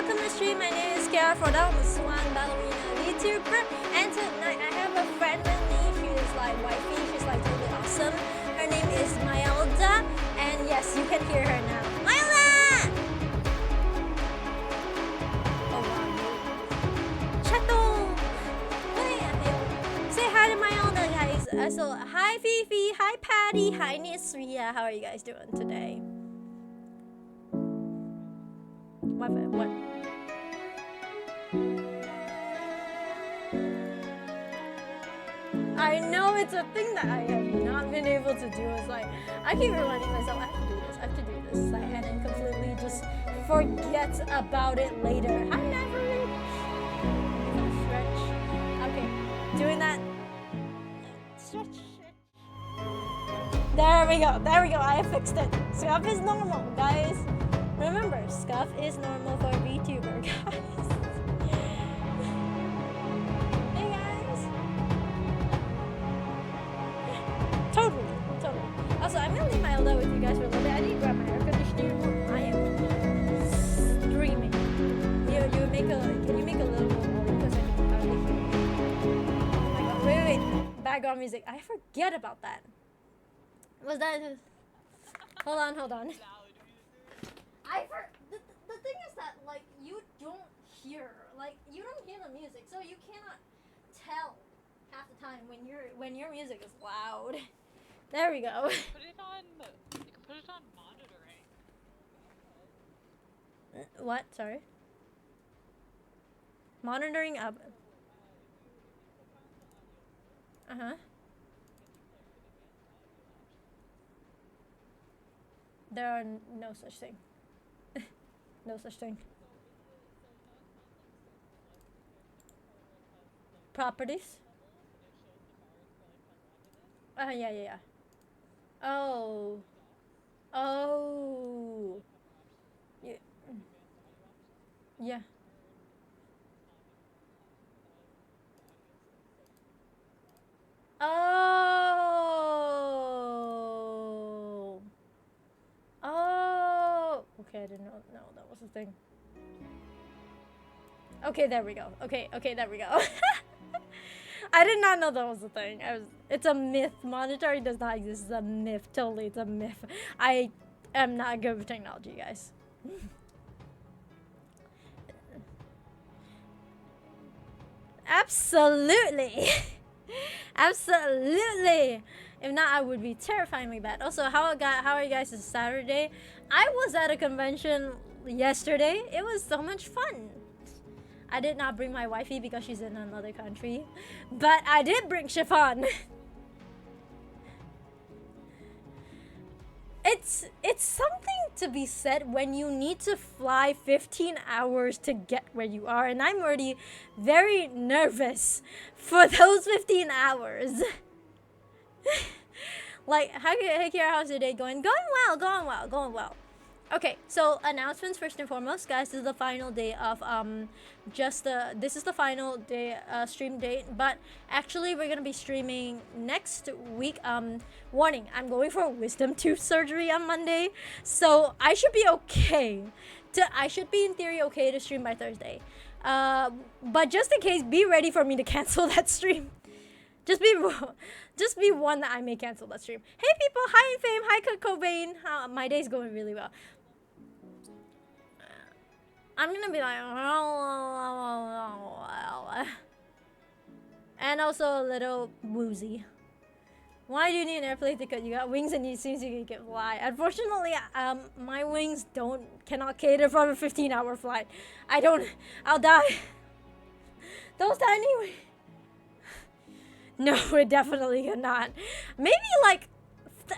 welcome to the stream. My name is Kiara Frodell, the Swan Ballerina VTuber. And tonight I have a friend with me. She is like wifey, she's like totally awesome. Her name is Myelda, and yes, you can hear her now. Myelda! Oh wow, Chato! Say hi to Myelda, guys. So, hi Fifi, hi Patty, hi Nisria. How are you guys doing today? What? I know it's a thing that I have not been able to do. It's like I keep reminding myself I have to do this, like, and then completely just forget about it later. I never reach. Stretch. Okay, doing that. Stretch. There we go. I fixed it. Scuff is normal, guys. Remember, scuff is normal for VTuber, guys. Hey guys. Totally. Also, I'm gonna leave Myelda with you guys for a little bit. I need to grab my air conditioner. I am streaming. Can you make a little more volume because I can hardly hear you. Oh my god, wait. Background music. I forget about that. Was that? Hold on. The thing is that like you don't hear the music, so you cannot tell half the time when your music is loud. There we go. You can put it on monitoring. What? Sorry. Monitoring up. There are no such thing. No such thing. Properties? Yeah. Oh. Yeah. Oh. Okay, I didn't know that was a thing. Okay, there we go. Okay, there we go. I did not know that was a thing. It's a myth. Monitoring does not exist. It's a myth. Totally, it's a myth. I am not good with technology, guys. Absolutely. Absolutely. If not, I would be terrifyingly bad. Also, how are you guys this Saturday? I was at a convention yesterday. It was so much fun. I did not bring my wifey because she's in another country, but I did bring Chiffon. It's something to be said when you need to fly 15 hours to get where you are, and I'm already very nervous for those 15 hours. Like, hey Kiara, how's your day going? Going well. Okay, so announcements first and foremost, guys. This is the final day of this is the final day stream date, but actually we're gonna be streaming next week. Warning, I'm going for wisdom tooth surgery on Monday, so I should be okay. I should be in theory okay to stream by Thursday. But just in case, be ready for me to cancel that stream. Just be one that I may cancel that stream. Hey people, hi Fame, hi Kurt Cobain. My day's going really well. I'm gonna be like, and also a little woozy. Why do you need an airplane ticket? You got wings and it seems you can fly. Unfortunately, my wings cannot cater for a 15-hour flight. I'll die. Don't die anyway. No, it definitely cannot. Maybe like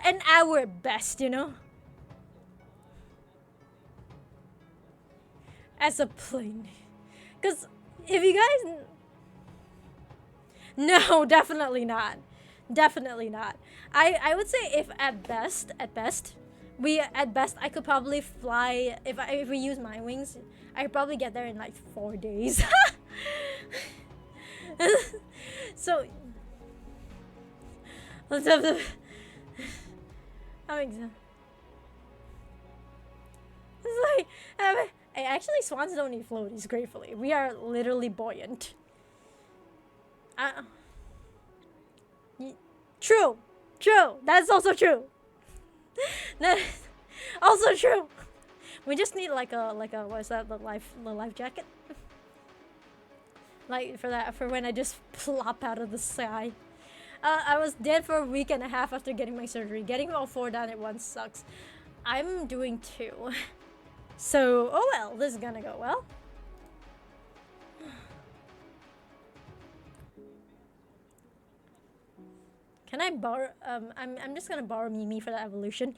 an hour at best, you know? As a plane. Because if you guys... No, definitely not. I would say if at best, I could probably fly, if we use my wings, I could probably get there in like 4 days. So... It's like, actually, swans don't need floaties, gratefully. We are literally buoyant. True. True. That's also true. That is also true. We just need like a what is that, the life jacket? Like for when I just plop out of the sky. I was dead for a week and a half after getting my surgery. Getting all 4 done at once sucks. I'm doing 2. So, oh well, this is gonna go well. Can I borrow, I'm just gonna borrow Mimi for the evolution.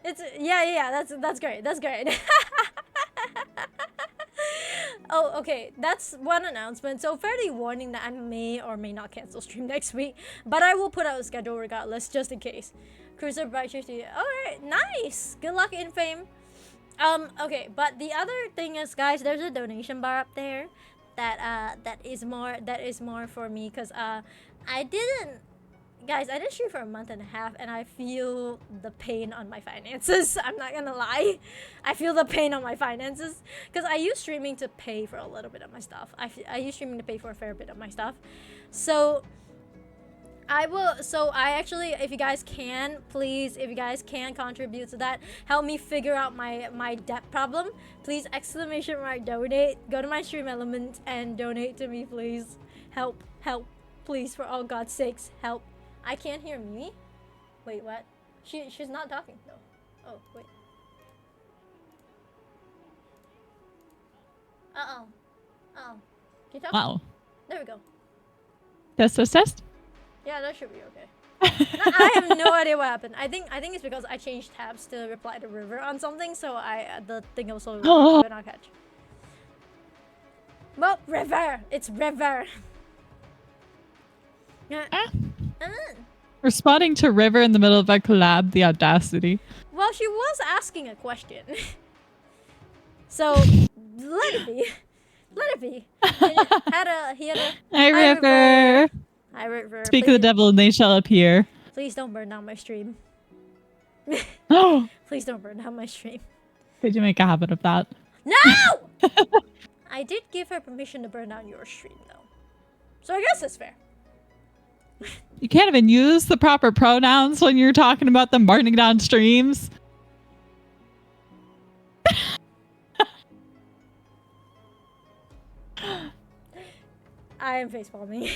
It's, yeah, that's great, that's great. Oh, okay, that's one announcement. So fairly warning that I may or may not cancel stream next week, but I will put out a schedule regardless, just in case. Cruiser Bright 50. Alright, nice! Good luck in fame. Okay, but the other thing is, guys, there's a donation bar up there that is more for me, because I didn't stream for a month and a half, and I feel the pain on my finances. I'm not gonna lie. I feel the pain on my finances, because I use streaming to pay for a little bit of my stuff. I use streaming to pay for a fair bit of my stuff. So I actually, if you guys can, please, if you guys can contribute to that, help me figure out my debt problem, please, exclamation mark donate. Go to my stream element and donate to me, please. Help, please, for all God's sakes, help. I can't hear Mimi. Wait, what? She's not talking though. Oh, wait. Oh. Can you talk? Wow. There we go. Test. Yeah, that should be okay. I have no idea what happened. I think it's because I changed tabs to reply to River on something, so the thing also did not catch. Well, River! It's River! Responding to River in the middle of a collab, the audacity. Well, she was asking a question. So, let it be. Let it be. He had a Hi, River! Hi, River. Speak of the devil and they shall appear. Please don't burn down my stream. Oh! Please don't burn down my stream. Could you make a habit of that? No! I did give her permission to burn down your stream, though. So I guess it's fair. You can't even use the proper pronouns when you're talking about them burning down streams. I am facepalming.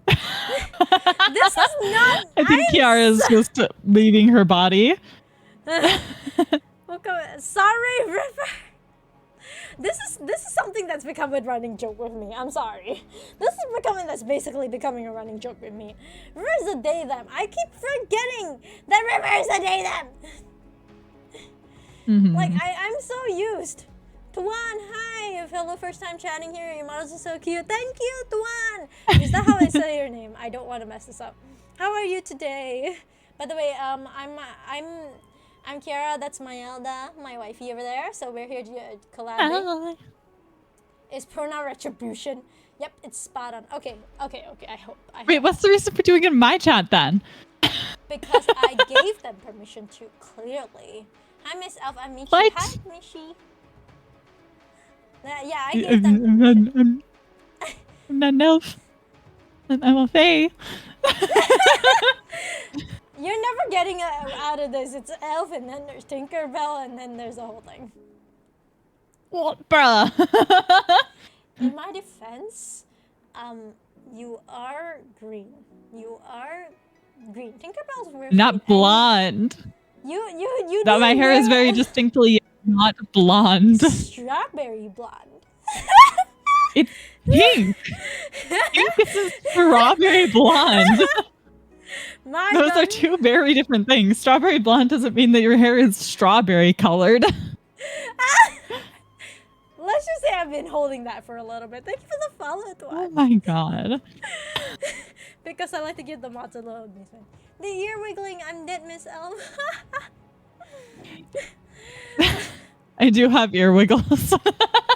This is not I think Kiara is just leaving her body. Welcome. Sorry, River. This is something that's become a running joke with me. I'm sorry. That's basically becoming a running joke with me. River is a they them. I keep forgetting that River is a they them. Like I'm so used. Tuan, hi! Hello, first time chatting here. Your models are so cute. Thank you, Tuan! Is that how I say your name? I don't want to mess this up. How are you today? By the way, I'm Kiara. That's Mayelda, my wifey over there. So we're here to collaborate. Is pronoun retribution? Yep, it's spot on. Okay. I hope. Wait, what's the reason for doing it in my chat then? Because I gave them permission to, clearly. Hi, Miss Elf. I'm Michi. What? Hi, Michi. Yeah, I gave them. I'm not an elf. I'm a fae. You're never getting out of this. It's Elf, and then there's Tinkerbell, and then there's the whole thing. What, bruh? In my defense, you are green. Tinkerbell's weird. Not blonde. You. That my hair is very distinctly not blonde. Strawberry blonde. It's pink. Pink is strawberry blonde. Those are two very different things. Strawberry blonde doesn't mean that your hair is strawberry colored. Let's just say I've been holding that for a little bit. Thank you for the follow, Tuan. Oh my god. Because I like to give the mods a little amusement. The ear wiggling, I'm dead, Miss Elf. I do have ear wiggles.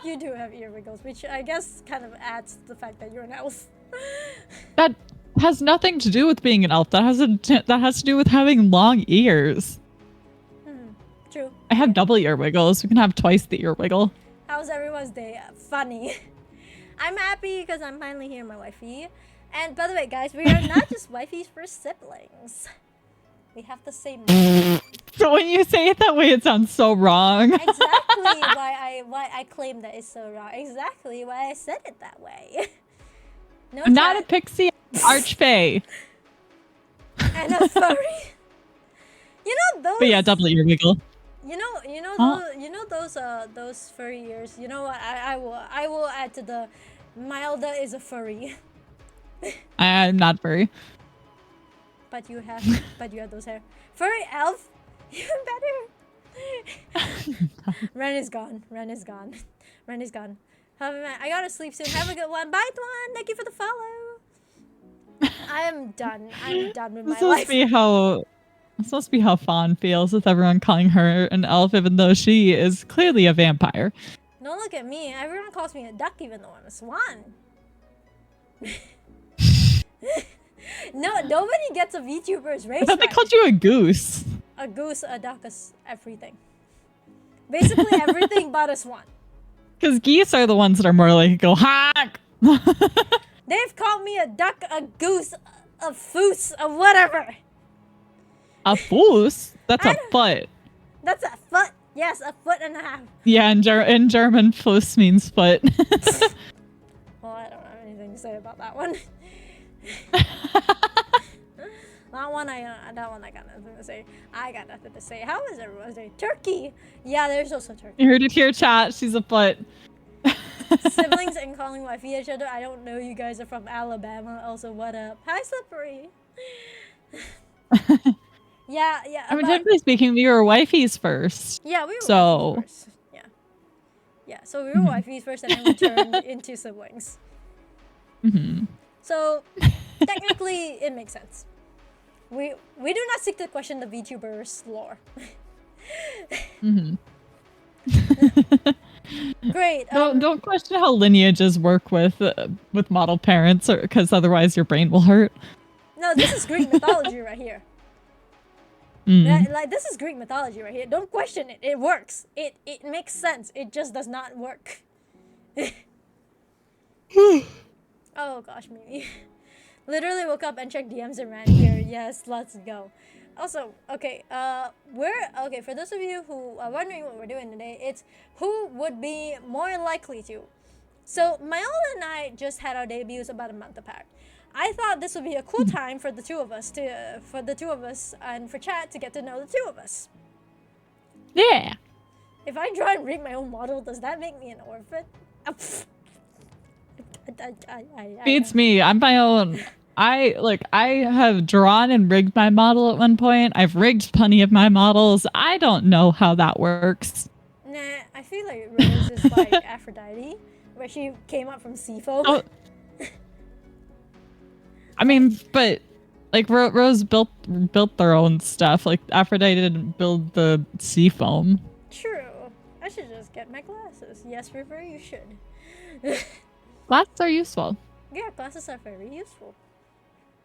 You do have ear wiggles, which I guess kind of adds to the fact that you're an elf. That has nothing to do with being an elf. That has to do with having long ears. True. I have double ear wiggles. We can have twice the ear wiggle. How's everyone's day? Funny. I'm happy because I'm finally here, my wifey. And by the way, guys, we are not just wifeys, we're siblings. We have the same name. So when you say it that way, it sounds so wrong. Exactly why I claim that it's so wrong. Exactly why I said it that way. No I'm not a chat. pixie, I'm an archfey. And a furry. You know those. But yeah, double ear wiggle. Those furry ears. You know what? I will add to the Milda is a furry. I'm not furry. But you have those hair. Furry elf, even better. Ren is gone. I gotta sleep soon. Have a good one. Bye, Tuan. Thank you for the follow. I am done. I'm done with my life. It's supposed to be how Fawn feels with everyone calling her an elf, even though she is clearly a vampire. Don't look at me. Everyone calls me a duck, even though I'm a swan. No, nobody gets a VTuber's race. I thought they right. called you a goose. A goose, a duck, everything. Basically everything but a swan. Because geese are the ones that are more like go honk. They've called me a duck, a goose, a foose, a whatever. A foos? That's a foot. That's a foot. Yes, a foot and a half. Yeah, in German, foos means foot. Well, I don't have anything to say about that one. That one I got nothing to say. I got nothing to say. How was everyone's day? Turkey. Yeah, there's also turkey. You heard it here, chat. She's a foot. Siblings and calling wifey each other. I don't know you guys are from Alabama. Also, what up? Hi, Slippery. Yeah. I mean, generally speaking, we were wifeys first. Yeah, we were so... wifeys first. Yeah, so we were wifeys first and then we turned into siblings. Mm-hmm. So, technically, it makes sense. We do not seek to question the VTuber's lore. Mm-hmm. Great. Don't question how lineages work with model parents, because otherwise your brain will hurt. No, this is Greek mythology right here. This is Greek mythology right here. Don't question it. It works. It makes sense. It just does not work. Oh gosh, Mimi. Literally woke up and checked DMs and ran here. Yes, let's go. Also, okay, for those of you who are wondering what we're doing today, it's who would be more likely to. So, Mayola and I just had our debuts about a month apart. I thought this would be a cool time for the two of us and for chat to get to know the two of us. Yeah. If I try and rig my own model, does that make me an orphan? Beats me. I'm my own. I have drawn and rigged my model at one point. I've rigged plenty of my models. I don't know how that works. Nah, I feel like Rose is like Aphrodite, where she came up from seafoam. Oh. I mean, but like Rose built their own stuff. Like Aphrodite didn't build the sea foam. True. I should just get my glasses. Yes, River, you should. Glasses are useful. Yeah, glasses are very useful.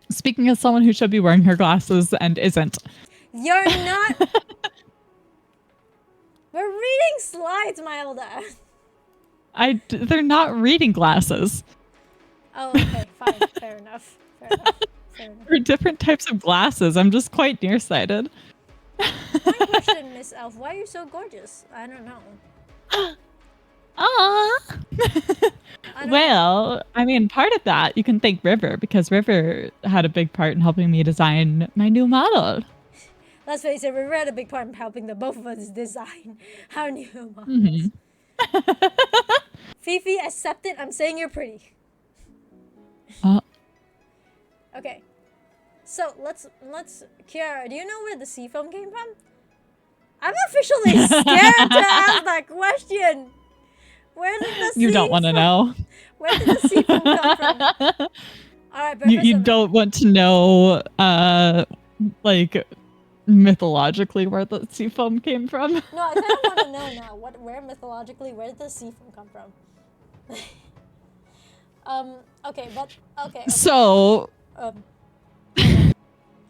Speaking of someone who should be wearing her glasses and isn't. You're not. We're reading slides, Milda. They're not reading glasses. Oh, okay, fine. Fair enough. They're different types of glasses. I'm just quite nearsighted. My question, Miss Elf, why are you so gorgeous? I don't know. Well, I mean, part of that you can thank River, because River had a big part in helping me design my new model. Let's face it, River had a big part in helping the both of us design our new models. Mm-hmm. Fifi, accept it. I'm saying you're pretty. Okay. So let's Kiara, do you know where the seafoam came from? I'm officially scared to ask that question. Where did the You don't want to know. Where did the seafoam come from? All right, you don't want to know, like mythologically where the seafoam came from. No, I kind of want to know now. Where mythologically, where did the seafoam come from? Okay. So. Oh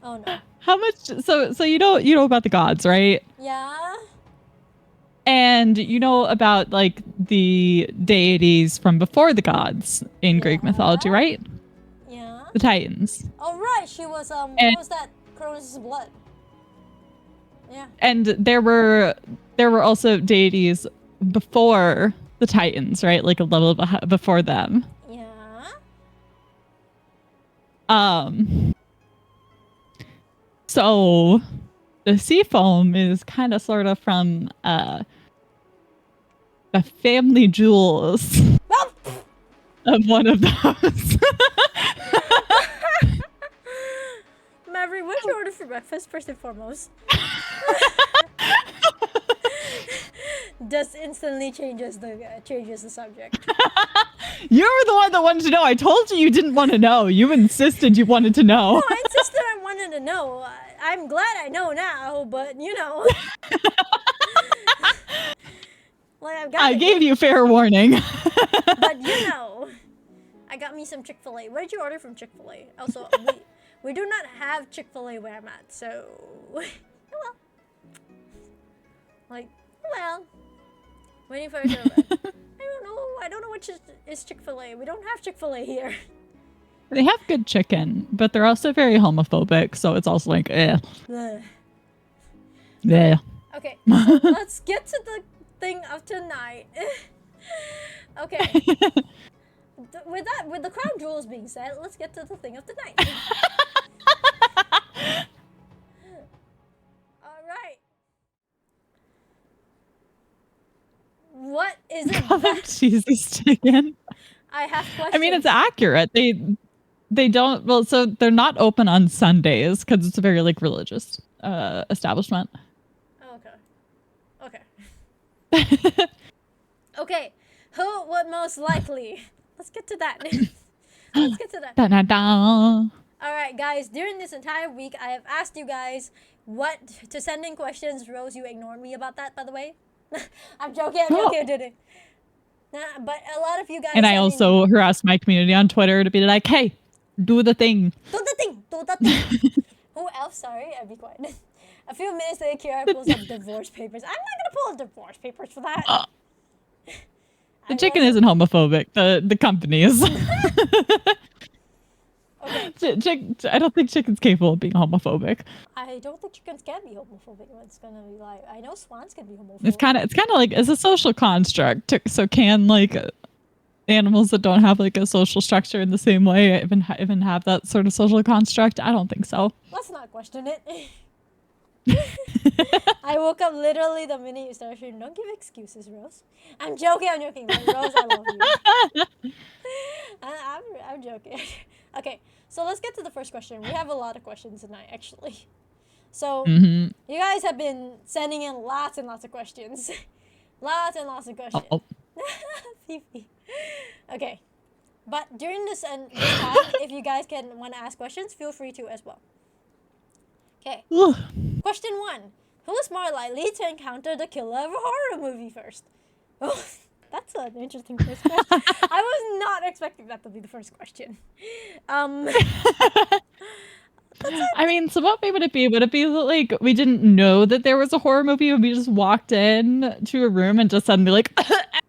no. How much? So you know about the gods, right? Yeah. And you know about like the deities from before the gods in Greek mythology, right? Yeah. The Titans. Oh right, she was And- what was that? Cronus' blood. Yeah. And there were also deities before the Titans, right? Like a level before them. Yeah. So the sea foam is kind of sort of from the family jewels Oh! of one of those. Maverick, what did you order for breakfast first and foremost? Just instantly changes the subject. You were the one that wanted to know. I told you didn't want to know. You insisted you wanted to know. No, I insisted I wanted to know. I'm glad I know now, but you know. Like I gave you fair warning. But you know, I got me some Chick-fil-A. What did you order from Chick-fil-A? Also, we do not have Chick-fil-A where I'm at, so well, like well, waiting for it to arrive. I don't know which is Chick-fil-A. We don't have Chick-fil-A here. They have good chicken, but they're also very homophobic, so it's also like, eh. Ugh. Yeah. Okay, so let's get to the thing of tonight. Okay. With the crown jewels being said, let's get to the thing of the night. All right. What is it? God, Jesus, chicken. I have questions. I mean, it's accurate. They don't. Well, so they're not open on Sundays because it's a very like religious establishment. Okay. Okay. Who would most likely? Let's get to that. Let's get to that. Da, da, da. All right, guys. During this entire week, I have asked you guys what to send in questions. Rose, you ignored me about that, by the way. I'm joking. I did it. Nah, but a lot of you guys. And I also harassed my community on Twitter to be like, "Hey, do the thing." Do the thing. Who else? Sorry, I'll be quiet. A few minutes later, Kira pulls up divorce papers. I'm not gonna pull up divorce papers for that. The chicken isn't homophobic. The company is. Okay. I don't think chicken's capable of being homophobic. I don't think chickens can be homophobic. It's gonna be like I know swans can be homophobic. It's kind of like it's a social construct. So can like animals that don't have like a social structure in the same way even have that sort of social construct? I don't think so. Let's not question it. I woke up literally the minute you started shooting. Don't give excuses, Rose. I'm joking. Rose, I love you. I'm joking. Okay, so let's get to the first question. We have a lot of questions tonight, actually. So, you guys have been sending in lots and lots of questions. Lots and lots of questions. Oh. Fifi. Okay, but during this time, if you guys want to ask questions, feel free to as well. Okay. Question 1. Who is more likely to encounter the killer of a horror movie first? Oh, that's an interesting first question. I was not expecting that to be the first question. I mean, so what would it be? Would it be that, like, we didn't know that there was a horror movie when we just walked in to a room and just suddenly like,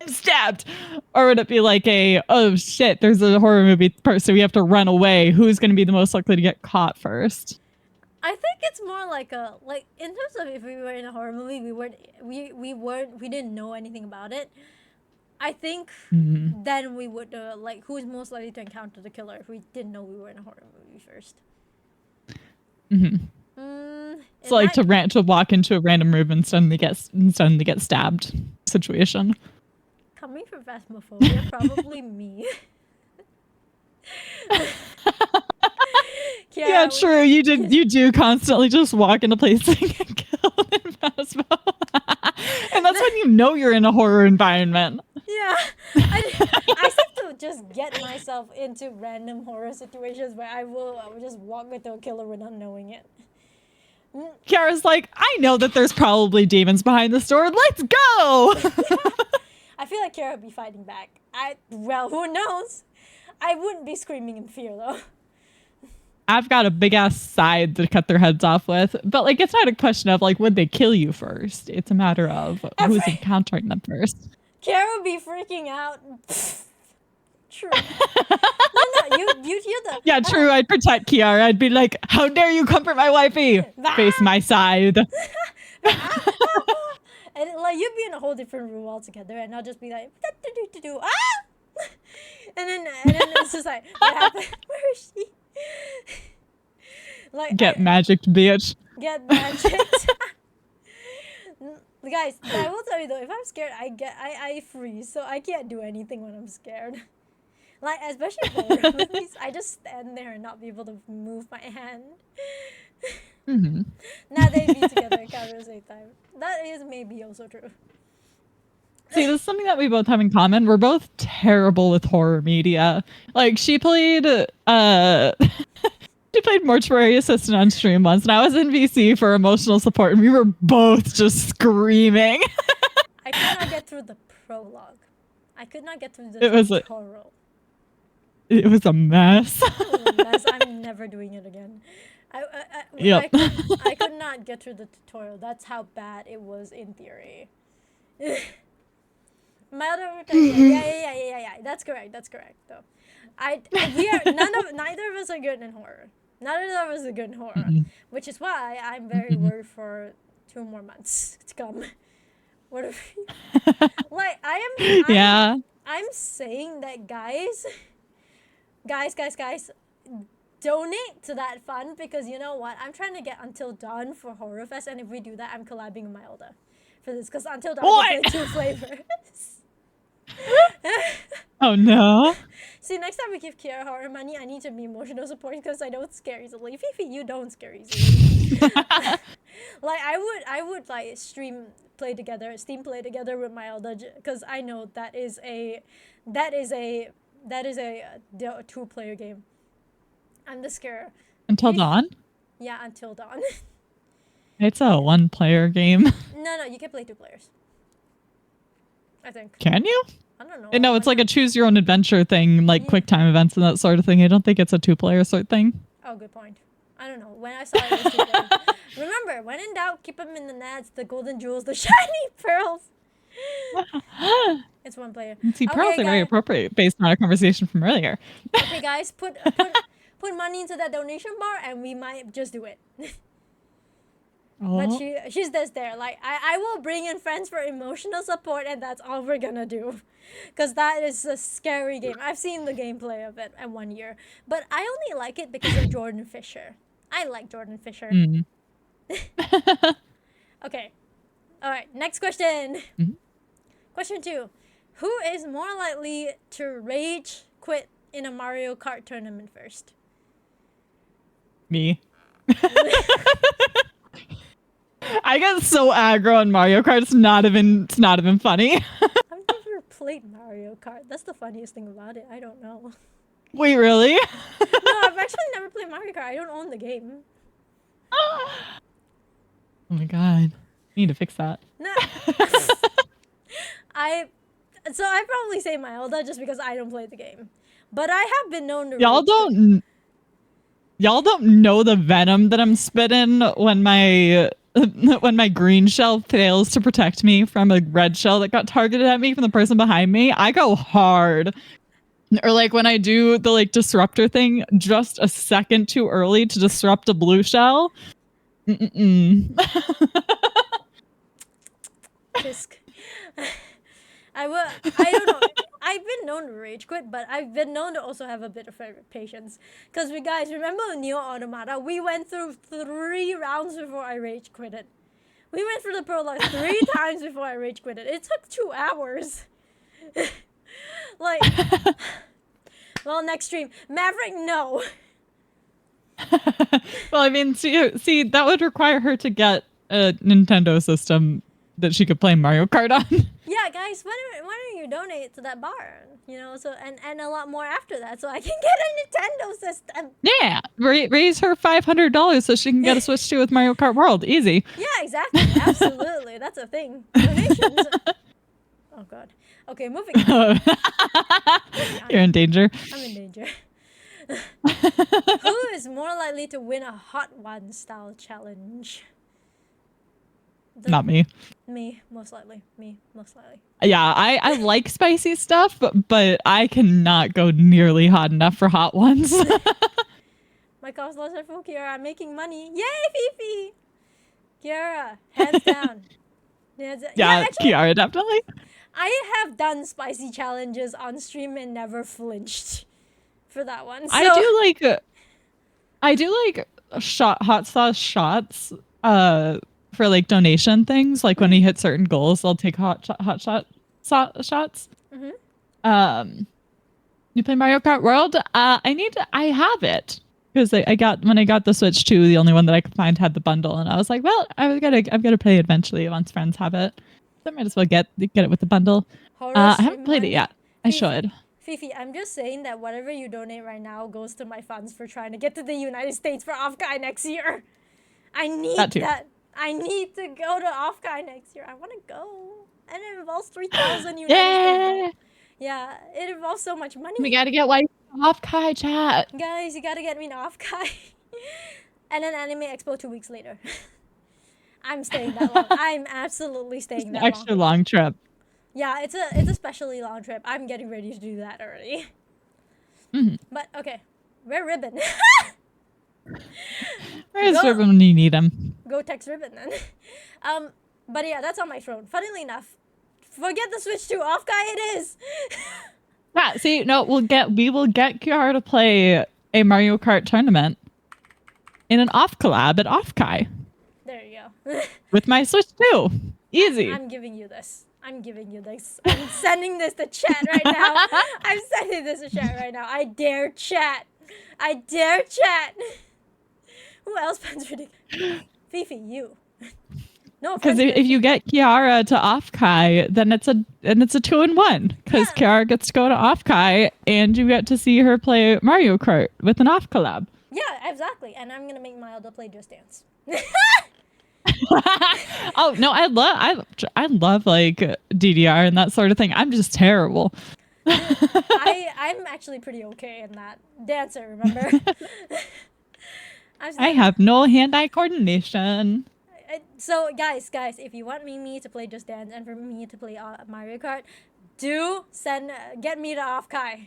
I'm stabbed? Or would it be like oh shit, there's a horror movie first, so we have to run away. Who's going to be the most likely to get caught first? I think it's more like in terms of if we were in a horror movie, we didn't know anything about it. I think then we would who's most likely to encounter the killer if we didn't know we were in a horror movie first. It's like to walk into a random room and suddenly get stabbed situation. Coming from Phasmophobia, probably me. Yeah, true. You do constantly just walk into places and get killed in Phasmo. And that's when you know you're in a horror environment. Yeah. I seem to just get myself into random horror situations where I will just walk into a killer without knowing it. Kiara's like, I know that there's probably demons behind the store. Let's go! I feel like Kiara would be fighting back. Well, who knows? I wouldn't be screaming in fear, though. I've got a big ass scythe to cut their heads off with. But like, it's not a question of like, would they kill you first? It's a matter of who's encountering them first. Kiara would be freaking out. True. No, you're the. Yeah, true. I'd protect Kiara. I'd be like, how dare you comfort my wifey? Face my scythe. And like you'd be in a whole different room altogether, and I'll just be like, ah! and then it's just like, what happened? Where is she? Like get magicked, bitch. Get magicked. Guys, I will tell you though, if I'm scared, I freeze, so I can't do anything when I'm scared. Like especially horror movies, I just stand there and not be able to move my hand. Mm-hmm. Now they be together at the same time. That is maybe also true. See, this is something that we both have in common. We're both terrible with horror media. Like she played she played Mortuary Assistant on stream once, and I was in VC for emotional support, and we were both just screaming. I could not get through the prologue. I could not get through the tutorial. It was a mess. I'm never doing it again. Yep. I could not get through the tutorial. That's how bad it was in theory. Yeah. That's correct. Though, neither of us are good in horror. Neither of us are good in horror, which is why I'm very worried for 2 more months to come. What if, like I'm saying that guys, donate to that fund, because you know what? I'm trying to get Until Dawn for Horror Fest, and if we do that, I'm collabing with Mylda for this, because Until Dawn will play 2 flavors. Oh no. See, next time we give Kiara horror money, I need to be emotional support because I don't scare easily. Fifi, you don't scare easily. Like I would like Steam play together with Mylda, because I know that is a 2-player game. I'm the scarer. Until Dawn? Yeah, Until Dawn. It's a 1-player game. No, you can play 2 players. I think. Can you? I don't know. No, it's like a choose your own adventure thing, like quick time events and that sort of thing. I don't think it's a 2-player sort of thing. Oh, good point. I don't know. When I saw it, it was 2-player. Remember, when in doubt, keep them in the nets, the golden jewels, the shiny pearls. It's 1 player. See, pearls are very appropriate based on our conversation from earlier. Okay, guys, put money into that donation bar, and we might just do it. But she's just there. Like I will bring in friends for emotional support, and that's all we're gonna do, because that is a scary game. I've seen the gameplay of it in 1 year, but I only like it because of Jordan Fisher. I like Jordan Fisher. Okay, all right. Next question. Question 2: who is more likely to rage quit in a Mario Kart tournament first? Me. I get so aggro on Mario Kart. It's not even funny. I've never played Mario Kart. That's the funniest thing about it. I don't know. Wait, really? No, I've actually never played Mario Kart. I don't own the game. Oh my god. I need to fix that. No. I probably say Mylda just because I don't play the game. But I have been known to Y'all don't know the venom that I'm spitting when my green shell fails to protect me from a red shell that got targeted at me from the person behind me. I go hard. Or like when I do the like disruptor thing just a second too early to disrupt a blue shell. Fisk. I don't know. I've been known to rage quit, but I've been known to also have a bit of patience. Because we guys, remember Neo Automata? We went through 3 rounds before I rage quitted. We went through the prologue 3 times before I rage quitted. It took 2 hours. Like, well, next stream. Maverick, no. Well, I mean, see, that would require her to get a Nintendo system that she could play Mario Kart on. Yeah, guys, why don't you donate to that bar? You know, so and a lot more after that, so I can get a Nintendo system. Yeah, raise her $500 so she can get a Switch 2 with Mario Kart World. Easy. Yeah, exactly. Absolutely, that's a thing. Donations. Oh God. Okay, moving on. You're in danger. I'm in danger. Who is more likely to win a Hot One style challenge? Not me. Me, most likely. Me, most likely. Yeah, I like spicy stuff, but I cannot go nearly hot enough for hot ones. My cost-loss are full, Kiara. I'm making money. Yay, Fifi! Kiara, hands down. Yeah, actually, Kiara, definitely. I have done spicy challenges on stream and never flinched for that one. So, I do like hot sauce shots for like donation things. Like when we hit certain goals, I'll take shots. Mhm. You play Mario Kart World? I have it because when I got the Switch 2, the only one that I could find had the bundle, and I was like, well, I've got to play it eventually once friends have it. So I might as well get it with the bundle. I haven't played it yet. I should. Fifi, I'm just saying that whatever you donate right now goes to my funds for trying to get to the United States for Offkai next year. I need that. I need to go to Offkai next year. I want to go. And it involves 3,000 United States. Yeah, it involves so much money. We gotta get Offkai chat. Guys, you gotta get me to Offkai. And then Anime Expo 2 weeks later. I'm staying that long. I'm absolutely staying that long. Extra long trip. Yeah, it's a especially long trip. I'm getting ready to do that already. Mm-hmm. But okay, where Ribbon? Where's Ribbon when you need him? Go text Ribbon then. But yeah, that's on my throne. Funnily enough, forget the Switch 2. Offkai it is. Yeah, see, no, we will get Kiara to play a Mario Kart tournament in an off collab at Offkai. There you go. With my Switch 2. Easy. I'm giving you this. I'm sending this to chat right now. I'm sending this to chat right now. I dare chat. Who else finds ridiculous? Fifi, you. No, because if you get Kiara to Offkai, then it's a 2-in-1. Because Kiara gets to go to Offkai, and you get to see her play Mario Kart with an off collab. Yeah, exactly. And I'm gonna make Milda play Just Dance. Oh no, I love like DDR and that sort of thing. I'm just terrible. I'm actually pretty okay in that. Dancer, remember? I have no hand-eye coordination. So guys, if you want Mimi to play Just Dance and for me to play Mario Kart, get me to Offkai.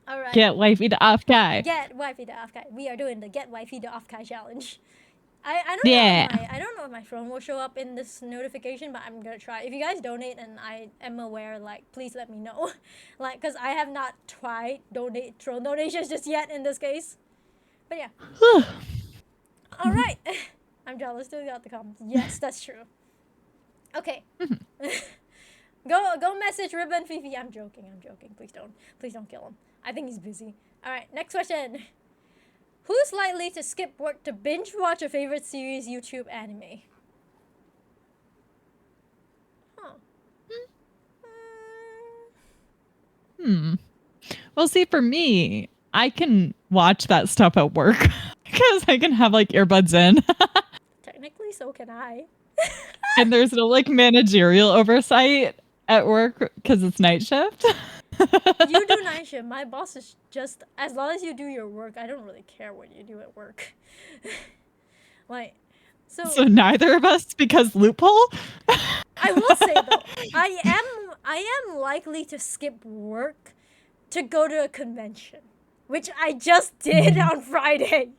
All right. Get wifey to Offkai. Get wifey to Offkai. We are doing the Get Wifey to Offkai challenge. I don't know if my phone will show up in this notification, but I'm gonna try. If you guys donate and I am aware, like, please let me know. Like, cause I have not tried drone donations just yet in this case. But yeah. All right. I'm jealous. Still got the comments. Yes, that's true. Okay. Go message Ribbon Fifi. I'm joking. Please don't kill him. I think he's busy. All right. Next question. Who's likely to skip work to binge watch a favorite series, YouTube, anime? Well, see, for me, I can watch that stuff at work because I can have like earbuds in. Technically, so can I. And there's no like managerial oversight at work because it's night shift. You do night shift. My boss is just, as long as you do your work, I don't really care what you do at work. Like, so neither of us, because loophole. I will say though, I am likely to skip work to go to a convention, which I just did on Friday.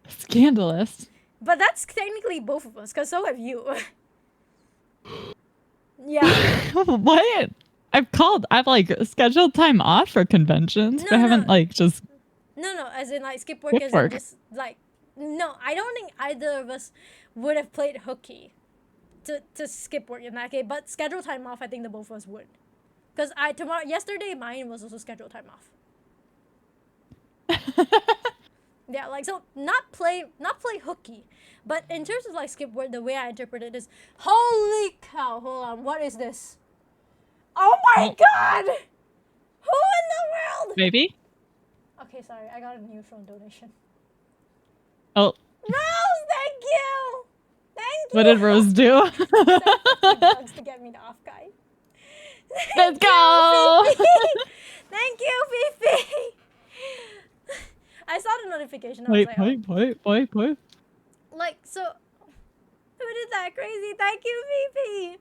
Scandalous. But that's technically both of us, because so have you. Yeah. What? I've like scheduled time off for conventions, but I haven't like just. No, as in like skip work as in just like, no, I don't think either of us would have played hooky to skip work in that case, but scheduled time off, I think the both of us would. Because yesterday mine was also scheduled time off. Yeah, like, so not play hooky, but in terms of like skip work, the way I interpret it is, holy cow, hold on, what is this? Oh my god! Who in the world? Maybe? Okay, sorry, I got a new phone donation. Oh. Rose, thank you! Thank you! What did Rose do? $50 to get me to Offkai. Let's go! Thank you, Fifi. I saw the notification. I was like, Wait. like, so who did that crazy? Thank you, Fifi.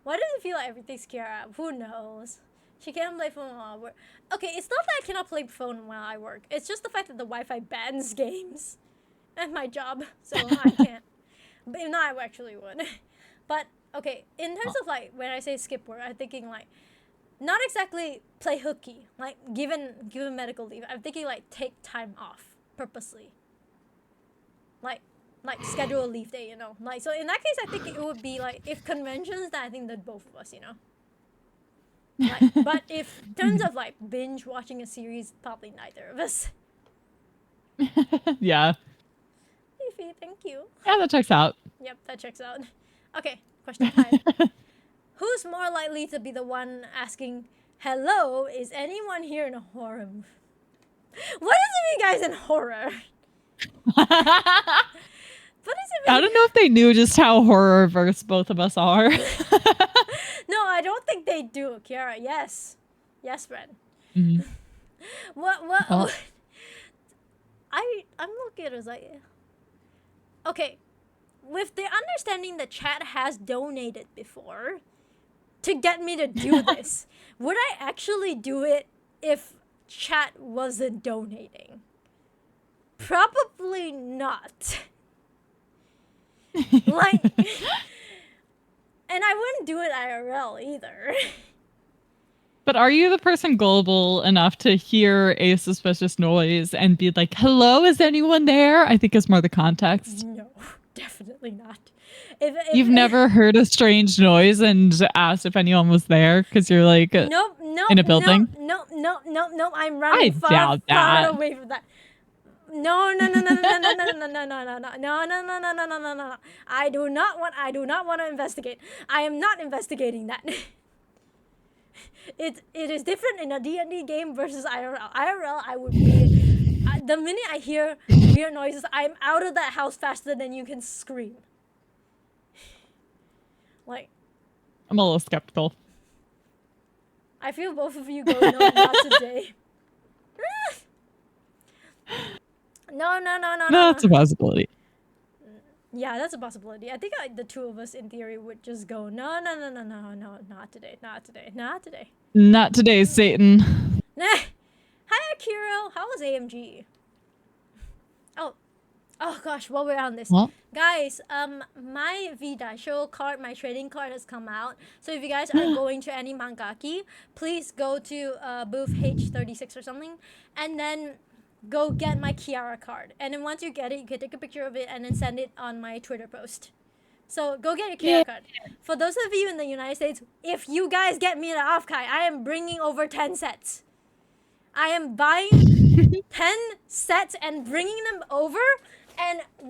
Why does it feel like everything's Kiara? Who knows? She can't play phone while I work. Okay, it's not that I cannot play phone while I work. It's just the fact that the Wi-Fi bans games at my job, so I can't. But if not, I actually would. But okay, in terms of like when I say skip work, I'm thinking like not exactly play hooky. Like given medical leave, I'm thinking like take time off purposely. Like schedule a leave day, you know. Like so in that case, I think it would be like if conventions, then I think that both of us, you know. Like, but if in terms of like binge watching a series, probably neither of us. Yeah. Fifi, thank you. Yeah, that checks out. Yep, that checks out. Okay, question time. Who's more likely to be the one asking, hello, is anyone here in a horror movie? What is it with you guys in horror? What is it with I don't know if they knew just how horror-verse both of us are. No, I don't think they do, Kiara. Yes. Yes, Ren. Mhm. What? Oh. I'm looking at it as like... Okay. With the understanding that chat has donated before to get me to do this, would I actually do it if chat wasn't donating? Probably not. Like... And I wouldn't do it IRL either. But are you the person gullible enough to hear a suspicious noise and be like, hello, is anyone there? I think it's more the context. No, definitely not. You've never heard a strange noise and asked if anyone was there because you're like Nope, in a building? Nope. I'm running doubt far that. away from that. No. I do not want to investigate. I am not investigating that. It is different in a D&D game versus IRL. IRL, I would be... the minute I hear weird noises, I'm out of that house faster than you can scream. Like... I'm a little skeptical. I feel both of you go, no, not today. No. That's a possibility. Yeah, that's a possibility. I think the two of us, in theory, would just go, no, not today. Not today, Satan. Hi, Akiro. How was AMG? Oh gosh, while we're on this. What? Guys, my Vidaisho card, my trading card has come out. So if you guys are going to any mangaki, please go to booth H36 or something, and then go get my Kiara card. And then once you get it, you can take a picture of it and then send it on my Twitter post. So go get your Kiara card. For those of you in the United States, if you guys get me the Offkai, I am bringing over 10 sets. I am buying 10 sets and bringing them over. And I'm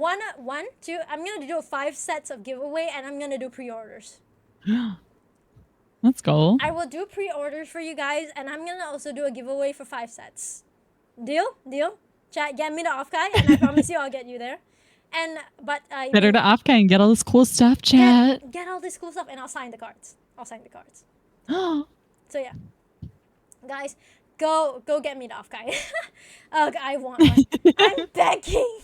going to do 5 sets of giveaway, and I'm going to do pre-orders. Let's go. I will do pre-orders for you guys, and I'm going to also do a giveaway for 5 sets. Deal? Chat, get me the Offkai, and I promise you I'll get you there. Better to Offkai and get all this cool stuff, chat. Get all this cool stuff, and I'll sign the cards. So yeah. Guys, go get me the Offkai. Ugh, I want one. I'm begging.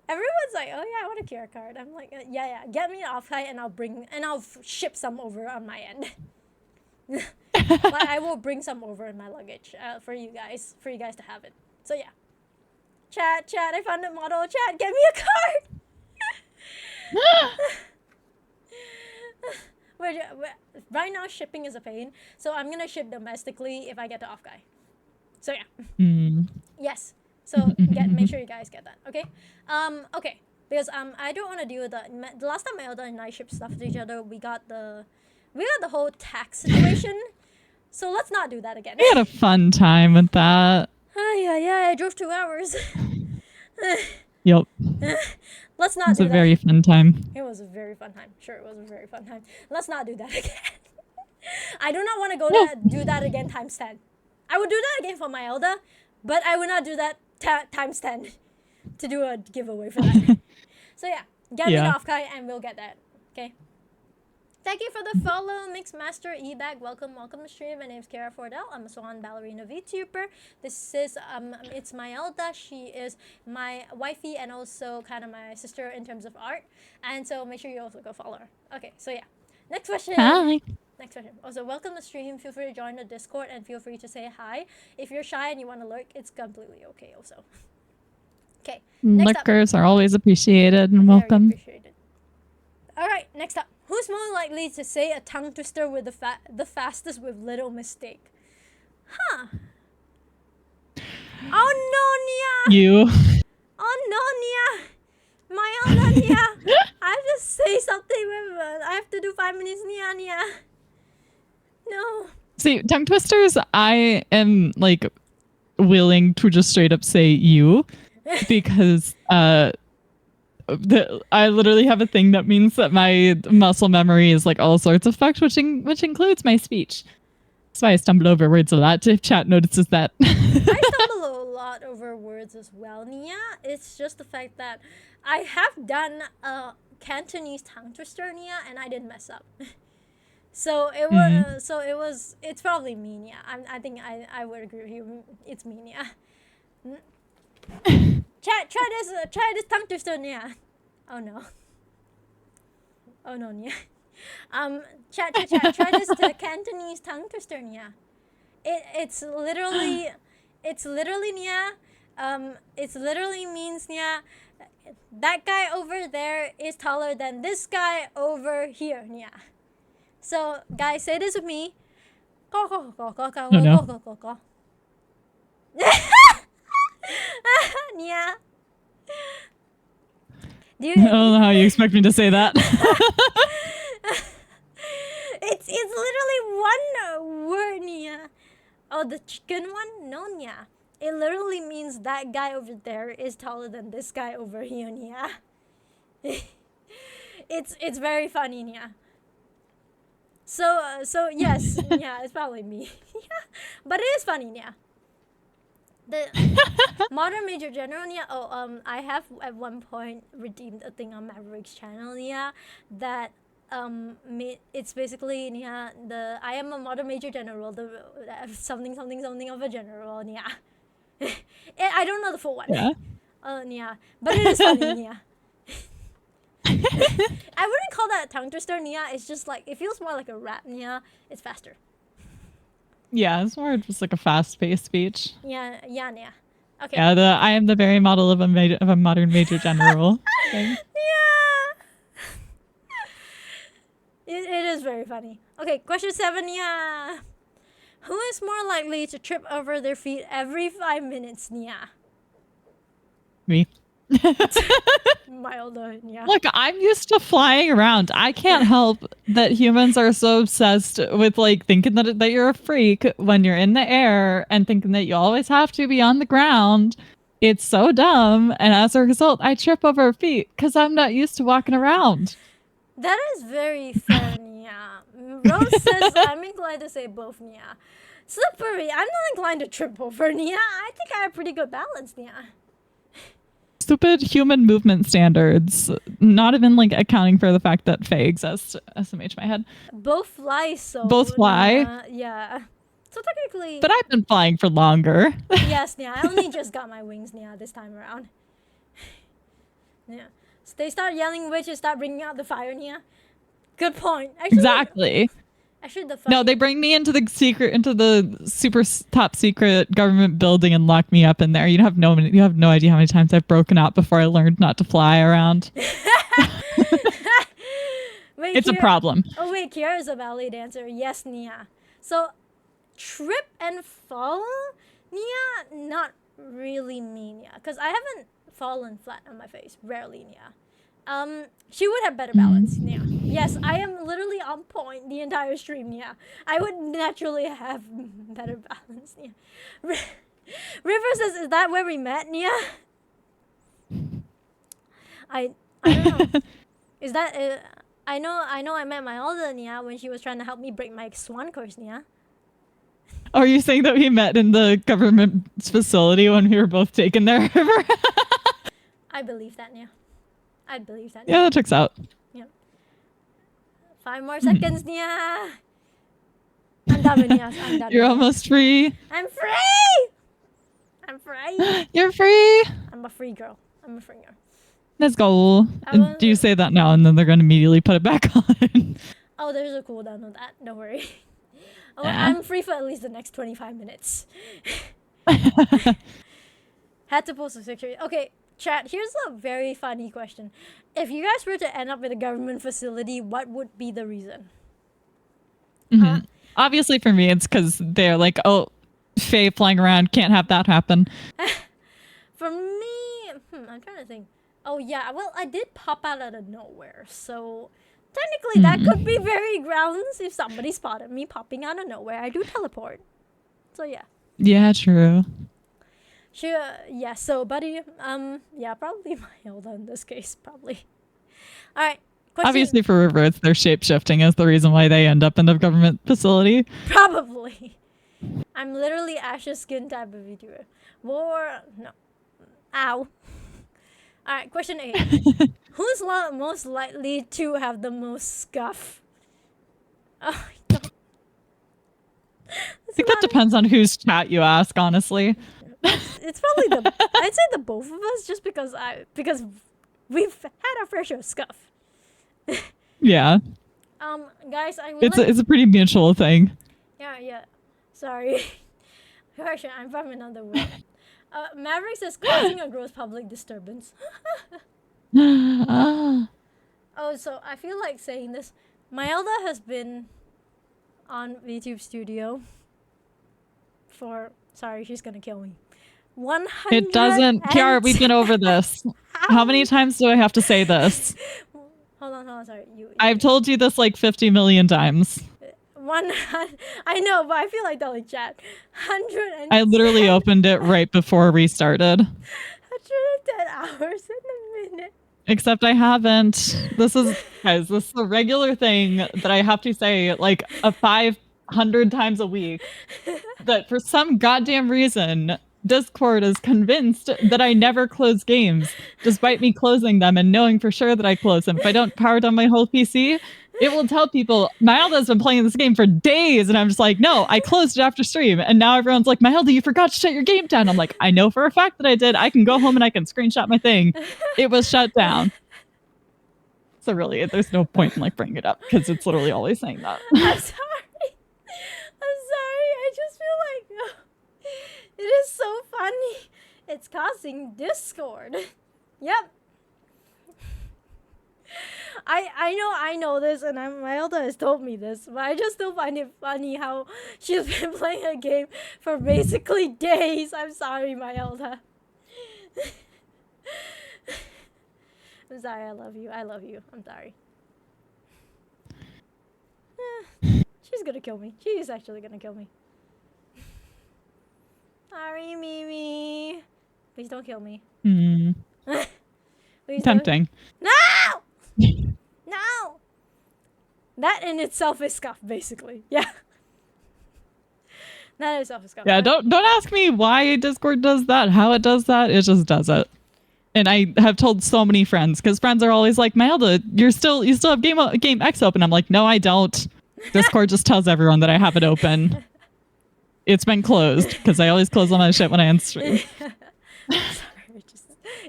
Everyone's like, oh yeah, I want a Kiara card. I'm like, yeah, get me an Offkai and I'll ship some over on my end. But I will bring some over in my luggage for you guys to have it. So yeah. Chat, I found a model. Chat, get me a card. Right now shipping is a pain, so I'm gonna ship domestically if I get the Offkai. So yeah. Yes. So make sure you guys get that. Okay. Okay. Because I don't want to deal with the last time Elda and I shipped stuff to each other, we got the whole tax situation. So let's not do that again. We had a fun time with that. Yeah. I drove 2 hours. Yep. Let's not do that. It was a very fun time. It was a very fun time. Sure, it was a very fun time. Let's not do that again. I do not want to do that again times 10. I would do that again for my Elda, but I would not do that times 10 to do a giveaway for that. So yeah, get me the Offkai and we'll get that. Okay. Thank you for the follow, Mixmaster Ebag. Welcome to stream. My name's Kara Fordell. I'm a Swan Ballerina VTuber. This is it's Myelda. She is my wifey and also kind of my sister in terms of art. And so make sure you also go follow her. Okay, so yeah. Next question. Hi. Next question. Also, welcome to stream. Feel free to join the Discord and feel free to say hi. If you're shy and you want to lurk, it's completely okay also. Okay. Next up. Lurkers are always appreciated and Very welcome. appreciated. All right, next up. Who's more likely to say a tongue twister with the fastest with little mistake? Huh. Oh no, Nia! You. Oh no, Nia! My own Nia! I have to say something with I have to do 5 minutes, Nia. No. See, tongue twisters, I am like willing to just straight up say you because I literally have a thing that means that my muscle memory is like all sorts of fucked, which includes my speech. That's why I stumble over words a lot. If chat notices that. I stumble a lot over words as well, Nia. It's just the fact that I have done a Cantonese tongue twister, Nia, and I didn't mess up. So it was. It's probably me, Nia. I think I would agree with you. It's me, Nia. Try this tongue twister, Nia. Oh no. Oh no, Nia. Chat. Try this Cantonese tongue twister, Nia. It's literally Nia. It literally means, Nia, that guy over there is taller than this guy over here, Nia. So, guys, say this with me. Nia. I don't know how you expect me to say that. It's literally one word, Nia. Oh, the chicken one? No, Nia. It literally means that guy over there is taller than this guy over here, Nia. It's very funny, Nia. So yes, yeah, it's probably me. But it is funny, Nia. The modern major general, Nia. Oh, I have at one point redeemed a thing on Maverick's channel, Nia, that it's basically, Nia, I am a modern major general, the something of a general, Nia. I don't know the full one. Yeah. Nia, but it is funny, Nia. I wouldn't call that a tongue twister, Nia. It's just like, it feels more like a rap, Nia. It's faster. Yeah, it's more just like a fast-paced speech. Yeah, Nia. Okay. Yeah, I am the very model of a modern major general thing. Yeah. It is very funny. Okay, question 7, Nia. Who is more likely to trip over their feet every 5 minutes, Nia? Me. Milder, yeah. Look, I'm used to flying around. I can't help that humans are so obsessed with like thinking that you're a freak when you're in the air and thinking that you always have to be on the ground. It's so dumb, and as a result, I trip over feet because I'm not used to walking around. That is very fair, Nia. Rose says I'm inclined to say both, Nia. Slippery, I'm not inclined to trip over, Nia. I think I have pretty good balance, Nia. Stupid human movement standards, not even like accounting for the fact that Faye exists. SMH my head. Both fly, so. Both fly? Yeah. So technically. But I've been flying for longer. Yes, Nia. I only just got my wings, Nia, this time around. Yeah. So they start yelling witches, start bringing out the fire, Nia. Good point. Actually, Exactly. Actually, No, they bring me into the super top secret government building and lock me up in there. You have no idea how many times I've broken out before I learned not to fly around. Wait, it's a problem. Oh wait, Kiara is a ballet dancer. Yes, Nia. So, trip and fall, Nia, not really me, Nia, because I haven't fallen flat on my face. Rarely, Nia. She would have better balance, Nia. Yes, I am literally on point the entire stream, Nia. I would naturally have better balance, Nia. River says, "Is that where we met, Nia?" I don't know. Is that? I know. I met my older Nia when she was trying to help me break my swan curse, Nia. Are you saying that we met in the government facility when we were both taken there, River? I believe that, Nia. I believe that. Yeah, that checks out. Yeah. 5 more seconds niya. Ang dami niya. Ang dami You're niya. almost free. I'm free! I'm free. You're free. I'm a free girl. I'm a free girl. Let's go. I Do you say that now and then they're going to immediately put it back on? Oh, there's a cooldown on that. Don't worry. Oh, Yeah. I'm free for at least the next 25 minutes. Had to post a picture. Okay, chat, here's a very funny question. If you guys were to end up in a government facility, what would be the reason? Huh? Obviously, for me, it's because they're like, oh, Faye flying around, can't have that happen. For me, I'm trying to think. Oh yeah, well, I did pop out of nowhere, so technically that could be very grounds if somebody spotted me popping out of nowhere. I do teleport, so yeah. Yeah, true. Sure, yeah. So, buddy, yeah, probably Mailda in this case, probably. All right. Question. Obviously, for River, it's their shape shifting is the reason why they end up in the government facility. Probably. I'm literally Ash's skin type of VTuber. No. Ow. Alright, question 8. Who's most likely to have the most scuff? Oh, no. I think that depends on whose chat you ask, honestly. It's probably I'd say the both of us, just because we've had our fair share of scuff. Yeah. Guys, I would It's a pretty mutual thing. Yeah. Sorry. Gosh, I'm from another world. Maverick says causing a gross public disturbance. Ah. Oh, so I feel like saying this. Mailda has been on VTube Studio for... Sorry, she's gonna kill me. 100. It doesn't. Kiara, we've been over this. How many times do I have to say this? Hold on. Sorry. I've told you this like 50 million times. I know, but I feel like telling chat. 100. I literally opened it right before we started. 110 hours in a minute. Except I haven't. This is a regular thing that I have to say like 500 times a week. That for some goddamn reason, Discord is convinced that I never close games, despite me closing them and knowing for sure that I close them. If I don't power down my whole PC, it will tell people, Mailda's been playing this game for days. And I'm just like, no, I closed it after stream. And now everyone's like, Mailda, you forgot to shut your game down. I'm like, I know for a fact that I did. I can go home and I can screenshot my thing. It was shut down. So really, there's no point in like bringing it up because it's literally always saying that. I'm sorry. I just feel like it is so funny. It's causing Discord. Yep. I know this, and Mailda has told me this, but I just still find it funny how she's been playing a game for basically days. I'm sorry, Mailda. I'm sorry. I love you. I'm sorry. She's gonna kill me. She's actually gonna kill me. Sorry, Mimi. Please don't kill me. Please Tempting. No! No! That in itself is scuff, basically. Yeah. That in itself is scuff. Yeah, don't ask me why Discord does that, how it does that. It just does it. And I have told so many friends, because friends are always like, Mailda, you still have Game X open. I'm like, no, I don't. Discord just tells everyone that I have it open. It's been closed, because I always close all my shit when I end stream. Sorry,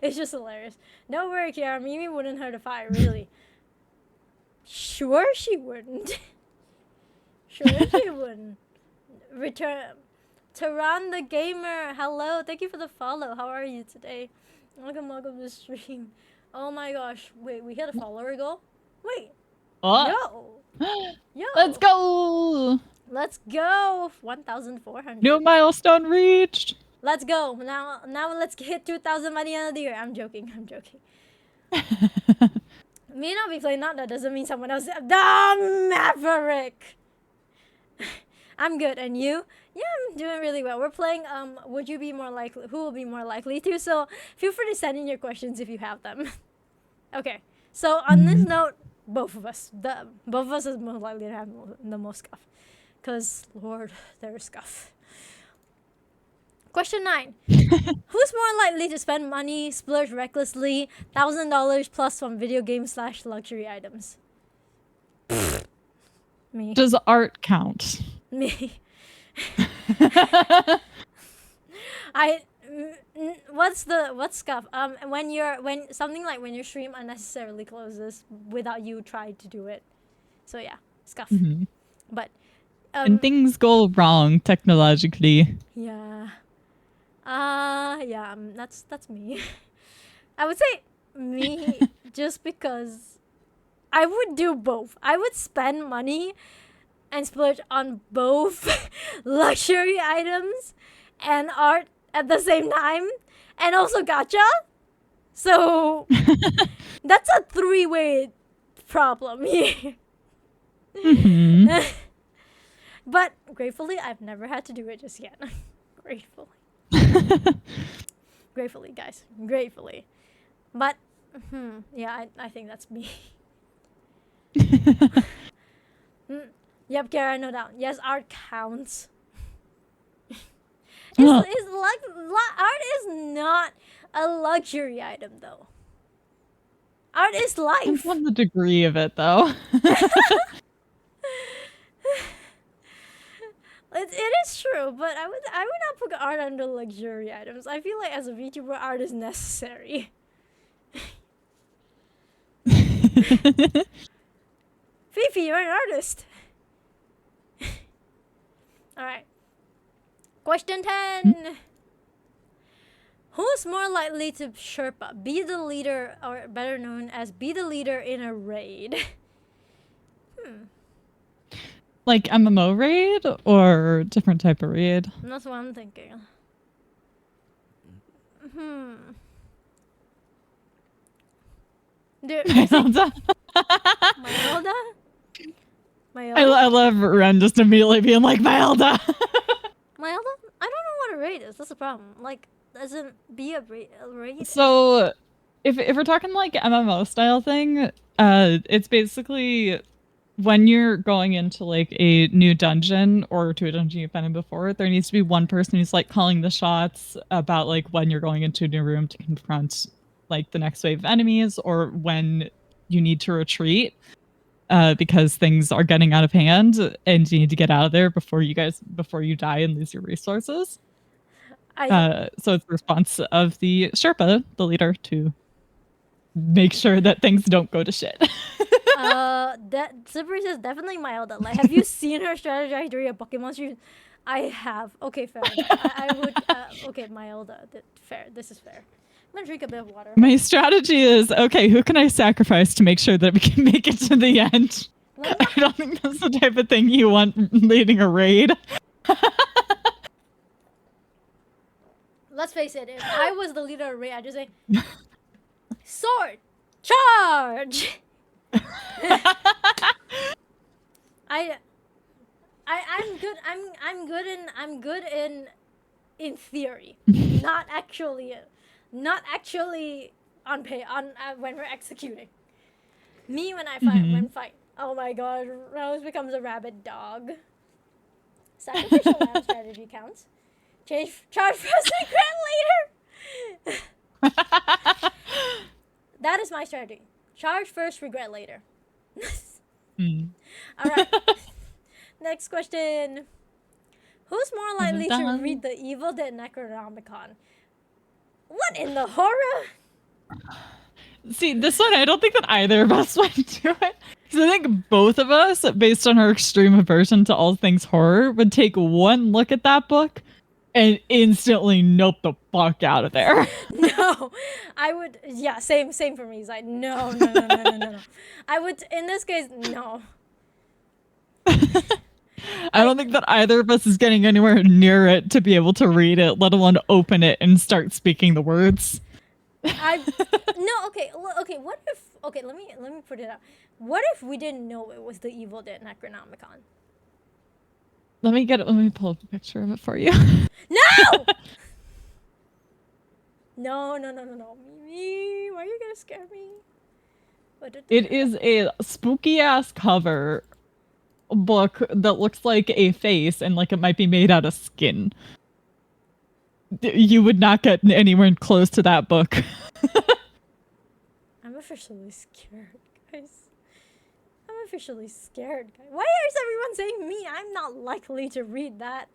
it's just hilarious. Don't worry, Kiara. Mimi wouldn't hurt a fire, really. Sure she wouldn't. Sure she wouldn't. Return. Taran the Gamer, hello. Thank you for the follow. How are you today? Welcome to the stream. Oh my gosh. Wait, we hit a follower goal? Wait. Oh. Yo. Let's go. Let's go. 1,400. New milestone reached. Let's go. Now let's hit 2,000 by the end of the year. I'm joking. Me not be playing that doesn't mean someone else. The Maverick. I'm good, and you? Yeah, I'm doing really well. We're playing would you be more likely, who will be more likely to? So feel free to send in your questions if you have them. Okay. So on this note, both of us is most likely to have the most scuff. Cause Lord, there's scuff. Question 9. Who's more likely to spend money, splurge recklessly, $1,000 plus on video games / luxury items? Me. Does art count? Me. What's scuff? When your stream unnecessarily closes without you trying to do it. So yeah, scuff. Mhm. But And things go wrong technologically. yeah. Yeah, that's me. I would say me just because I would do both. I would spend money and splurge on both luxury items and art at the same time, and also gacha. So that's a three-way problem here. Mhm. But gratefully, I've never had to do it just yet. Gratefully. Gratefully, guys. Gratefully. But, yeah, I think that's me. Yep, Kara, no doubt. Yes, art counts. Art is not a luxury item, though. Art is life. Depends on the degree of it, though. It is true, but I would not put art under luxury items. I feel like as a VTuber, art is necessary. Fifi, you're an artist. All right. Question 10. Who's more likely to Sherpa, be the leader, or better known as be the leader in a raid? Like MMO raid or different type of raid? That's what I'm thinking. Dude, Maelda? Maelda? I love Ren just immediately being like, Maelda! Maelda? I don't know what a raid is. That's the problem. Like, doesn't be a raid. So, if we're talking like MMO style thing, it's basically when you're going into like a new dungeon or to a dungeon you've been in before, there needs to be one person who's like calling the shots about like when you're going into a new room to confront like the next wave of enemies or when you need to retreat because things are getting out of hand and you need to get out of there before you die and lose your resources. So it's the response of the Sherpa, the leader, to make sure that things don't go to shit. That Slippery says definitely Maelda. Like, have you seen her strategize during a Pokemon stream? I have. Okay, fair. I would. Okay, Maelda. Fair. This is fair. I'm gonna drink a bit of water. My strategy is okay. Who can I sacrifice to make sure that we can make it to the end? I don't think that's the type of thing you want leading a raid. Let's face it. If I was the leader of a raid, I'd just say, sword, charge. I'm good in theory, not actually on when we're executing. Me when I fight. Oh my god, Rose becomes a rabid dog. Sacrificial lamb strategy counts. Charge for secret later. That is my strategy. Charge first, regret later. All right. Next question. Who's more likely to read the Evil Dead Necronomicon? What in the horror? See, this one, I don't think that either of us went to it. Because I think both of us, based on our extreme aversion to all things horror, would take one look at that book and instantly nope the fuck out of there. No, I would. Yeah, same for me. It's like no. I would, in this case, no. I don't think that either of us is getting anywhere near it to be able to read it, let alone open it and start speaking the words. Okay. What if? Okay, let me put it out. What if we didn't know it was the Evil Dead Necronomicon? Let me pull up a picture of it for you. No! No. Mimi, why are you gonna scare me? It is a spooky ass cover book that looks like a face and like it might be made out of skin. You would not get anywhere close to that book. I'm officially scared, guys. I'm officially scared. Why is everyone saying me? I'm not likely to read that.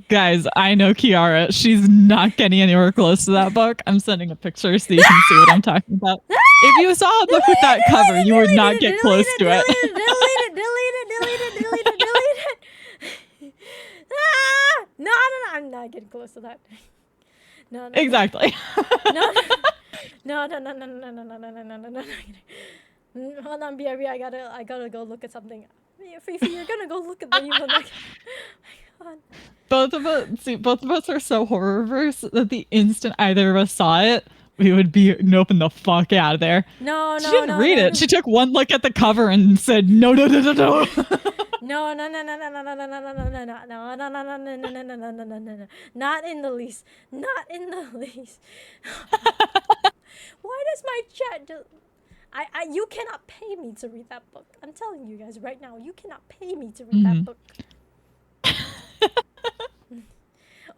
Guys, I know Kiara. She's not getting anywhere close to that book. I'm sending a picture so you can see what I'm talking about. If you saw a book with that cover, you would not get close to it. Delete it. Ah! No, I'm not getting close to that. No. Exactly. No. Hold on, BRB. I gotta go look at something. Fifi, you're gonna go look at the evil neck. Both of us are so horror-verse that the instant either of us saw it, we would be noping the fuck out of there. No. She didn't read it. She took one look at the cover and said, no. No. Not in the least. Why does my chat just... you cannot pay me to read that book. I'm telling you guys right now, you cannot pay me to read that book.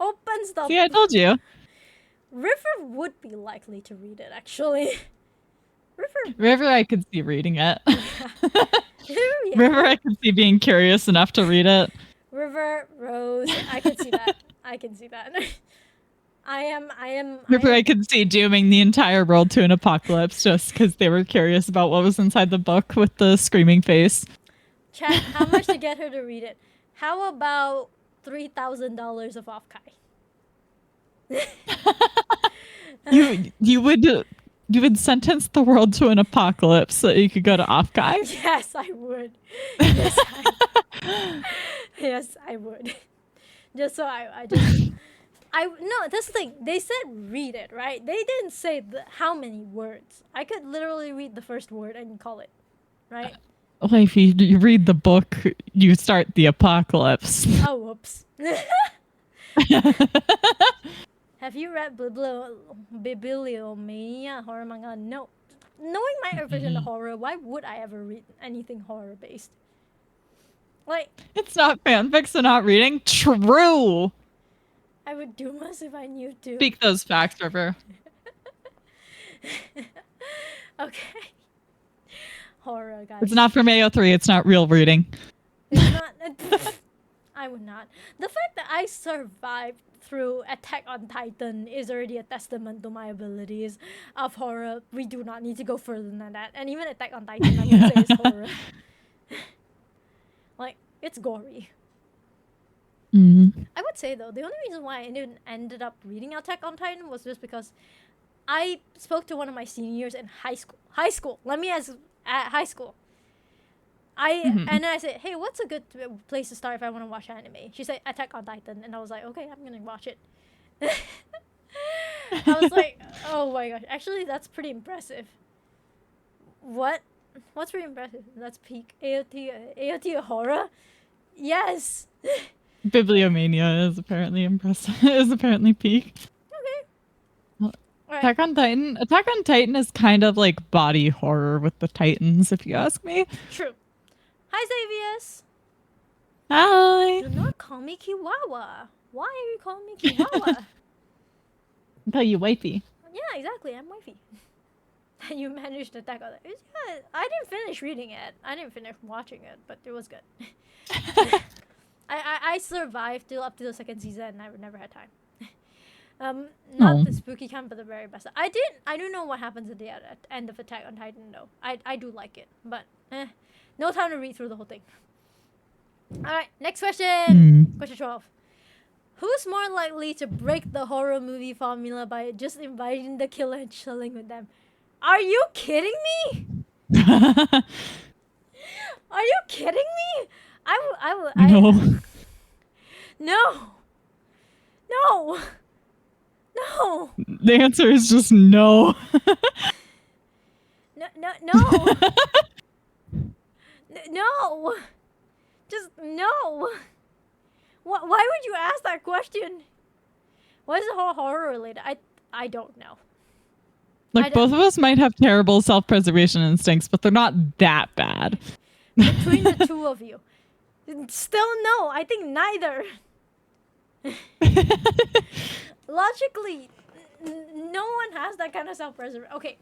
Opens the... See, I told you. River would be likely to read it, actually. River, I could see reading it. Yeah. River, I could see being curious enough to read it. River, Rose, I can see that. River, I could see dooming the entire world to an apocalypse just because they were curious about what was inside the book with the screaming face. Chat, how much to get her to read it? How about $3,000 of Offkai? You would sentence the world to an apocalypse so that you could go to Offkai? Yes, I would. Yes, I would. Just so no, this thing, they said read it, right? They didn't say how many words. I could literally read the first word and call it, right? Well, if you read the book, you start the apocalypse. Oh, whoops. Have you read Bibliomania horror manga? No. Knowing my aversion to horror, why would I ever read anything horror-based? Like... It's not fanfic, so not reading? True! I would do most if I knew to. Speak those facts, River. Okay. Horror, guys. It's not from AO3, it's not real reading. It's not... I would not. The fact that I survived through Attack on Titan is already a testament to my abilities of horror. We do not need to go further than that. And even Attack on Titan, I would say is horror. Like, it's gory. I would say, though, the only reason why I ended up reading Attack on Titan was just because I spoke to one of my seniors in high school. Let me ask, at high school. And then I said, hey, what's a good place to start if I want to watch anime? She said, Attack on Titan. And I was like, okay, I'm going to watch it. I was like, oh my gosh. Actually, that's pretty impressive. What's pretty impressive? That's peak AOT horror? Yes. Bibliomania is apparently impressive. Is apparently peak. Okay. Well, Right. Attack on Titan is kind of like body horror with the Titans, if you ask me. True. Hi, Xavius. Hi. Do not call me Kiwawa. Why are you calling me Kiwawa? But you wifey. Yeah, exactly. I'm wifey. You managed to attack on it. Yeah, I didn't finish reading it. I didn't finish watching it, but it was good. I survived till up to the second season and I never had time. Not the spooky kind, but the very best. I don't know what happens at the end of Attack on Titan though. I do like it, but no time to read through the whole thing. Alright, next question. Question 12. Who's more likely to break the horror movie formula by just inviting the killer and chilling with them? Are you kidding me? Are you kidding me? No. No. The answer is just no. No. No. Just no. Why would you ask that question? Why is it all horror related? I don't know. Like, both of us might have terrible self-preservation instincts, but they're not that bad. Between the two of you. Still no. I think neither. Logically, no one has that kind of self-preservation. Okay,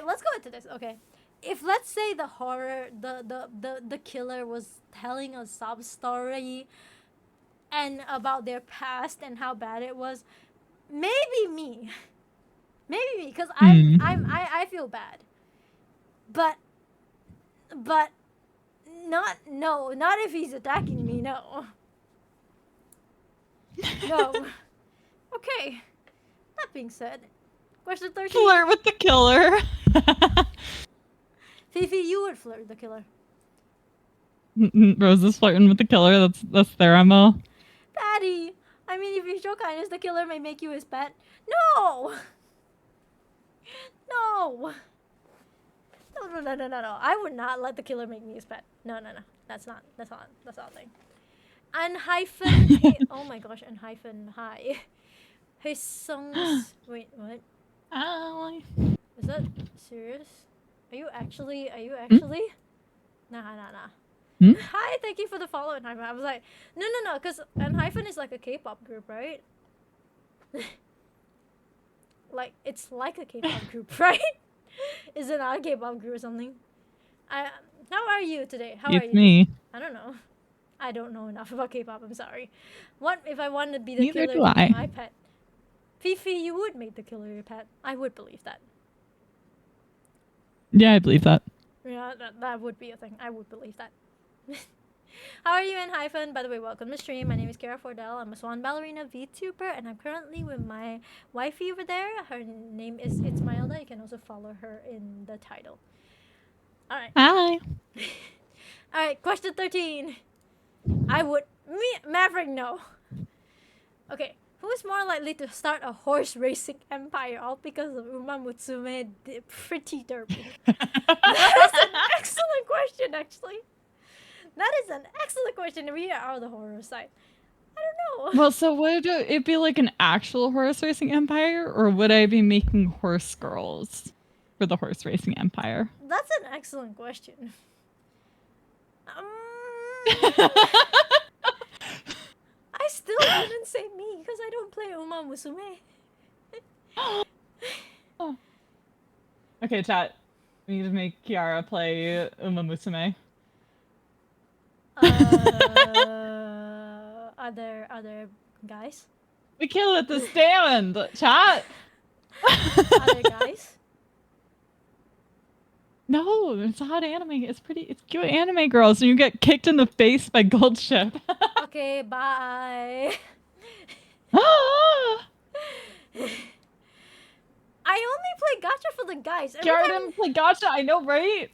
let's go into this. Okay. if let's say the horror, the killer was telling a sob story and about their past and how bad it was, maybe me, because I feel bad, but not if he's attacking me. No. Okay. That being said, question 13. Flirt with the killer. Fifi, you would flirt with the killer. Rose is flirting with the killer. That's their MO. Patty, I mean, if you show kindness, the killer may make you his pet. No. No. No. I would not let the killer make me his pet. No. That's not a thing. And hyphen. Oh my gosh. And hyphen. Hi. His songs. Wait. What? Is that serious? Are you actually? Nah. Hmm? Hi, thank you for the follow, Enhypen. I was like, no, because Enhypen is like a K-pop group, right? Like, it's like a K-pop group, right? Is it not a K-pop group or something? How are you today? How are you? It's me. I don't know. I don't know enough about K-pop. I'm sorry. What if I wanted to be the Neither killer do to be I. my pet? Fifi, you would make the killer your pet. I would believe that. Yeah, I believe that. Yeah, that would be a thing. I would believe that. How are you, Enhypen? By the way, welcome to stream. My name is Kara Fordell. I'm a Swan Ballerina VTuber, and I'm currently with my wifey over there. Her name is Itzmailda. You can also follow her in the title. Alright. Hi. Alright, question 13. Maverick, no. Okay, who is more likely to start a horse racing empire, all because of Uma Musume Pretty Derby? That is an excellent question, actually. That is an excellent question. We are the horror side. I don't know. Well, so would it be like an actual horse racing empire, or would I be making horse girls for the horse racing empire? That's an excellent question. I still wouldn't say me because I don't play Uma Musume. Oh. Okay, chat. We need to make Kiara play Uma Musume. Are there guys? We can't let this stand, chat. Are there guys? No, it's a hot anime. It's cute anime girls, and you get kicked in the face by Goldship. Okay, bye. I only play gacha for the guys. Kiara didn't play gacha, I know, right?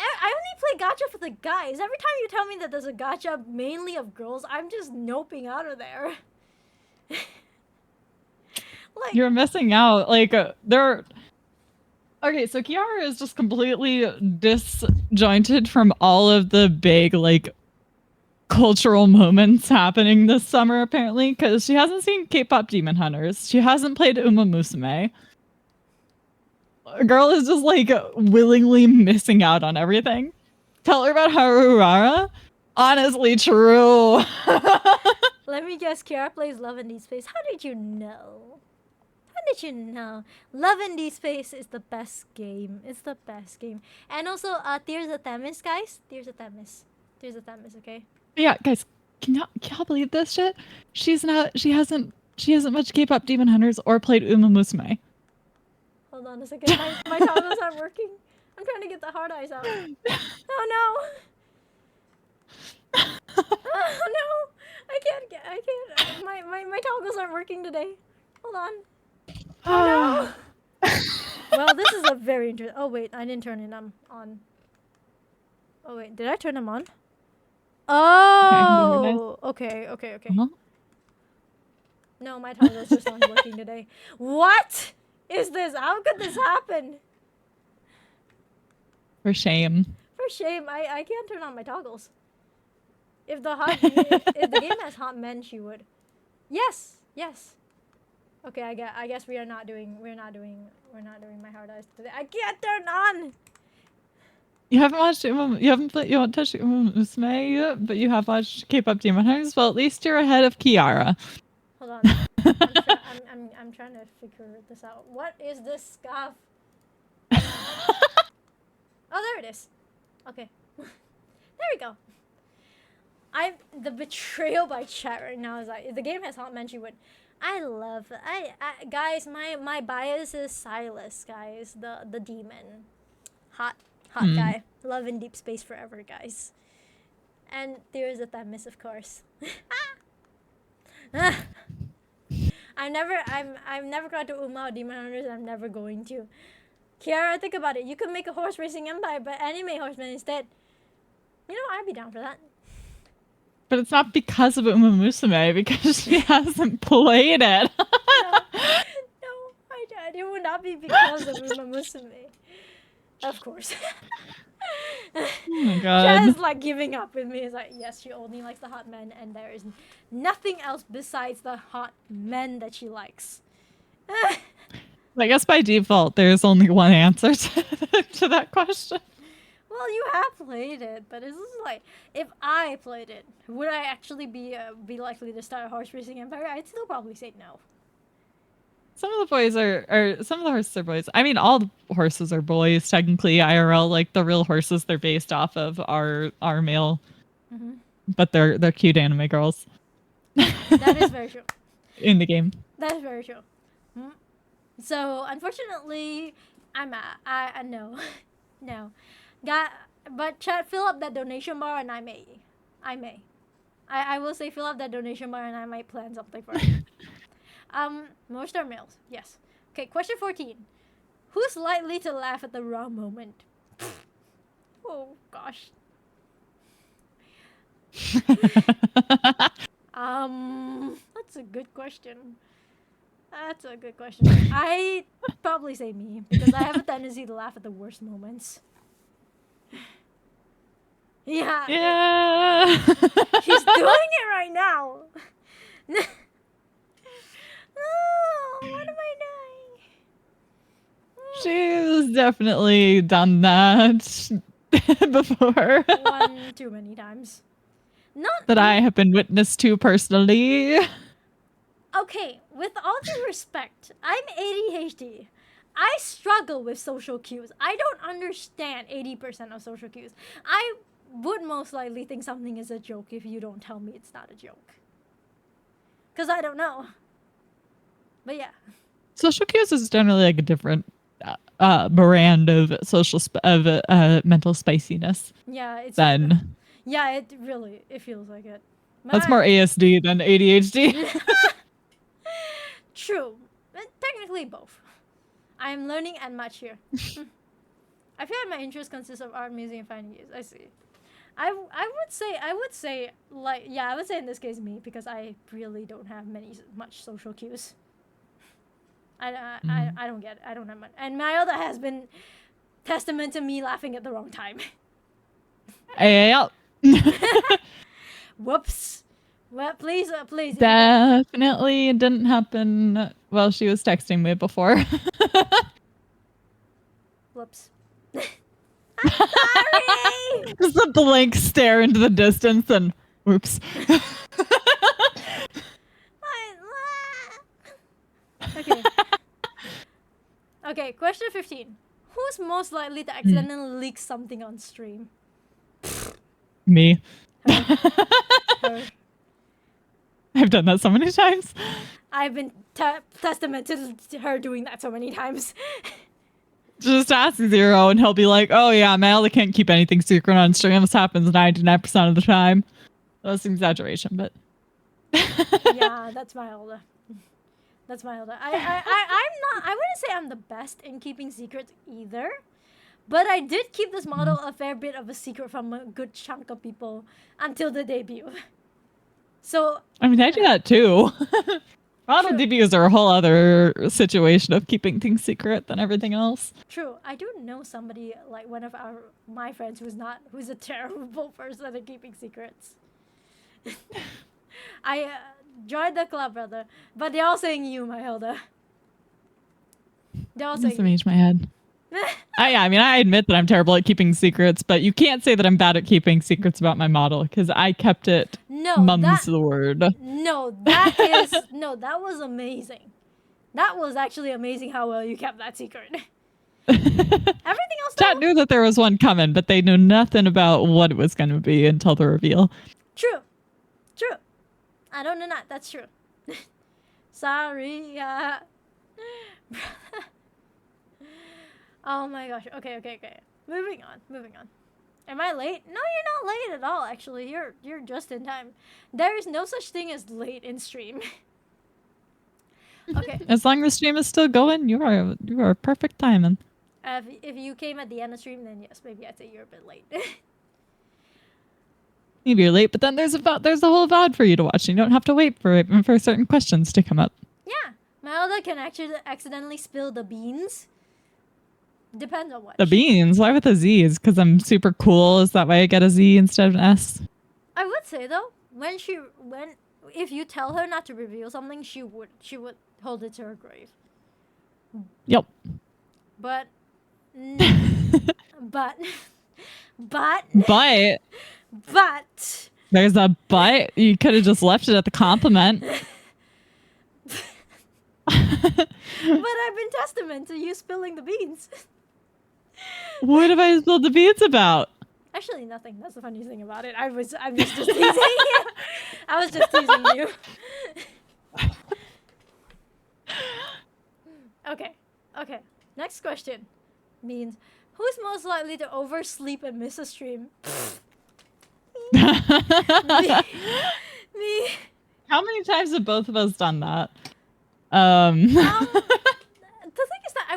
I only play gacha for the guys. Every time you tell me that there's a gacha mainly of girls, I'm just noping out of there. Like, you're missing out. Like, okay, so Kiara is just completely disjointed from all of the big, like, cultural moments happening this summer, apparently, because she hasn't seen K-pop Demon Hunters. She hasn't played Uma Musume. A girl is just, like, willingly missing out on everything. Tell her about Harurara. Honestly, true. let me guess, Kiara plays Love in Deep Space. How did you know? Love in Deep Space is the best game. It's the best game. And also, Tears of Themis, guys. Tears of Themis, okay? Yeah, guys, can y'all believe this shit? She hasn't watched K-pop Demon Hunters or played Uma Musume. Hold on a second. My toggles aren't working. I'm trying to get the hard eyes out. Oh no! Oh no! I can't. My toggles aren't working today. Hold on. Oh no! Well, this is a very interesting. Oh wait, I didn't turn it on. Oh wait, did I turn them on? Oh, okay. Huh? No, my toggles just aren't working today. What is this? How could this happen? For shame. For shame, I can't turn on my toggles. If the game has hot men, she would. Yes. Okay, I guess we're not doing my hard eyes today. I can't turn on. You haven't watched you haven't touched Uma Musume yet, but you have watched K-pop Demon Hunters. Well, at least you're ahead of Kiara. Hold on. I'm trying to figure this out. What is this scarf? Oh, there it is. Okay. There we go. The betrayal by chat right now is like, the game has not mentioned what I love. Guys, my bias is Silas, guys, the demon, hot guy. Love in deep space forever, guys. And there's a Themis, of course. I've never got to Umao Demon Hunters, and I'm never going to. Kiara, think about it. You could make a horse racing empire, but anime horseman instead. You know, I'd be down for that. But it's not because of Uma Musume, because she hasn't played it. No, it would not be because of Uma Musume. Of course. Oh my god. Chad is like giving up with me. It's like, yes, she only likes the hot men, and there is nothing else besides the hot men that she likes. I guess by default, there's only one answer to that question. Well, you have played it, but it's just like, if I played it, would I actually be likely to start a horse racing empire? I'd still probably say no. Some of the boys some of the horses are boys. I mean, all the horses are boys, technically, IRL. Like, the real horses they're based off of are male. Mm-hmm. But they're cute anime girls. That is very true. In the game. That is very true. So, unfortunately, no. No. But chat, fill up that donation bar and I may. I will say fill up that donation bar and I might plan something for it. Most are males, yes. Okay, question 14. Who's likely to laugh at the wrong moment? Oh, gosh. That's a good question. I'd probably say me, because I have a tendency to laugh at the worst moments. Yeah. Yeah. She's doing it right now. Oh, what am I doing? She's definitely done that before. One too many times. Not that I have been witness to personally. Okay, with all due respect, I'm ADHD. I struggle with social cues. I don't understand 80% of social cues. I would most likely think something is a joke if you don't tell me it's not a joke. Because I don't know. But yeah. Social cues is generally like a different brand of mental spiciness. Yeah, it's then. Yeah, it feels like it. But That's more ASD than ADHD. True. Technically both. I am learning and much here. I feel like my interest consists of art, music, and finding views. I see. I would say in this case me, because I really don't have much social cues. I don't get it. I don't have much. And my other has been testament to me laughing at the wrong time. Yeah. Whoops. Well, please. Definitely didn't happen while she was texting me before. Whoops. I'm sorry! Just a blank stare into the distance and whoops. Okay. Okay, question 15. Who's most likely to accidentally leak something on stream? Me. Her. I've done that so many times. I've been testament to her doing that so many times. Just ask Zero and he'll be like, oh yeah, Mally can't keep anything secret on stream. This happens 99% of the time. That's an exaggeration, but... Yeah, that's my older. I wouldn't say I'm the best in keeping secrets either. But I did keep this model a fair bit of a secret from a good chunk of people until the debut. So... I mean, I do that too. Model debuts are a whole other situation of keeping things secret than everything else. True. I do know somebody, like one of my friends who's a terrible person at keeping secrets. I joined the club, brother. But they're all saying you, my Hilda. They're all saying Just image my head. I mean, I admit that I'm terrible at keeping secrets, but you can't say that I'm bad at keeping secrets about my model because I kept it. Mum's the word. No, that was amazing. That was actually amazing how well you kept that secret. Everything Chat knew that there was one coming, but they knew nothing about what it was going to be until the reveal. True. True. I don't know that. That's true. Sorry. Oh my gosh. Okay. Moving on. Am I late? No, you're not late at all. Actually, you're just in time. There is no such thing as late in stream. Okay. As long as the stream is still going, you are perfect timing. If you came at the end of stream, then yes, maybe I'd say you're a bit late. Maybe you're late, but then there's a whole VOD for you to watch. And you don't have to wait for certain questions to come up. Yeah, Melda can actually accidentally spill the beans. Depends on what. The beans? Why with a Z? Is because I'm super cool? Is that why I get a Z instead of an S? I would say though, if you tell her not to reveal something, she would hold it to her grave. Yep. But but there's a but. You could have just left it at the compliment. But I've been testament to you spilling the beans. What have I spilled the beans about? Actually, nothing. That's the funniest thing about it. I'm just teasing you. I was just teasing you. Okay. Next question means, who's most likely to oversleep and miss a stream? Me. How many times have both of us done that? The thing is that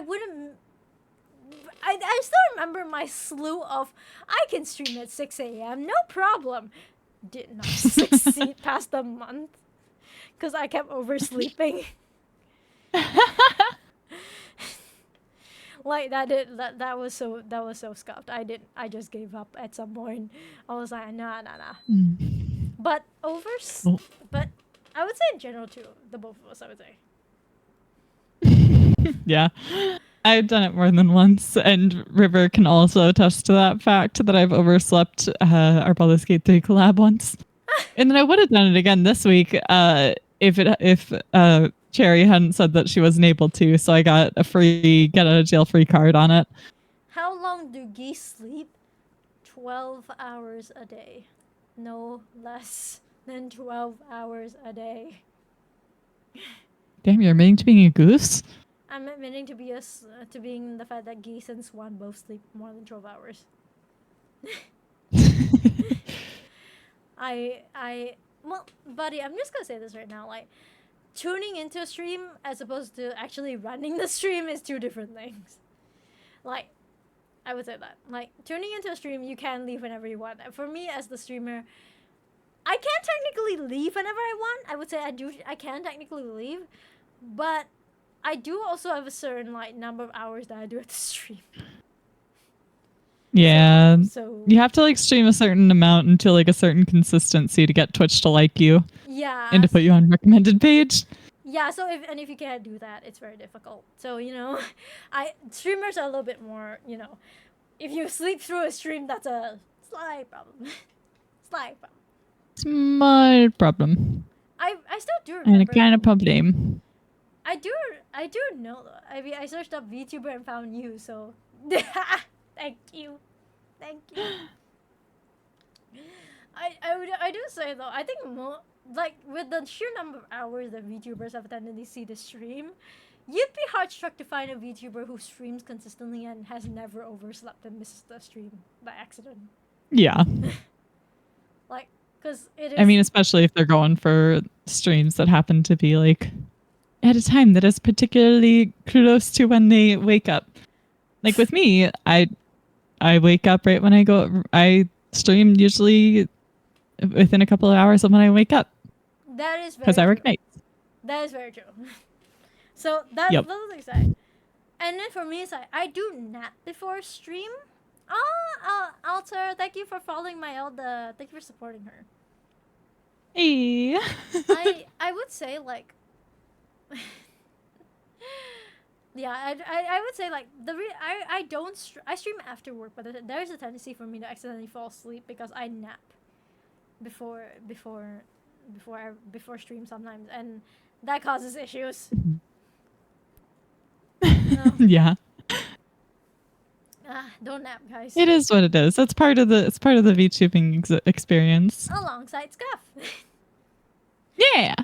I still remember my slew of, I can stream at 6 a.m. no problem. Did not succeed past a month because I kept oversleeping. Like that was so scuffed. I just gave up at some point. I was like, nah. But but I would say in general too, the both of us, I would say. Yeah. I've done it more than once, and River can also attest to that fact that I've overslept our Baldur's Gate 3 collab once. And then I would have done it again this week if Cherry hadn't said that she wasn't able to, so I got a free get out of jail free card on it. How long do geese sleep? 12 hours a day. No less than 12 hours a day. Damn, you're admitting to being a goose? I'm admitting to being the fact that geese and swan both sleep more than 12 hours. Well, buddy, I'm just gonna say this right now. Like, tuning into a stream as opposed to actually running the stream is two different things. Like, I would say that. Like, tuning into a stream, you can leave whenever you want. For me, as the streamer, I can't technically leave whenever I want. I would say I can technically leave, but I do also have a certain like number of hours that I do at the stream. Yeah. So you have to like stream a certain amount until like a certain consistency to get Twitch to like you. Yeah. And to put you on recommended page. Yeah, so if you can't do that, it's very difficult. So, streamers are a little bit more, if you sleep through a stream, that's a slight problem. Small problem. I still do remember. And a kind of problem. I do know though. I mean, I searched up VTuber and found you, so thank you. I do say though, I think with the sheer number of hours that VTubers have attended to see the stream, you'd be hard struck to find a VTuber who streams consistently and has never overslept and missed the stream by accident. Yeah. Like, because it is. I mean, especially if they're going for streams that happen to be like at a time that is particularly close to when they wake up. Like with me, I wake up right when I stream usually within a couple of hours of when I wake up. That is very because I work nights. That is very true. So that's the thing side. And then for me, it's like I do nap before stream. Alter, thank you for following my Elda. Thank you for supporting her. Hey. I would say like. Yeah, I would say like I stream after work, but there's a tendency for me to accidentally fall asleep because I nap before stream sometimes, and that causes issues. Yeah. Don't nap, guys. It is what it is. It's part of the VTubing experience. Alongside Scuff. Yeah.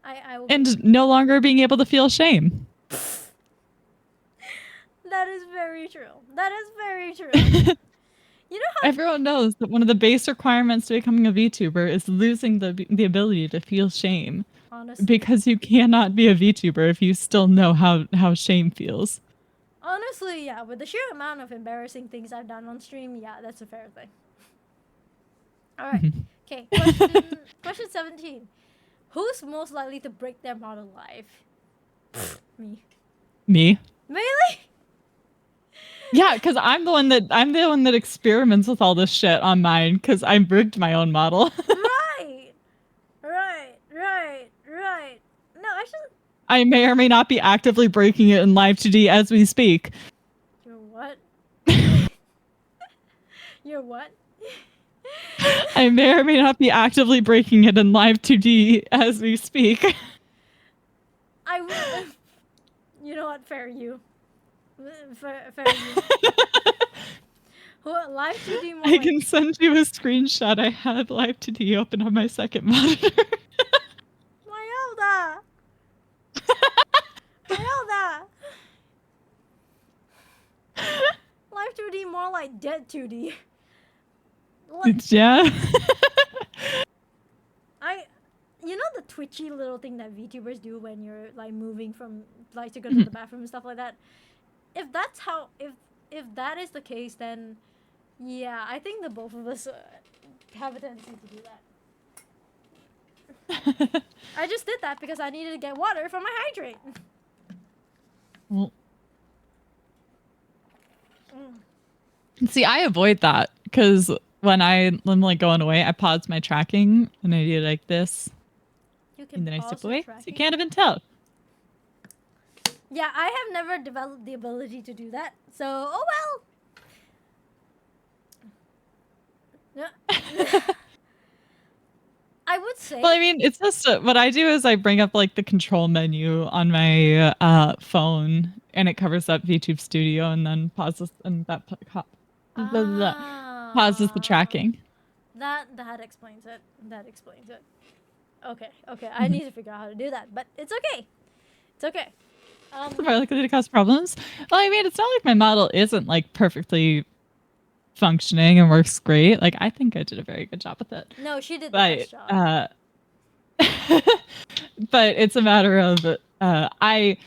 I will. And no longer being able to feel shame. That is very true. That is very true. You know how Everyone knows that one of the base requirements to becoming a VTuber is losing the ability to feel shame. honestly, Because you cannot be a VTuber if you still know how shame feels. honestly, yeah, with the sheer amount of embarrassing things I've done on stream, yeah, that's a fair thing. All right. Okay. Question 17. Who's most likely to break their model live? Me. Me? Really? Yeah, because I'm the one that experiments with all this shit on mine because I rigged my own model. Right. Right. No, actually, I may or may not be actively breaking it in Live 2D as we speak. you're what? You're what? I may or may not be actively breaking it in Live 2D as we speak. I will. You know what? Fair you. Fair you. Live 2D more I like- can send you a screenshot. I have Live 2D open on my second monitor. Mayelda! Mayelda! Live 2D more like dead 2D. What? Yeah. You know the twitchy little thing that VTubers do when you're like moving from like to go to the bathroom and stuff like that? If that's how, if that is the case, then yeah, I think the both of us have a tendency to do that. I just did that because I needed to get water for my hydrate. Well, Mm. see, I avoid that because when I'm like going away, I pause my tracking and I do like this, You can and then I pause step your away, so tracking. you can't even tell. Yeah, I have never developed the ability to do that. So, oh well. I would say. Well, I mean, it's just what I do is I bring up like the control menu on my phone, and it covers up VTube Studio, and then pauses and that pauses the tracking. That explains it. That explains it. Okay. I need to figure out how to do that, but it's okay. It's okay. It's more likely to cause problems. Well, I mean, it's not like my model isn't like perfectly functioning and works great. Like, I think I did a very good job with it. No, she did the But best job. but it's a matter of I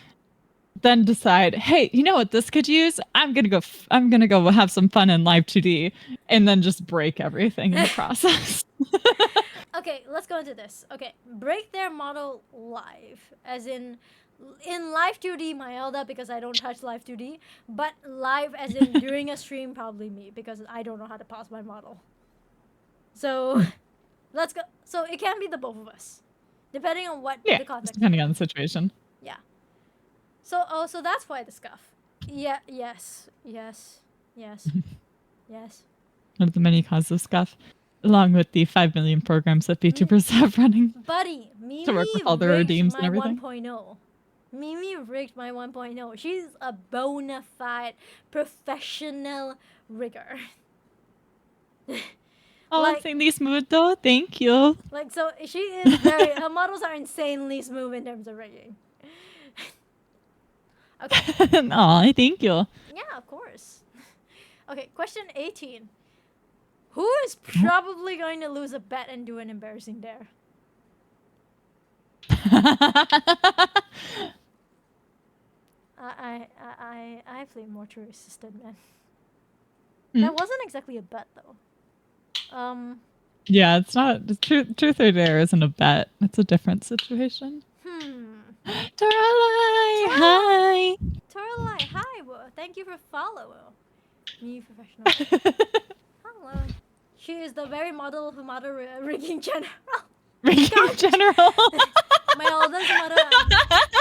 then decide, hey, you know what this could use? I'm gonna go have some fun in Live 2D, and then just break everything in the process. Okay, let's go into this. Okay, break their model live, as in Live 2D Mayelda because I don't touch Live 2D, but live as in during a stream probably me because I don't know how to pause my model. So let's go. So it can be the both of us, depending on what Yeah, the context. depending on the situation. Yeah. So so that's why the scuff. Yeah. Yes. One of the many causes of scuff, along with the 5 million programs that VTubers have running. Buddy, Mimi To work with all the rigged redeems my and everything. 1.0. Mimi rigged my 1.0. She's a bona fide professional rigger. Oh, Like- insanely smooth though. Thank you. Like, so she is very, her models are insanely smooth in terms of rigging. Okay, Aw, thank you. yeah, of course. Okay, question 18. Who is probably going to lose a bet and do an embarrassing dare? I play more true assistant, man. That wasn't exactly a bet though. Yeah, it's not. Truth or dare isn't a bet. It's a different situation. Toralai, hi. Toralai, hi. Thank you for follow. Me professional. Hello. She is the very model of a model rigging general. Rigging general. My eldest model.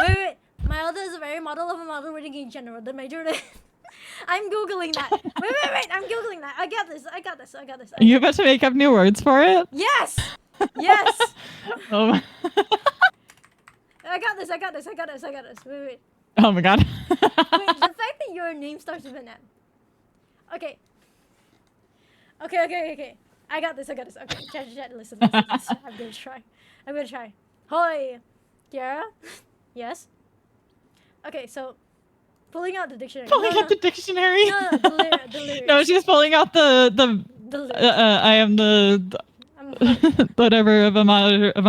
Wait. My eldest is a very model of a model rigging general. The major. I'm googling that. Wait. I'm googling that. I got this. Are you about to make up new words for it? Yes. Oh. I got this. Wait. Oh my god. Wait, the fact that your name starts with an M. Okay. Okay. I got this. Okay. Chat. Listen. I'm gonna try. Hoi, Kiara. Yes. Okay, so pulling out the dictionary. Pulling out the dictionary. No, the lyrics. No, she's pulling out the lyrics. I am the whatever of a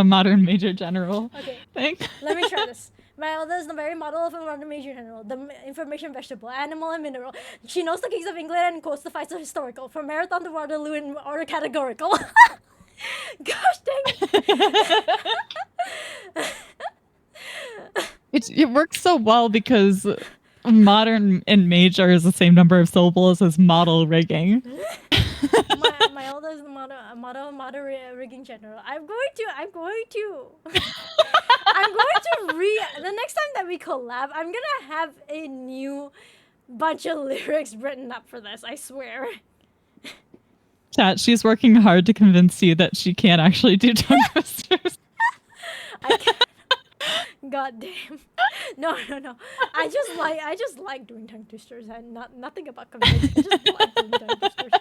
modern major general. Okay. Thing. Let me try this. My elder is the very model of a modern major general, the information vegetable, animal, and mineral. She knows the kings of England and quotes the fights of historical, from Marathon to Waterloo in order categorical. Gosh dang it. It works so well because modern and major is the same number of syllables as model rigging. My elder is the model rigging general. I'm going to the next time that we collab, I'm gonna have a new bunch of lyrics written up for this, I swear. Chat, she's working hard to convince you that she can't actually do tongue twisters. I can't. God damn. No. I just like doing tongue twisters and nothing about convincing. I just like doing tongue twisters.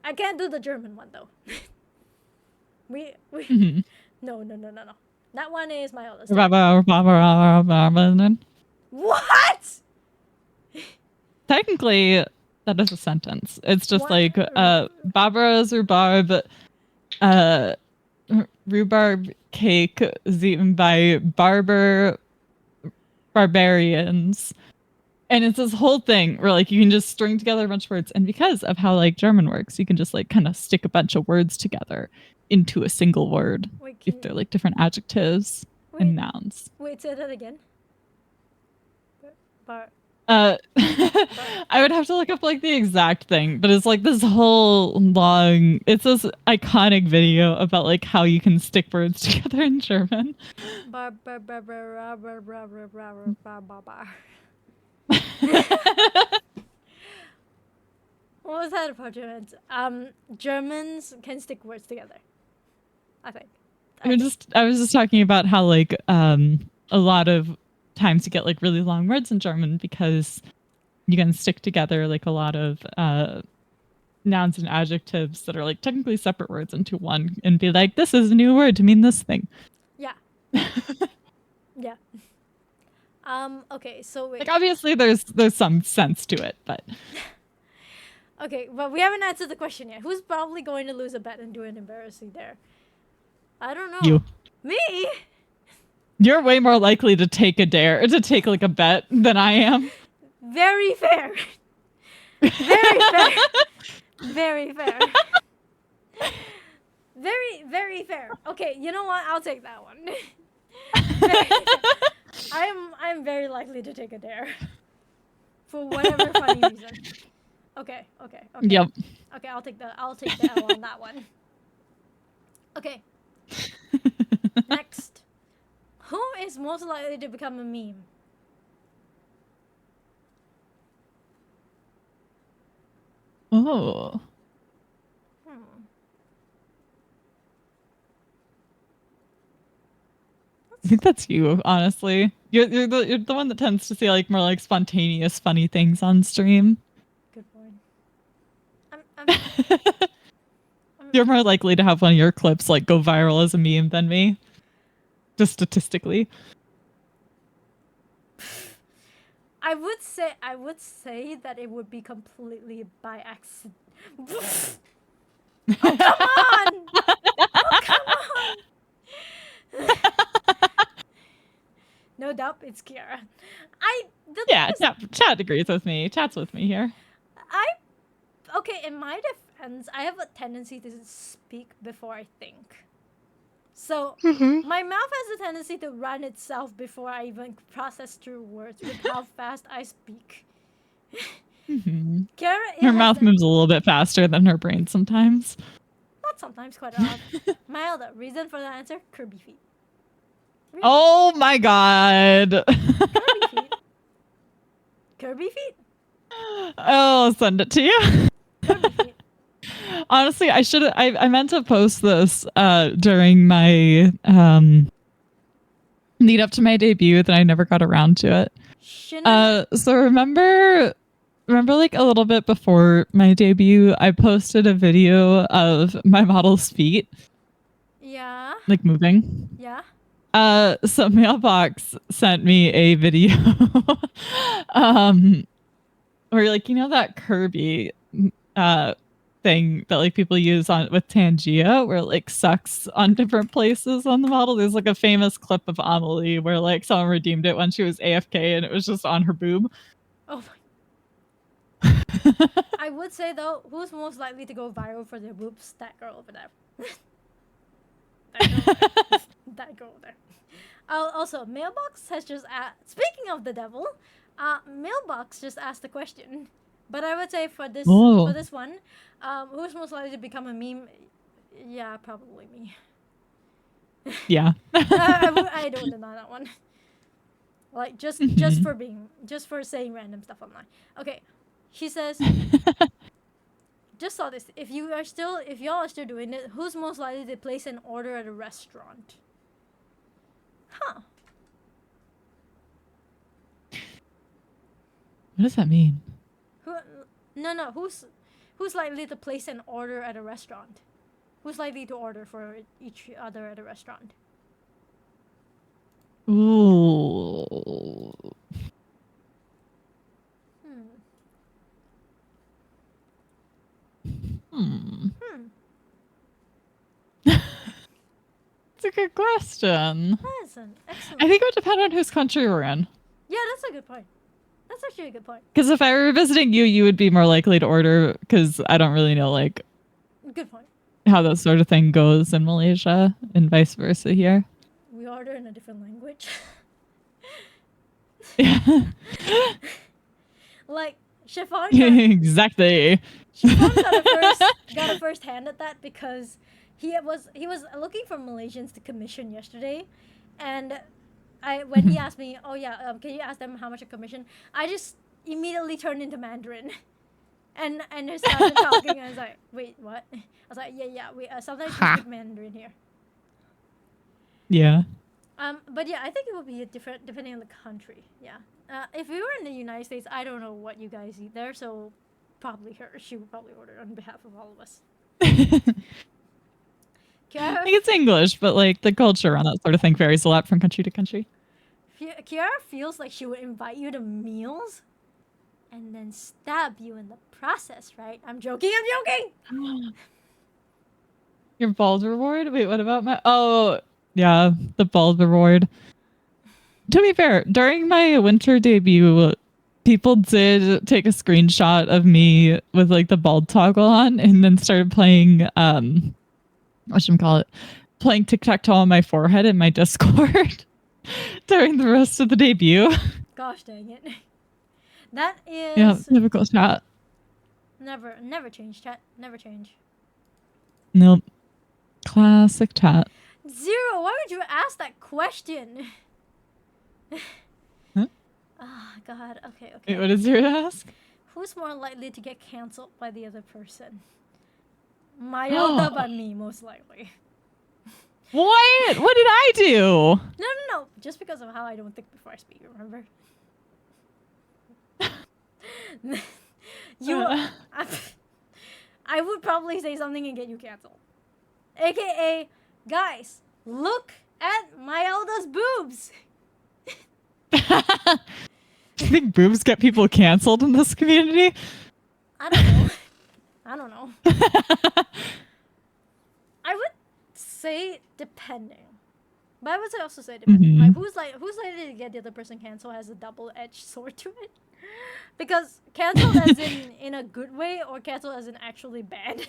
I can't do the German one though. Mm-hmm. No. That one is my oldest. What? Technically, that is a sentence. It's just what? Like Barbara's rhubarb, rhubarb cake is eaten by barbarians. And it's this whole thing where like you can just string together a bunch of words, and because of how like German works, you can just like kind of stick a bunch of words together into a single word. Wait, if they're like different adjectives and nouns. Wait, say that again. I would have to look up like the exact thing, but it's like this whole long, it's this iconic video about like how you can stick words together in German. What was that about Germans? Germans can stick words together, I think. I was just talking about how like a lot of times you get like really long words in German because you can stick together like a lot of nouns and adjectives that are like technically separate words into one and be like, this is a new word to mean this thing. Yeah. Yeah. Okay, so wait. Like obviously there's some sense to it, but okay, but we haven't answered the question yet. Who's probably going to lose a bet and do an embarrassing dare? I don't know. You. Me? You're way more likely to take a dare, to take like a bet than I am. Very fair. Very fair. Very fair. Very fair. Okay, you know what? I'll take that one. I'm very likely to take a dare. For whatever funny reason. Okay. Yep. Okay, I'll take the L on that one. Okay. Next. Who is most likely to become a meme? Oh. I think that's you, honestly. You're the one that tends to say like more like spontaneous, funny things on stream. Good point. You're more likely to have one of your clips like go viral as a meme than me. Just statistically. I would say that it would be completely by accident. Oh, come on! Oh, come on! No doubt, it's Kiara. Chat agrees with me. Chat's with me here. Okay, in my defense, I have a tendency to speak before I think. So, my mouth has a tendency to run itself before I even process through words with how fast I speak. Kiara, her mouth moves a little bit faster than her brain sometimes. Not sometimes, quite a lot. Milda, reason for the answer? Kirby feet. Really? Oh my god. Kirby feet. Kirby feet? I'll send it to you. Kirby feet. Honestly, I meant to post this during my lead up to my debut, that I never got around to it. So remember remember like a little bit before my debut, I posted a video of my model's feet Yeah. like moving. Yeah. So Mailbox sent me a video where like that Kirby thing that like people use on with Tangia where it, like sucks on different places on the model. There's like a famous clip of Amelie where like someone redeemed it when she was AFK and it was just on her boob. Oh my. I would say though, who's most likely to go viral for their boobs? That girl over there. That girl over there. That girl over there. Also, Mailbox has just asked. Speaking of the devil, Mailbox just asked the question. But I would say for this Oh. one, who's most likely to become a meme? Yeah, probably me. Yeah. I don't deny that one. Like just for saying random stuff online. Okay, she says. Just saw this. If y'all are still doing it, who's most likely to place an order at a restaurant? Huh. What does that mean? No. Who's likely to place an order at a restaurant? Who's likely to order for each other at a restaurant? Ooh. It's a good question. That's an excellent. I think it would depend on whose country we're in. Yeah, that's a good point. That's actually a good point. Because if I were visiting you, you would be more likely to order because I don't really know like Good point. how that sort of thing goes in Malaysia and vice versa here. We order in a different language. Yeah. Like Chiffon Exactly. Chiffon got a first hand at that because he was looking for Malaysians to commission yesterday, and when he asked me, oh yeah, can you ask them how much a commission? I just immediately turned into Mandarin, and I started talking. I was like, wait, what? I was like, yeah, we sometimes we speak Mandarin here. Yeah. But yeah, I think it would be different depending on the country. Yeah. If we were in the United States, I don't know what you guys eat there, so probably she would probably order on behalf of all of us. I think it's English, but like the culture around that sort of thing varies a lot from country to country. Kiara feels like she would invite you to meals and then stab you in the process, right? I'm joking. Your bald reward? Wait, what about my... Oh, yeah, the bald reward. To be fair, during my winter debut, people did take a screenshot of me with like the bald toggle on and then started playing, playing tic-tac-toe on my forehead in my Discord during the rest of the debut. Gosh dang it. That is... Yeah, typical chat. Never change, chat. Never change. Nope. Classic chat. Zero, why would you ask that question? Huh? Oh, God. Okay. Wait, what is your ask? Who's more likely to get cancelled by the other person? Mayelda by me, most likely. What? What did I do? No. Just because of how I don't think before I speak, remember? I would probably say something and get you cancelled. AKA, guys, look at Mayelda's boobs. Do you think boobs get people canceled in this community? I don't know. I would say depending. But I would also say depending. Mhm. Like who's likely to get the other person canceled has a double-edged sword to it. Because canceled as in a good way or canceled as in actually bad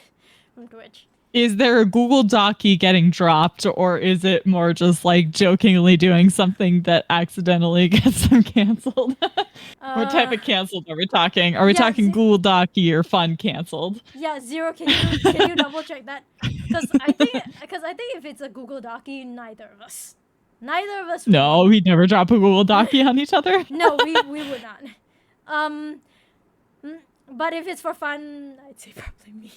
from Twitch. Is there a Google Docy getting dropped, or is it more just like jokingly doing something that accidentally gets them canceled? What type of canceled are we talking? Are we talking Google Docy or fun canceled? Yeah, Zero. Can you double check that? Because I think if it's a Google Docy, neither of us. No, we'd never drop a Google Docy on each other. No, we would not. But if it's for fun, I'd say probably me.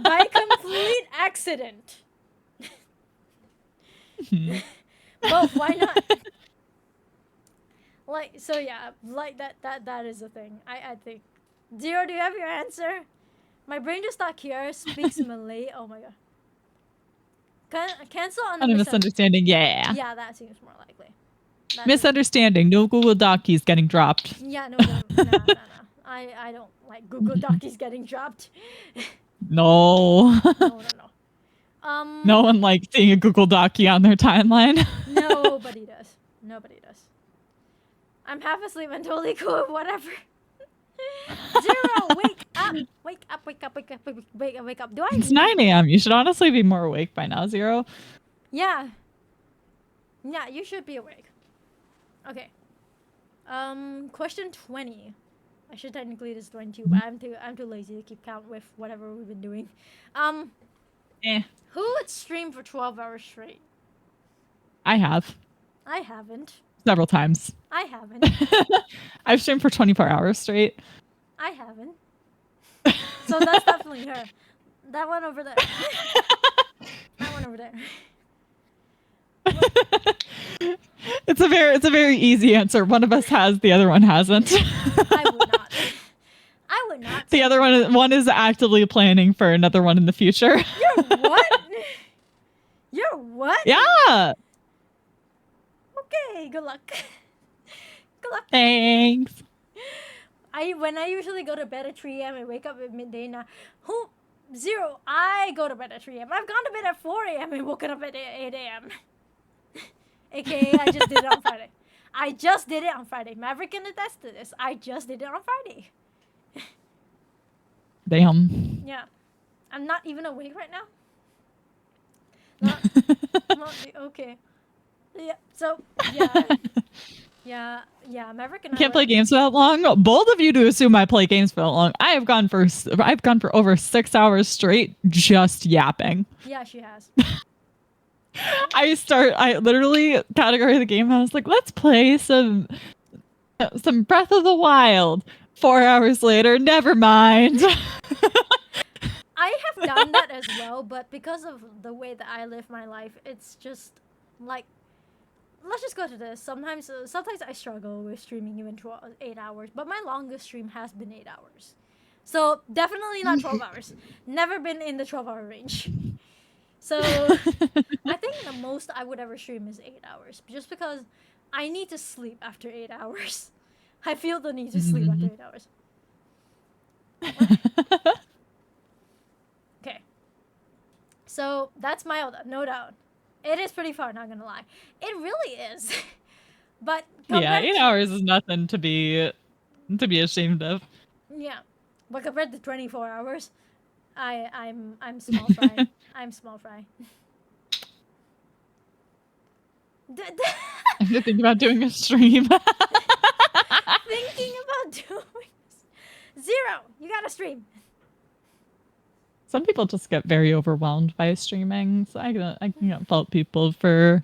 By complete accident. Both, why not? Like, so yeah, like that is the thing. I think. Zero, do you have your answer? My brain just thought Kiara speaks Malay. Oh my god. Cancel on the On a misunderstanding, yeah. Yeah, that seems more likely. That Misunderstanding. No Google Doc keys getting dropped. Yeah, no. I don't like Google Docs getting dropped. No. No. No one likes seeing a Google Doc key on their timeline. Nobody does. Nobody does. I'm half asleep and totally cool with whatever. Zero, wake up. Wake up. Wake up. Do I It's 9 a.m. You should honestly be more awake by now, Zero. Yeah. Yeah, you should be awake. Okay. Question 20. I should technically just 22, but I'm too lazy to keep count with whatever we've been doing. Who would stream for 12 hours straight? I have. I haven't. Several times. I haven't. I've streamed for 24 hours straight. I haven't. So that's definitely her. That one over there. That one over there. It's a very easy answer. One of us has, the other one hasn't. I would not. I would not. The other one is actively planning for another one in the future. You're what? You're what? Yeah. Okay, good luck. Good luck. Thanks. When I usually go to bed at 3 a.m. and wake up at midday now. Zero. I go to bed at 3 a.m. I've gone to bed at 4 a.m. and woken up at 8 a.m. AKA, I just did it on Friday. I just did it on Friday. Maverick can attest to this. I just did it on Friday. Damn. Yeah. I'm not even awake right now. Okay. Yeah. So, yeah. Yeah, Maverick and I Can't play games for that long. Bold of you to assume I play games for that long. I've gone for over 6 hours straight just yapping. Yeah, she has. I literally category the game. I was like, let's play some Breath of the Wild. 4 hours later, never mind. I have done that as well, but because of the way that I live my life, it's just like, let's just go to this. Sometimes I struggle with streaming even 8 hours, but my longest stream has been 8 hours. So definitely not 12 hours. Never been in the 12-hour range. So I think the most I would ever stream is 8 hours, just because I need to sleep after 8 hours. I feel the need to sleep after 8 hours. Okay. So that's mild, no doubt. It is pretty far, not gonna lie. It really is. But yeah, 8 hours is nothing to be ashamed of. Yeah, but compared to 24 hours, I'm small fry. I'm small fry. I'm thinking about doing a stream. Thinking about doing Zero. You gotta stream. Some people just get very overwhelmed by streaming, so I can fault people for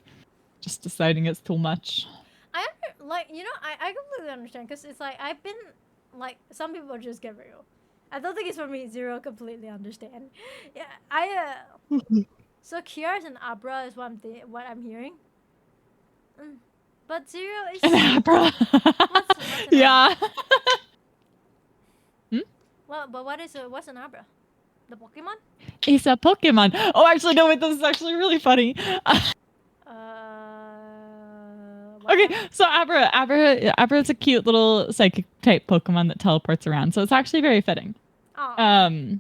just deciding it's too much. I completely understand, because it's like I've been like, some people just get real. I don't think it's for me. Zero completely understand. Yeah, so Kiara's an Abra is what I'm hearing. But Zero is an Abra. What's yeah. Well, but what's an Abra? The Pokemon? He's a Pokemon. Oh, actually, no, wait, this is actually really funny. Okay, so Abra is a cute little psychic type Pokemon that teleports around, so it's actually very fitting. Oh.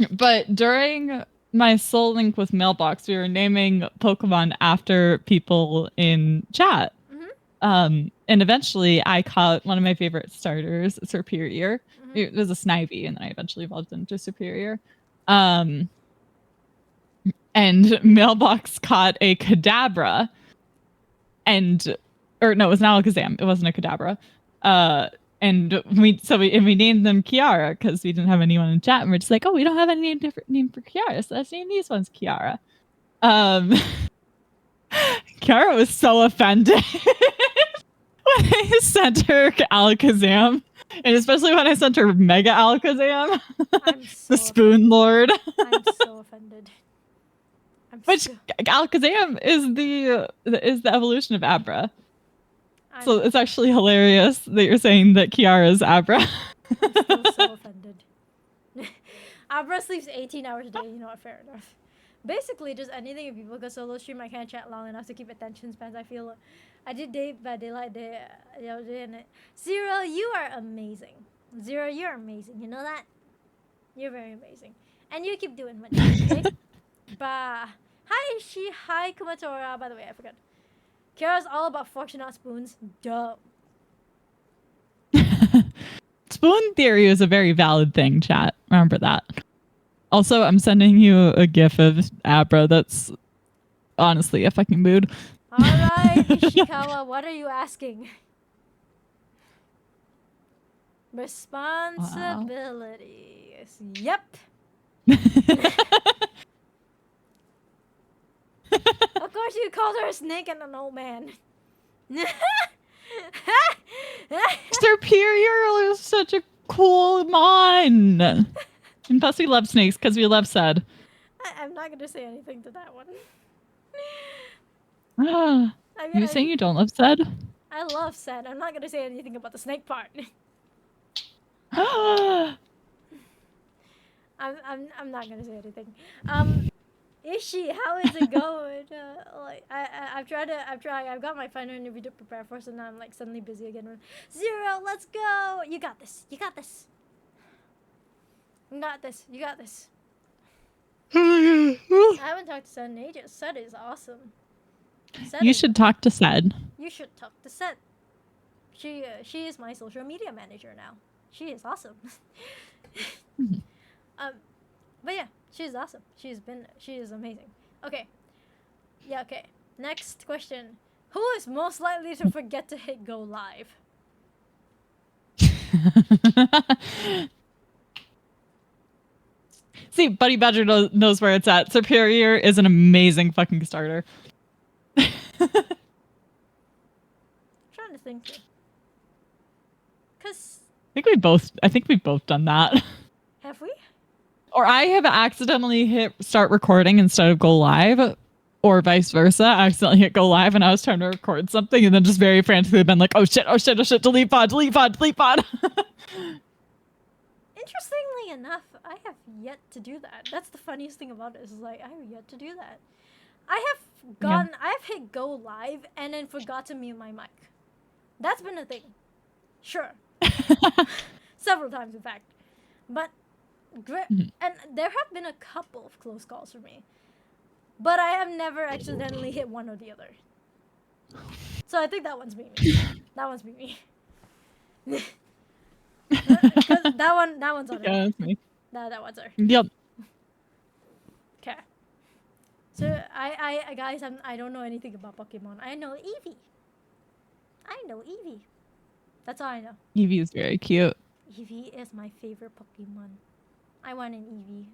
But during my Soul Link with Mailbox, we were naming Pokemon after people in chat. Mm-hmm. And eventually I caught one of my favorite starters, Serperior. Mm-hmm. It was a Snivy, and then I eventually evolved into Serperior. And Mailbox caught a Kadabra. Or no, it was an Alakazam. It wasn't a Kadabra. And we named them Kiara because we didn't have anyone in chat, and we're just like, oh, we don't have any different name for Kiara, so let's name these ones Kiara. Kiara was so offended when I sent her Alakazam, and especially when I sent her Mega Alakazam, the Spoon Lord. I'm so offended. Alakazam is the evolution of Abra. So it's actually hilarious that you're saying that Kiara is Abra. I'm still so offended. Abra sleeps 18 hours a day, you know what, fair enough. Basically, just anything if people go solo stream, I can't chat long enough to keep attention spans. I feel I did Date by Daylight the other day, and Zero, you are amazing. Zero, you're amazing. You know that? You're very amazing. And you keep doing what you do, okay? Bah. Hi, Ishi. Hi, Kumatora. By the way, I forgot. Kira's all about forks and not spoons. Duh. Spoon theory is a very valid thing, chat. Remember that. Also, I'm sending you a gif of Abra that's honestly a fucking mood. Alright, Ishikawa, what are you asking? Responsibilities. Wow. Yep. Of course you called her a snake and an old man. Superior is such a cool mon. And plus we love snakes because we love Sed. I'm not going to say anything to that one. You saying you don't love Sed? I love Sed. I'm not going to say anything about the snake part. I'm not going to say anything. Ishi, how is it going? I've got my final interview to prepare for, so now I'm like suddenly busy again. Zero, let's go! You got this. You got this. You got this. You got this. I haven't talked to Sed in ages. Sed is awesome. You should talk to Sed. You should talk to Sed. She is my social media manager now. She is awesome. But yeah, she is awesome. She is amazing. Okay. Yeah, okay. Next question. Who is most likely to forget to hit go live? See, Buddy Badger knows where it's at. Superior is an amazing fucking starter. I'm trying to think here. Cause I think we've both done that. have we? Or I have accidentally hit start recording instead of go live, or vice versa. I accidentally hit go live and I was trying to record something and then just very frantically been like, oh shit, delete pod. Interestingly enough, I have yet to do that. That's the funniest thing about it, is like, I have yet to do that. I have hit go live and then forgot to mute my mic. That's been a thing. Sure. Several times, in fact. But, and there have been a couple of close calls for me. But I have never accidentally hit one or the other. So I think that one's me. That one's me. that one's on her. Yeah, that's me. That one's her. Yep. Okay. So I guys, I don't know anything about Pokemon. I know Eevee. That's all I know. Eevee is very cute. Eevee is my favorite Pokemon. I want an Eevee.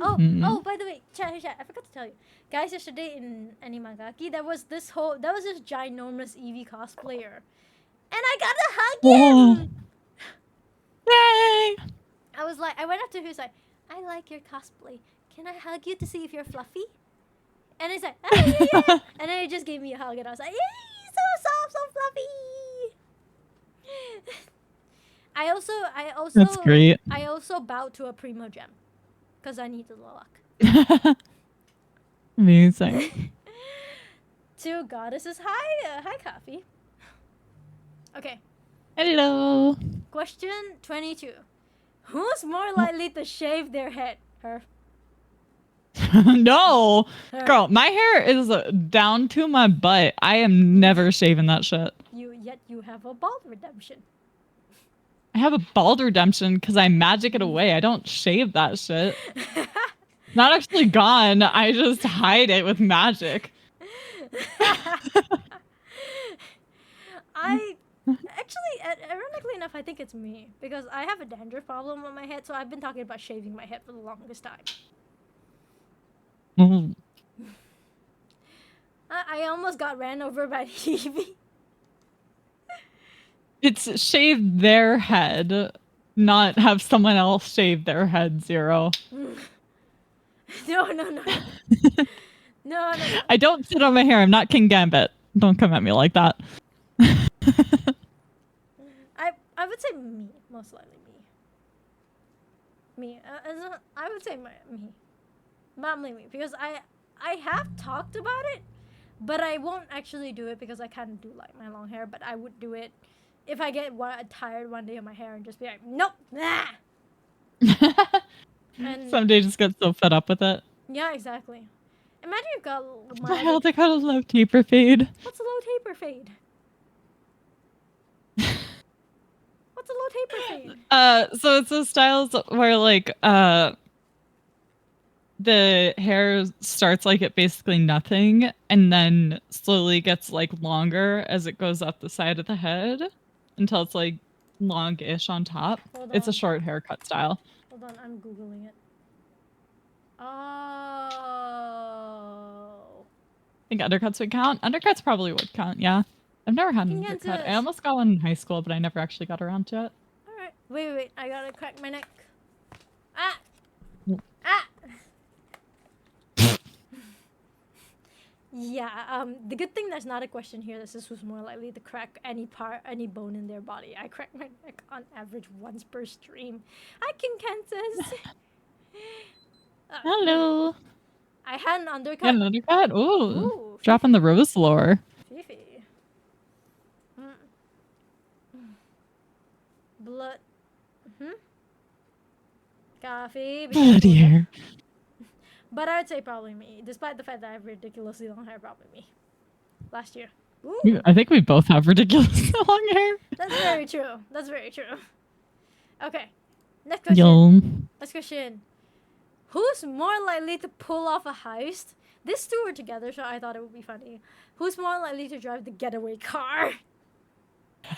Oh, by the way, chat, I forgot to tell you. Guys, yesterday in Animagaki, there was this ginormous Eevee cosplayer. And I got to hug him! Yay! I went up to him, he was like, I like your cosplay. Can I hug you to see if you're fluffy? And he's like, oh, yeah. And then he just gave me a hug, and I was like, yay, so soft, so fluffy! That's great. I also bowed to a Primo Gem. Because I needed the luck. Amazing. Two goddesses. Hi, Coffee. Okay. Hello. Question 22. Who's more likely to shave their head? Her. No. Her. Girl, my hair is down to my butt. I am never shaving that shit. Yet you have a bald redemption. I have a bald redemption because I magic it away. I don't shave that shit. Not actually gone. I just hide it with magic. Ironically enough, I think it's me. Because I have a dandruff problem on my head, so I've been talking about shaving my head for the longest time. Mm. I almost got ran over by Eevee. It's shave their head, not have someone else shave their head, Zero. No. No. I don't sit on my hair. I'm not King Gambit. Don't come at me like that. I would say me, most likely me. Me. I would say me. Probably me because I have talked about it, but I won't actually do it because I can't do like my long hair. But I would do it if I get tired one day of my hair and just be like, nope, nah. And Someday just get so fed up with it. yeah, exactly. Imagine you've got What the hell they got a low taper fade? What's a low taper fade? What's a low taper fade? So it's those styles where like the hair starts like at basically nothing and then slowly gets like longer as it goes up the side of the head until it's like long-ish on top. It's a short haircut style. Hold on, I'm Googling it. Oh. I think undercuts would count. Undercuts probably would count, yeah. I've never had an undercut. I almost got one in high school, but I never actually got around to it. Alright. Wait. I gotta crack my neck. Ah! Ah! Yeah, the good thing there's not a question here that this was more likely to crack any bone in their body. I crack my neck on average once per stream. Hi, King Kansas! Hello! I had an undercut. You had an undercut? Ooh. Dropping the rose lore. Fifi. Blood. Coffee. Bloody hair. But I would say probably me, despite the fact that I have ridiculously long hair. Probably me. Last year. Ooh. I think we both have ridiculously long hair. That's very true. Okay. Next question. Next question. Who's more likely to pull off a heist? These two were together, so I thought it would be funny. Who's more likely to drive the getaway car?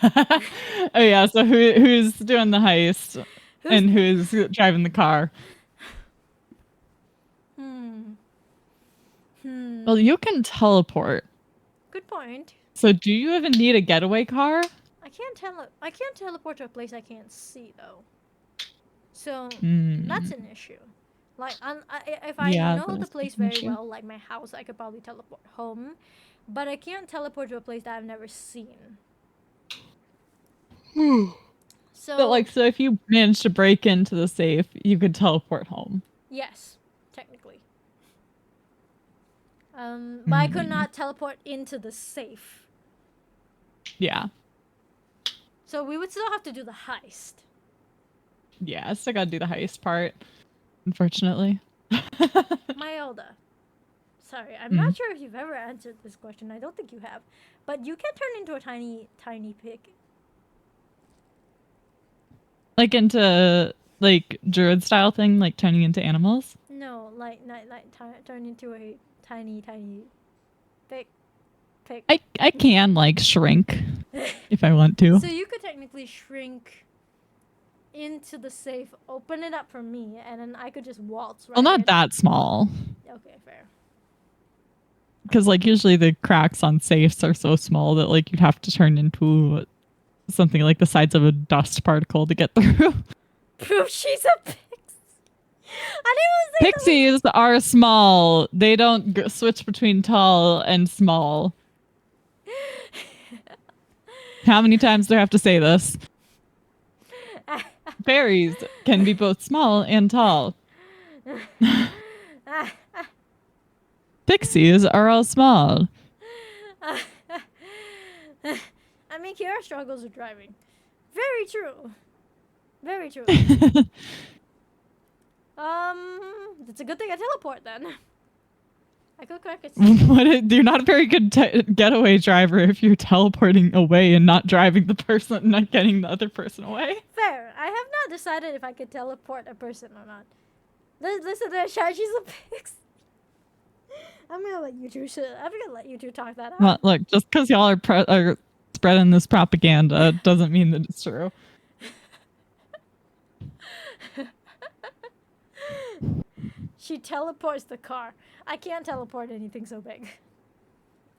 Oh yeah, so who's doing the heist and who's driving the car? Well, you can teleport. Good point. So do you even need a getaway car? I can't teleport to a place I can't see though. So that's an issue. Like if I know the place very well, like my house, I could probably teleport home, but I can't teleport to a place that I've never seen. So if you manage to break into the safe, you could teleport home. Yes, technically. But I could not teleport into the safe. Yeah. So we would still have to do the heist. Yeah, I still gotta do the heist part, unfortunately. Myelda. Sorry, I'm not sure if you've ever answered this question. I don't think you have. But you can turn into a tiny pig. Like into like druid style thing, like turning into animals? No, like turn into a tiny pig. I can like shrink if I want to. So you could technically shrink into the safe, open it up for me, and then I could just waltz right Well, not in. that small. Okay, fair. Because like usually the cracks on safes are so small that like you'd have to turn into something like the size of a dust particle to get through. Proof she's a pixie. I didn't want to say Pixies are small. They don't switch between tall and small. How many times do I have to say this? Fairies can be both small and tall. Pixies are all small. I mean, Kiara struggles with driving. Very true. Very true. It's a good thing I teleport then. I could crack it. You're not a very good getaway driver if you're teleporting away and not driving the person, not getting the other person away. Fair. I have not decided if I could teleport a person or not. Listen to that shot. She's a pixie. I'm gonna let you two. I'm gonna let you two talk that out. Well, look, just because y'all are spreading this propaganda doesn't mean that it's true. She teleports the car. I can't teleport anything so big.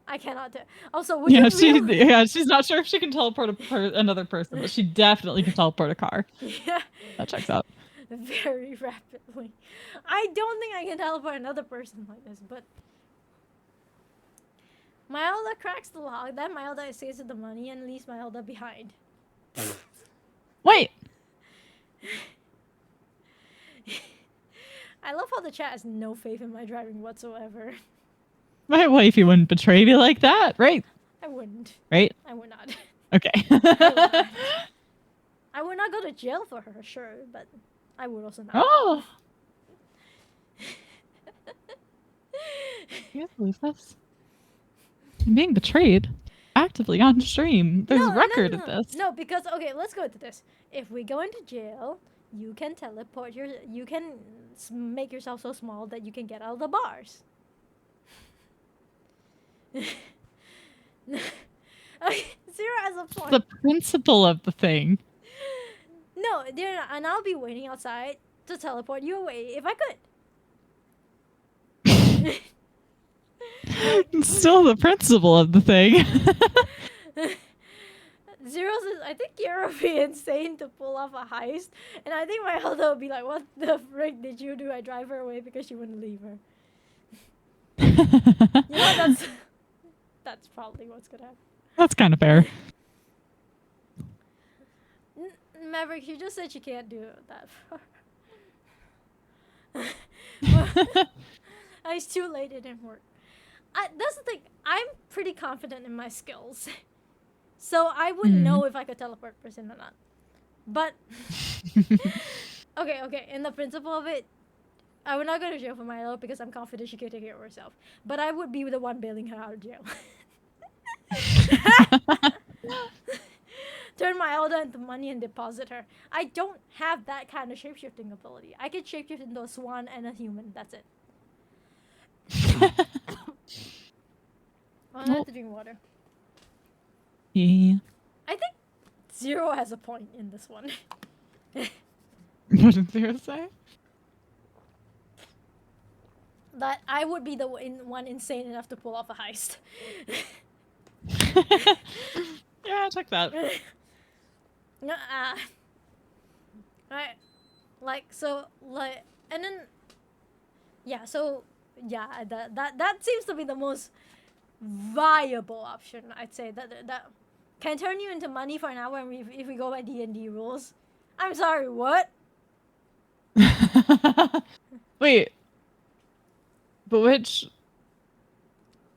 I cannot. Also, she's not sure if she can teleport another person, but she definitely can teleport a car. Yeah. That checks out. Very rapidly. I don't think I can teleport another person like this, but Mylda cracks the lock, then Mylda escapes with the money and leaves Mylda behind. Wait. I love how the chat has no faith in my driving whatsoever. My wifey wouldn't betray me like that, right? I wouldn't. Right? I would not. Okay. I would not go to jail for her, sure, but I would also not. Oh. You guys believe this? I'm being betrayed. Actively on stream. There's a record of this. No, because okay, let's go into this. If we go into jail, you can teleport you can make yourself so small that you can get out of the bars. Okay, Zero has a point. The principle of the thing. No, and I'll be waiting outside to teleport you away if I could. It's still the principle of the thing. Zero says, I think Kiara would be insane to pull off a heist. And I think my Hilda would be like, what the frick did you do? I drive her away because she wouldn't leave her. You know, that's probably what's gonna happen. That's kind of fair. Maverick, you just said you can't do that. It's too late, it didn't work. That's the thing, I'm pretty confident in my skills. So I wouldn't know if I could teleport a person or not. But, okay, in the principle of it, I would not go to jail for Milo because I'm confident she can take care of herself. But I would be the one bailing her out of jail. Turn my Elda into money and deposit her. I don't have that kind of shapeshifting ability. I can shapeshift into a swan and a human. That's it. I have to drink water. Yeah. I think Zero has a point in this one. What did Zero say? That I would be the one insane enough to pull off a heist. Yeah, check that. Right, and then, yeah. So yeah, that seems to be the most viable option. I'd say that can turn you into money for an hour, and if we go by D&D rules. I'm sorry, what? Wait. But which?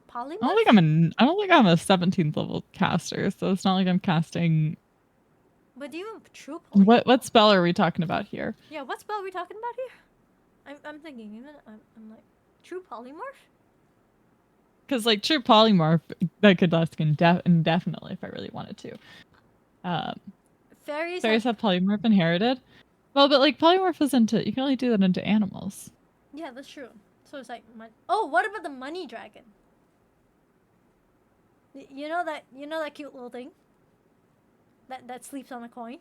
Polymorph? I don't think I'm a 17th level caster, so it's not like I'm casting. But do you have true polymorph? What spell are we talking about here? Yeah, what spell are we talking about here? I'm thinking, I'm like, true polymorph? Because like true polymorph, that could last indefinitely if I really wanted to. Fairies have polymorph inherited. Well, but like polymorph is you can only do that into animals. Yeah, that's true. So it's like, oh, what about the money dragon? You know that cute little thing? That sleeps on a coin?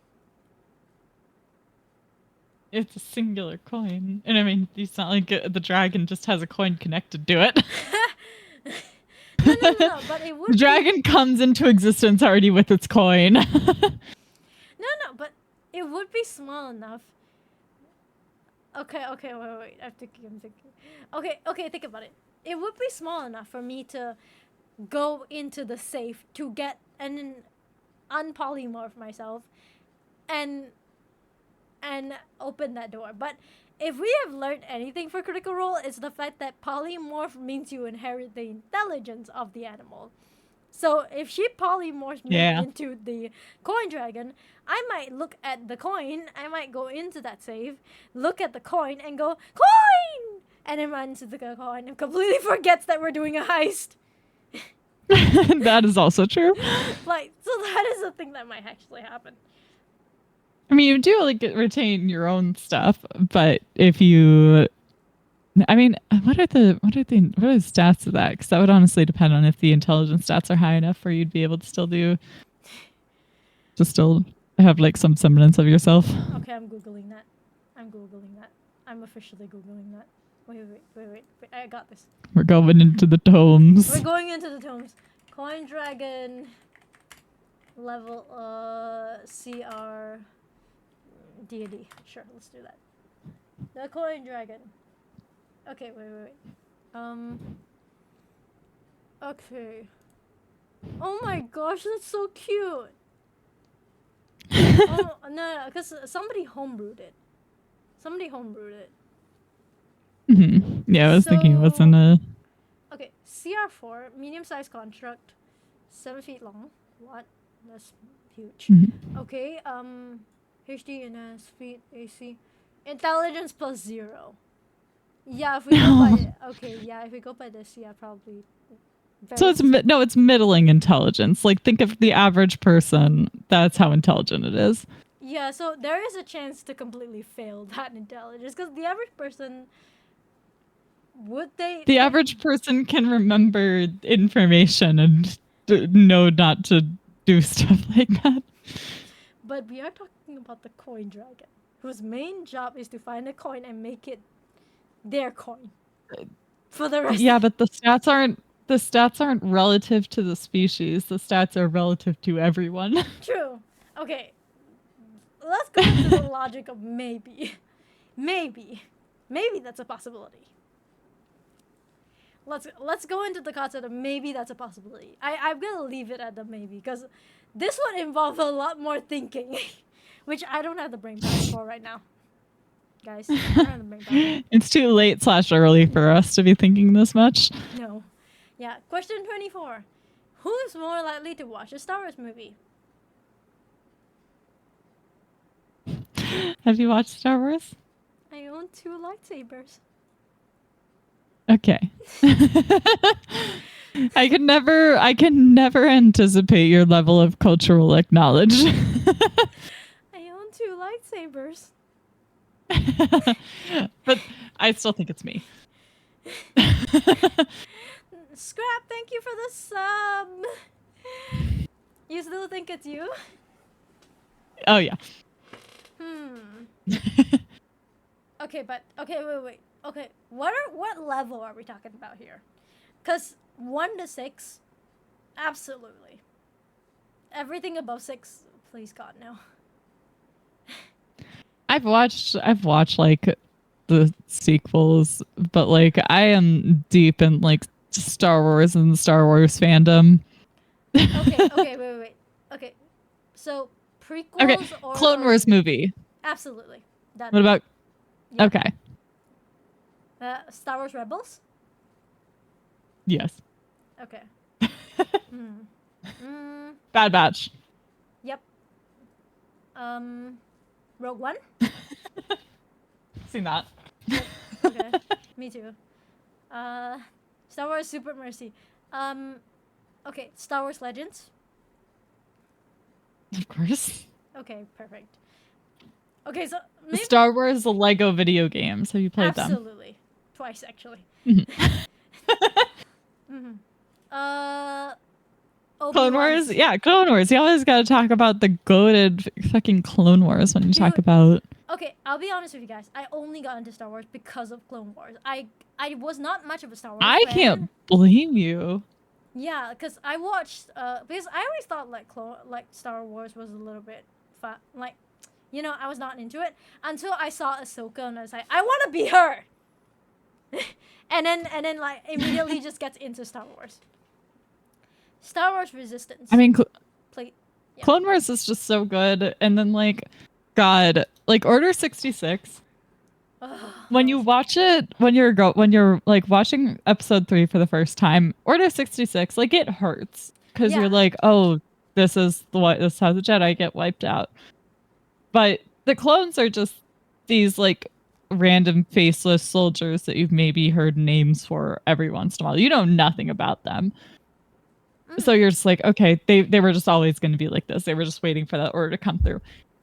It's a singular coin. And I mean, it's not like the dragon just has a coin connected to it. No, but it would The dragon comes into existence already with its coin. No, but it would be small enough. Okay, wait. I'm thinking. Okay, think about it. It would be small enough for me to go into the safe to get and unpolymorph myself and open that door. But if we have learned anything for Critical Role, it's the fact that polymorph means you inherit the intelligence of the animal. So if she polymorphs me into the coin dragon, I might look at the coin, I might go into that save, look at the coin and go, coin! And then run into the coin and completely forgets that we're doing a heist. That is also true. So that is a thing that might actually happen. I mean, you do like retain your own stuff, but if you, I mean, what are the stats of that? Because that would honestly depend on if the intelligence stats are high enough for you to be able to still have like some semblance of yourself. Okay, I'm googling that. I'm officially googling that. Wait. I got this. We're going into the tomes. We're going into the tomes. Coin dragon level CR D&D. Sure, let's do that. The coin dragon. Okay, wait. Okay. Oh my gosh, that's so cute. Oh no, because somebody homebrewed it. Yeah, I was thinking it was in So a. okay, CR4, medium-sized construct, 7 feet long. What? That's huge. Mhm. Okay, HDNS, feet, AC, intelligence plus 0. Yeah, if we go by if we go by this, yeah, probably. So it's no, it's middling intelligence. Like think of the average person. That's how intelligent it is. Yeah, so there is a chance to completely fail that intelligence because the average person would they The average person can remember information and know not to do stuff like that. But we are talking about the coin dragon, whose main job is to find a coin and make it their coin for the rest. Yeah, but the stats aren't relative to the species. The stats are relative to everyone. True. Okay. Let's go into the logic of maybe. Maybe that's a possibility. Let's go into the concept of maybe that's a possibility. I'm gonna leave it at the maybe because this would involve a lot more thinking, which I don't have the brain power for right now. Guys, I don't have the brain power. It's too late / early for us to be thinking this much. No. Yeah. Question 24. Who is more likely to watch a Star Wars movie? Have you watched Star Wars? I own 2 lightsabers. Okay. I can never anticipate your level of cultural knowledge. I own 2 lightsabers. But I still think it's me. Scrap, thank you for the sub. You still think it's you? Oh yeah. Okay, but wait. Okay, what level are we talking about here? Cause 1 to 6, absolutely. Everything above 6, please God no. I've watched like the sequels, but like I am deep in like Star Wars and Star Wars fandom. Okay, wait. Okay, so prequels Okay, or Clone Wars movie. Absolutely. Done. What about? Yeah. Okay. Star Wars Rebels. Yes. Okay. Bad Batch. Yep. Rogue One. Seen that. Okay. Me too. Star Wars Super Mercy. Okay. Star Wars Legends. Of course. Okay. Perfect. Okay. So maybe Star Wars Lego video games. Have you played them? absolutely. Twice actually. Clone Wars? Yeah, Clone Wars. You always got to talk about the goated fucking Clone Wars when you talk about. Okay, I'll be honest with you guys. I only got into Star Wars because of Clone Wars. I was not much of a Star Wars I fan. can't blame you. Yeah, because I watched because I always thought like Star Wars was a little bit fun. Like, you know, I was not into it until I saw Ahsoka and I was like, I want to be her. and then like immediately just gets into Star Wars. Star Wars Resistance. I mean, Yeah. Clone Wars is just so good, and then like, God, like Order 66. When you watch it, when you're like watching episode 3 for the first time, Order 66, like it hurts because Yeah. you're like, oh, this is how the Jedi get wiped out. But the clones are just these like random faceless soldiers that you've maybe heard names for every once in a while. You know nothing about them. So you're just like, okay, they were just always going to be like this. They were just waiting for that order to come through.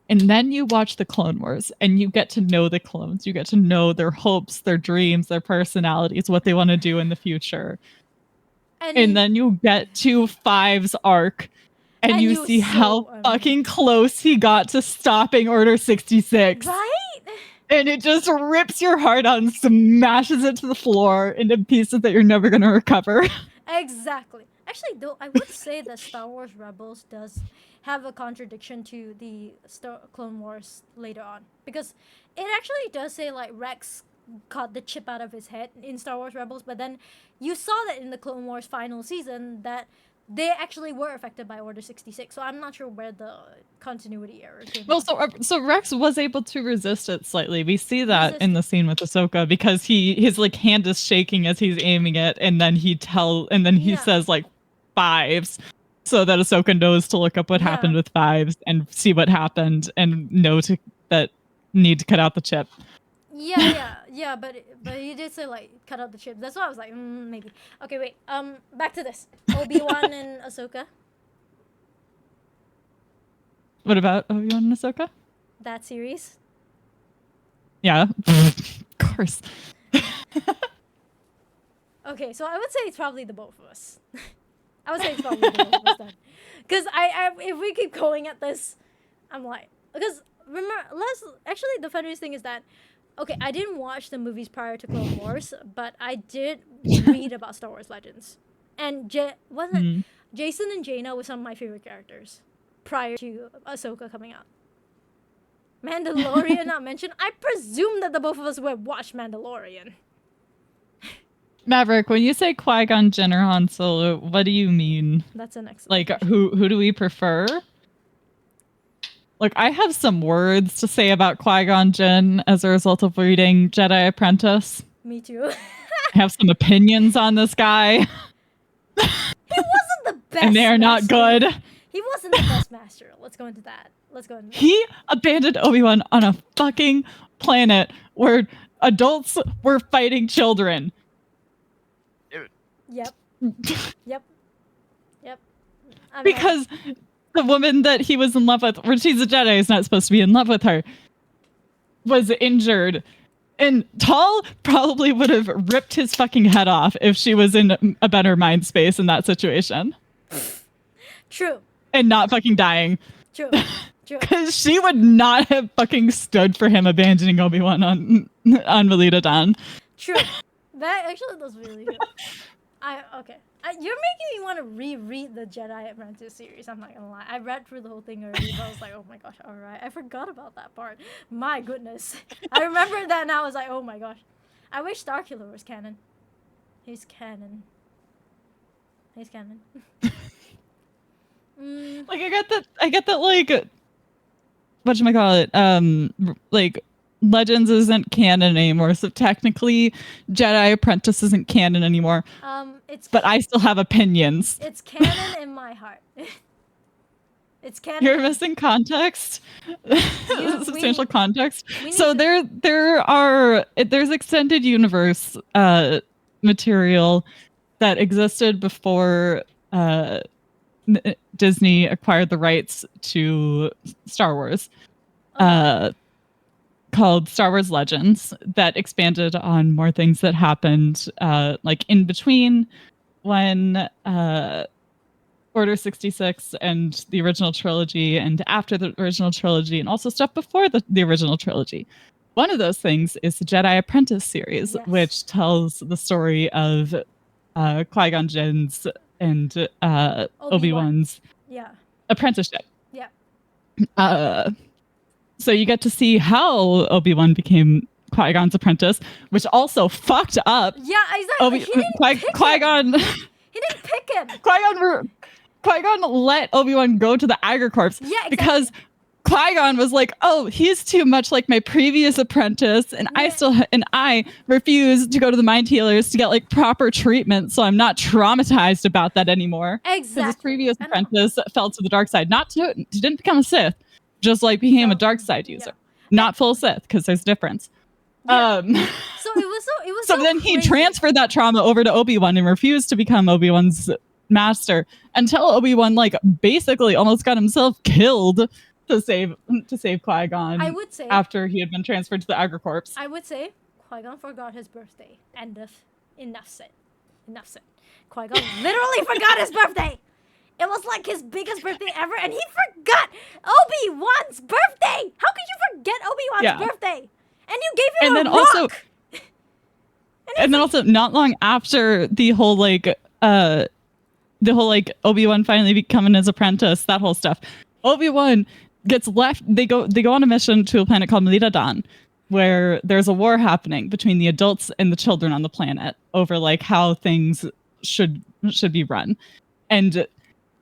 And then you watch the Clone Wars and you get to know the clones. You get to know their hopes, their dreams, their personalities, what they want to do in the future. And then you get to Five's arc and you see how fucking close he got to stopping Order 66. Right? And it just rips your heart out and smashes it to the floor into pieces that you're never going to recover. Exactly. Actually, though, I would say that Star Wars Rebels does have a contradiction to the Clone Wars later on. Because it actually does say, like, Rex got the chip out of his head in Star Wars Rebels, but then you saw that in the Clone Wars final season that they actually were affected by Order 66. So I'm not sure where the continuity error came Well, from. so Rex was able to resist it slightly. We see that in the scene with Ahsoka because his like hand is shaking as he's aiming it, and then he says like 5s, so that Ahsoka knows to look up what happened with 5s and see what happened and know that need to cut out the chip. Yeah, but he did say like cut out the chip. That's why I was like, maybe. Okay, wait. Back to this. Obi-Wan and Ahsoka. What about Obi-Wan and Ahsoka? That series. Yeah, of course. Okay, so I would say it's probably the both of us. I would say it's probably the both of us then. Because I if we keep going at this, I'm like, because remember, actually the funniest thing is that, okay, I didn't watch the movies prior to Clone Wars, but I did read about Star Wars Legends. And Jason and Jaina were some of my favorite characters prior to Ahsoka coming out. Mandalorian not mentioned. I presume that the both of us would watch Mandalorian. Maverick, when you say Qui-Gon Jinn or Han Solo, what do you mean? That's an excellent Like, question. who do we prefer? Like, I have some words to say about Qui-Gon Jinn as a result of reading Jedi Apprentice. Me too. I have some opinions on this guy. He wasn't the best. And they are not good. He wasn't the best master. Let's go into that. He abandoned Obi-Wan on a fucking planet where adults were fighting children. Yep. Because the woman that he was in love with, or she's a Jedi, is not supposed to be in love with her, was injured. And Tal probably would have ripped his fucking head off if she was in a better mind space in that situation. True. And not fucking dying. True. Because she would not have fucking stood for him abandoning Obi-Wan on Melita Dawn. True. That actually was really good. You're making me want to reread the Jedi Apprentice series. I'm not gonna lie. I read through the whole thing already, but I was like, oh my gosh, all right. I forgot about that part. My goodness. I remember that and I was like, oh my gosh. I wish Starkiller was canon. He's canon. Like, I get that, like, whatchamacallit, like, Legends isn't canon anymore, so technically Jedi Apprentice isn't canon anymore. But I still have opinions. It's canon in my heart. It's canon. You're missing context. Substantial context. So there's extended universe material that existed before Disney acquired the rights to Star Wars. Called Star Wars Legends, that expanded on more things that happened like in between when Order 66 and the original trilogy, and after the original trilogy, and also stuff before the original trilogy. One of those things is the Jedi Apprentice series, which tells the story of Qui-Gon Jinn's and Obi-Wan's apprenticeship. So you get to see how Obi-Wan became Qui-Gon's apprentice, which also fucked up. Yeah, exactly. Qui-Gon. He didn't pick him. Qui-Gon let Obi-Wan go to the Agar Corps because Qui-Gon was like, "Oh, he's too much like my previous apprentice, and I refuse to go to the Mind Healers to get like proper treatment, so I'm not traumatized about that anymore." Exactly. His previous apprentice fell to the dark side. He didn't become a Sith. Just like became a dark side user, not full Sith, because there's a difference. So it was. So then he transferred that trauma over to Obi-Wan and refused to become Obi-Wan's master until Obi-Wan like basically almost got himself killed to save Qui-Gon. I would say after he had been transferred to the Agar Corps. I would say Qui-Gon forgot his birthday. Enough said. Qui-Gon literally forgot his birthday. It was like his biggest birthday ever, and he forgot Obi-Wan's birthday! How could you forget Obi-Wan's birthday? And you gave him a rock! And then also, not long after the whole Obi-Wan finally becoming his apprentice, that whole stuff, Obi-Wan gets left. They go on a mission to a planet called Melita Dawn, where there's a war happening between the adults and the children on the planet over like how things should be run. And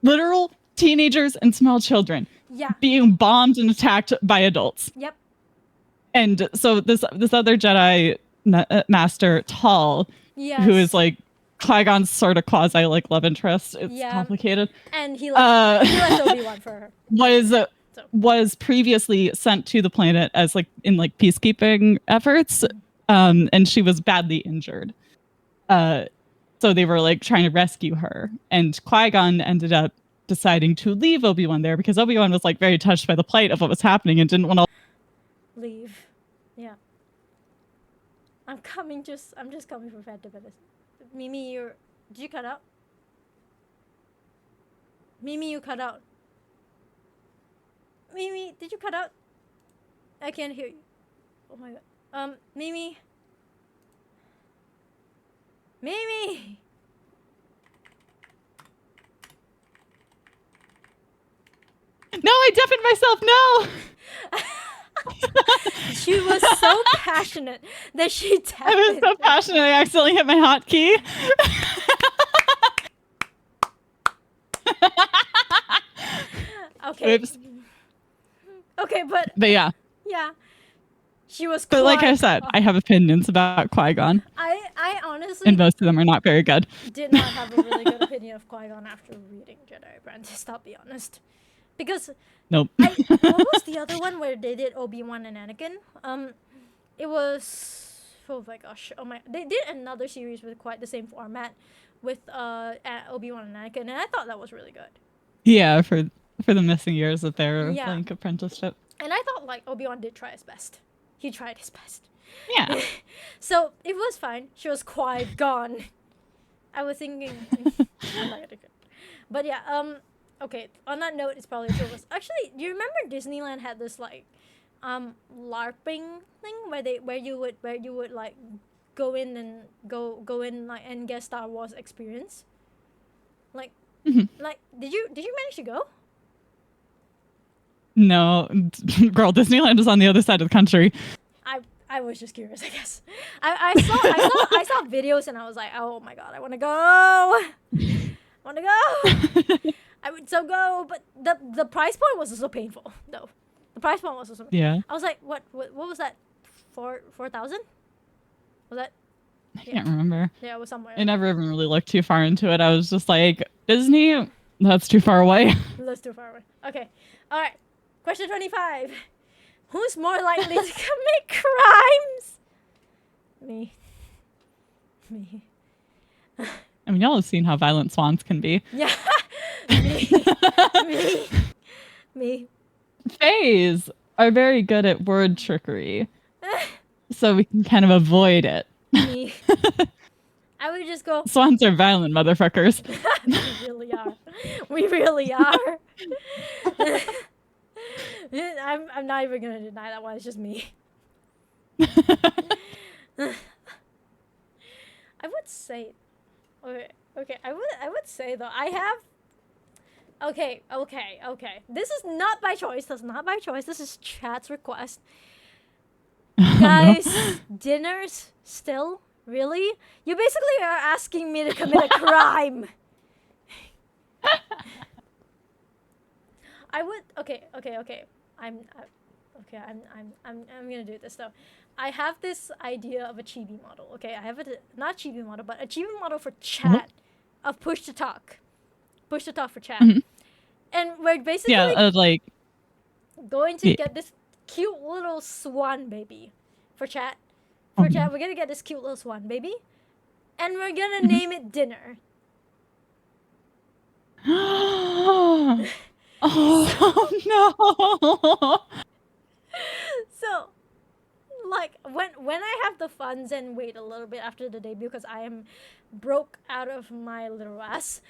literal teenagers and small children Yeah. being bombed and attacked by adults. Yep. And so this other Jedi master, Tal, Yes. who is like Qui-Gon's sort of quasi like love interest. It's Yeah. complicated. And he left Obi-Wan for her. Was previously sent to the planet as like in like peacekeeping efforts, and she was badly injured. So they were like trying to rescue her, and Qui-Gon ended up deciding to leave Obi-Wan there because Obi-Wan was like very touched by the plight of what was happening and didn't want to leave. Yeah. I'm just coming for Phantom Menace. Mimi, did you cut out? Mimi, you cut out. Mimi, did you cut out? I can't hear you. Oh my god. Mimi. Mimi! No, I deafened myself. No. She was so passionate that she tapped I was so passionate I accidentally hit my hotkey. Okay. Oops. Okay, but yeah. Yeah. She was But like I said, I have opinions about Qui-Gon. I honestly and most of them are not very good. Did not have a really good opinion of Qui-Gon after reading Jedi Apprentice, I'll be honest. Because nope. What was the other one where they did Obi-Wan and Anakin? It was they did another series with quite the same format with Obi-Wan and Anakin, and I thought that was really good. Yeah, for the missing years of their Yeah. like apprenticeship. And I thought like Obi-Wan did try his best. He tried his best. Yeah. So it was fine. She was Qui-Gon. I was thinking I'm not gonna do it. But yeah, okay, on that note, it's probably two of us. Actually, do you remember Disneyland had this like LARPing thing where you would like go in like and get Star Wars experience? Like like did you manage to go? No, girl, Disneyland is on the other side of the country. I was just curious, I guess. I saw videos and I was like, oh my god, I want to go. I want to go. I would so go, but the price point was so painful though. The price point was so painful. Yeah. I was like, what was that? 4,000? Was that? I can't remember. Yeah, it was somewhere. I never even really looked too far into it. I was just like, Disney, that's too far away. That's too far away. Okay. All right. Question 25. Who's more likely to commit crimes? Me. I mean, y'all have seen how violent swans can be. Yeah. Me. Fays are very good at word trickery, so we can kind of avoid it. Me. I would just go. Swans are violent motherfuckers. We really are. We really are. I'm not even gonna deny that one. It's just me. I would say, okay. I would say though I have. Okay. This is not by choice. That's not by choice. This is chat's request. Guys, dinners still? Really? You basically are asking me to commit a crime. I would. Okay. I'm gonna do this though. I have this idea of a chibi model. Okay, I have not chibi model, but a chibi model for chat, of push to talk for chat, and we're basically like going to get this cute little swan baby for chat. For chat, we're gonna get this cute little swan baby, and we're gonna name it Dinner. Oh no! So, like when I have the funds and wait a little bit after the debut because I am broke out of my little ass.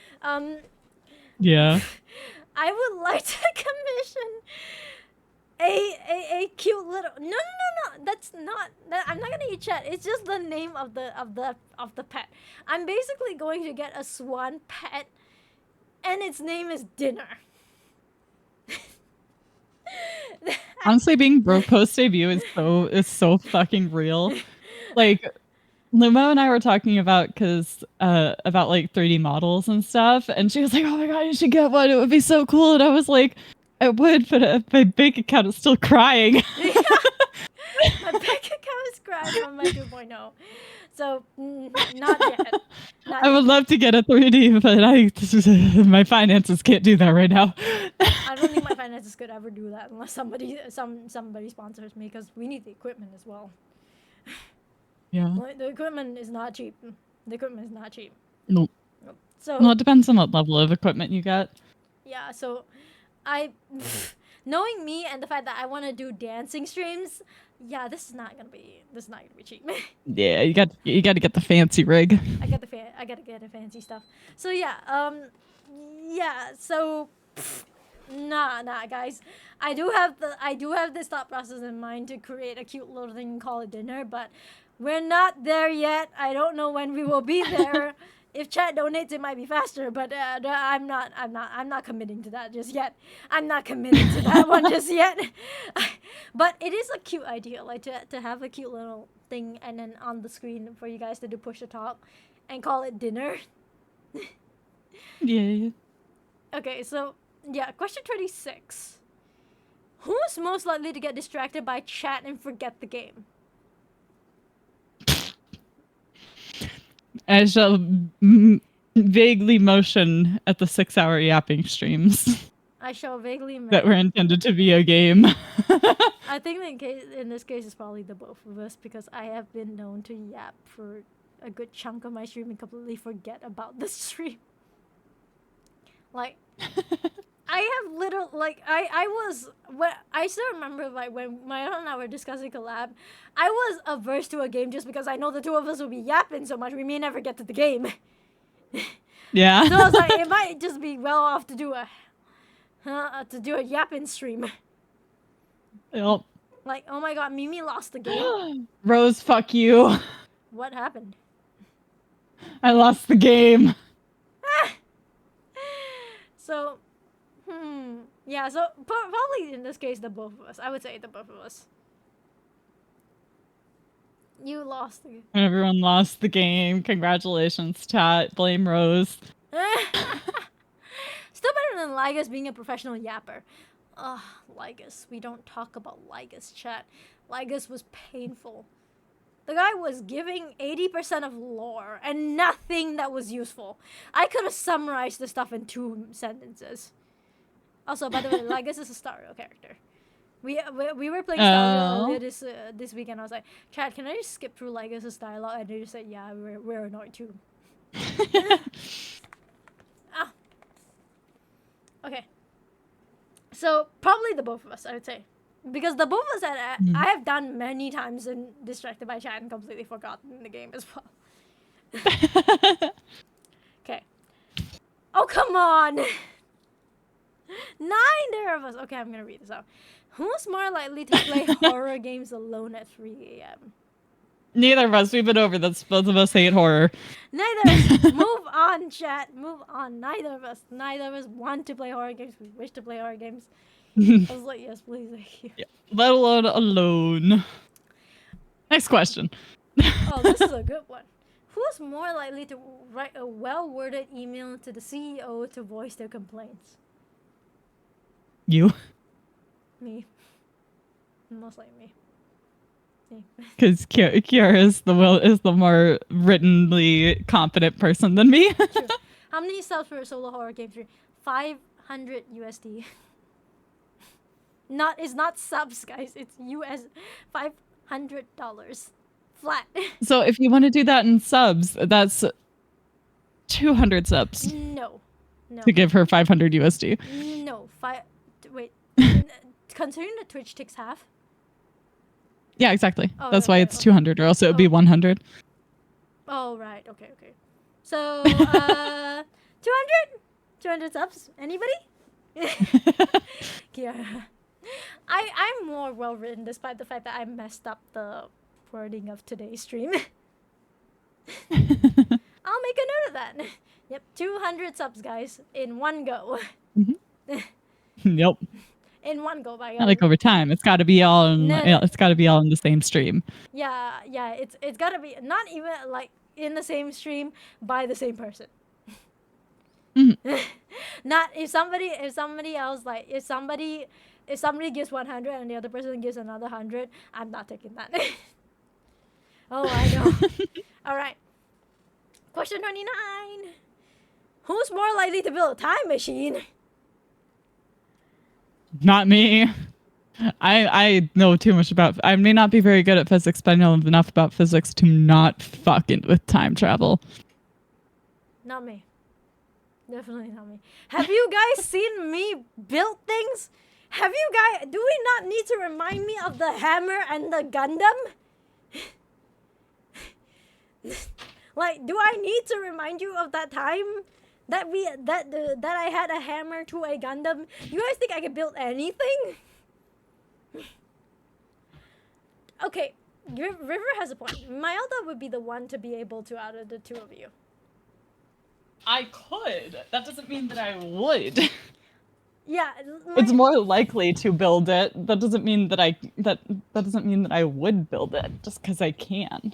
Yeah. I would like to commission a cute little no that's not that I'm not gonna eat chat. It's just the name of the pet. I'm basically going to get a swan pet, and its name is Dinner. Honestly, being broke post debut is so fucking real. Like, Lumo and I were talking about about like 3D models and stuff, and she was like, "Oh my god, you should get one. It would be so cool." And I was like, "I would, but my bank account is still crying." My bank account is crying on my 2.0. So, not yet. Not I would yet. love to get a 3D, but my finances can't do that right now. I don't think my finances could ever do that unless somebody sponsors me, because we need the equipment as well. Yeah. Like, the equipment is not cheap. The equipment is not cheap. Nope. So Well, it depends on what level of equipment you get. yeah, so I knowing me and the fact that I want to do dancing streams, yeah, this is not gonna be cheap. Yeah, you got to get the fancy rig. I gotta get the fancy stuff. So yeah, so nah, guys. I do have this thought process in mind to create a cute little thing and call it dinner, but we're not there yet. I don't know when we will be there. If chat donates, it might be faster, but I'm not committing to that just yet. I'm not committing to that one just yet. But it is a cute idea, like to have a cute little thing and then on the screen for you guys to do push to talk and call it dinner. Yeah. Okay, so yeah, question 26. Who is most likely to get distracted by chat and forget the game? I shall vaguely motion at the 6-hour yapping streams I shall vaguely that were intended to be a game. I think in this case it's probably the both of us, because I have been known to yap for a good chunk of my stream and completely forget about the stream. Like, I have little, like, I still remember, like, when Maya and I were discussing collab, I was averse to a game just because I know the two of us will be yapping so much we may never get to the game. Yeah. So I was like, it might just be well off to do a yapping stream. Yep. Like, oh my god, Mimi lost the game. Rose, fuck you. What happened? I lost the game. So, yeah, so probably in this case, the both of us. I would say the both of us. You lost the game. Everyone lost the game. Congratulations, chat. Blame Rose. Still better than Lygus being a professional yapper. Ugh, Lygus. We don't talk about Lygus, chat. Lygus was painful. The guy was giving 80% of lore and nothing that was useful. I could have summarized the stuff in 2 sentences. Also, by the way, Lygus is a Stario character. We were playing Stario earlier this weekend. I was like, chat, can I just skip through Lygus' dialogue? And they just said, yeah, we're annoyed too. Okay. So, probably the both of us, I would say. Because the both of us that I have done many times and distracted by chat and completely forgotten the game as well. Okay. Oh, come on! 9 there of us. Okay, I'm gonna read this out. Who's more likely to play horror games alone at 3 a.m.? Neither of us. We've been over this. Both of us hate horror. Neither of us. Move on, chat. Move on. Neither of us want to play horror games. We wish to play horror games. I was like, yes, please, thank you. Yeah. Let alone alone. Next question. Oh, this is a good one. Who's more likely to write a well-worded email to the CEO to voice their complaints? You. Me. Most likely me. Because Kiara is the more writtenly competent person than me. True. How many subs for a solo horror game stream? 500 USD. It's not subs, guys. It's US $500 flat. So if you want to do that in subs, that's 200 subs No. to give her 500 USD. No. Wait. Considering the Twitch takes half. Yeah, exactly. Oh, That's why okay, it's okay. 200, or else it would be 100. Oh, right. Okay. So, 200? 200 subs? Anybody? Kiara. I'm more well written despite the fact that I messed up the wording of today's stream. I'll make a note of that. Yep, 200 subs, guys, in one go. Yep. in one go. Not like over time. It's got to be all. It's got to be all in the same stream. Yeah. It's gotta be not even like in the same stream by the same person. Not if somebody else like if somebody gives 100 and the other person gives another 100, I'm not taking that. Oh, I know. All right. Question 29. Who's more likely to build a time machine? Not me. I know too much about. I may not be very good at physics, but I know enough about physics to not fuck it with time travel. Not me. Definitely not me. Have you guys seen me build things? Have you guys? Do we not need to remind me of the hammer and the Gundam? Like, do I need to remind you of that time that I had a hammer to a Gundam? You guys think I can build anything? Okay, River has a point. Mayelda would be the one to be able to out of the two of you. I could. That doesn't mean that I would. Yeah, it's more likely to build it. That doesn't mean that that doesn't mean that I would build it just because I can.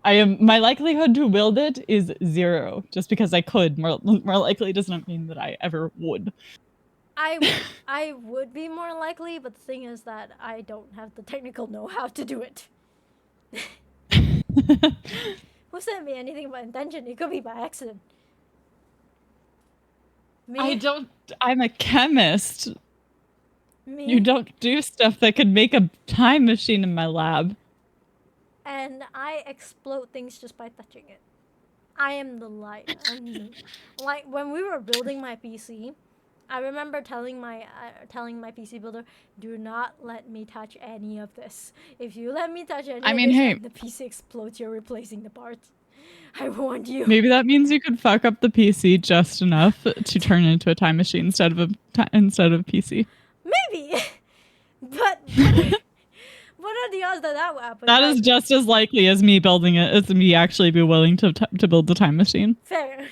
My likelihood to build it is 0. Just because I could. More likely does not mean that I ever would. I would be more likely, but the thing is that I don't have the technical know-how to do it. Who sent me anything by intention? It could be by accident. Me? I'm a chemist. Me? You don't do stuff that could make a time machine in my lab. And I explode things just by touching it. I am the light. Like when we were building my PC, I remember telling my PC builder, do not let me touch any of this. If you let me touch any of this, hey, the PC explodes, you're replacing the parts. I warned you. Maybe that means you could fuck up the PC just enough to turn it into a time machine instead of PC. Maybe. But what are the odds that will happen? That is just as likely as me building it as me actually be willing to build the time machine. Fair.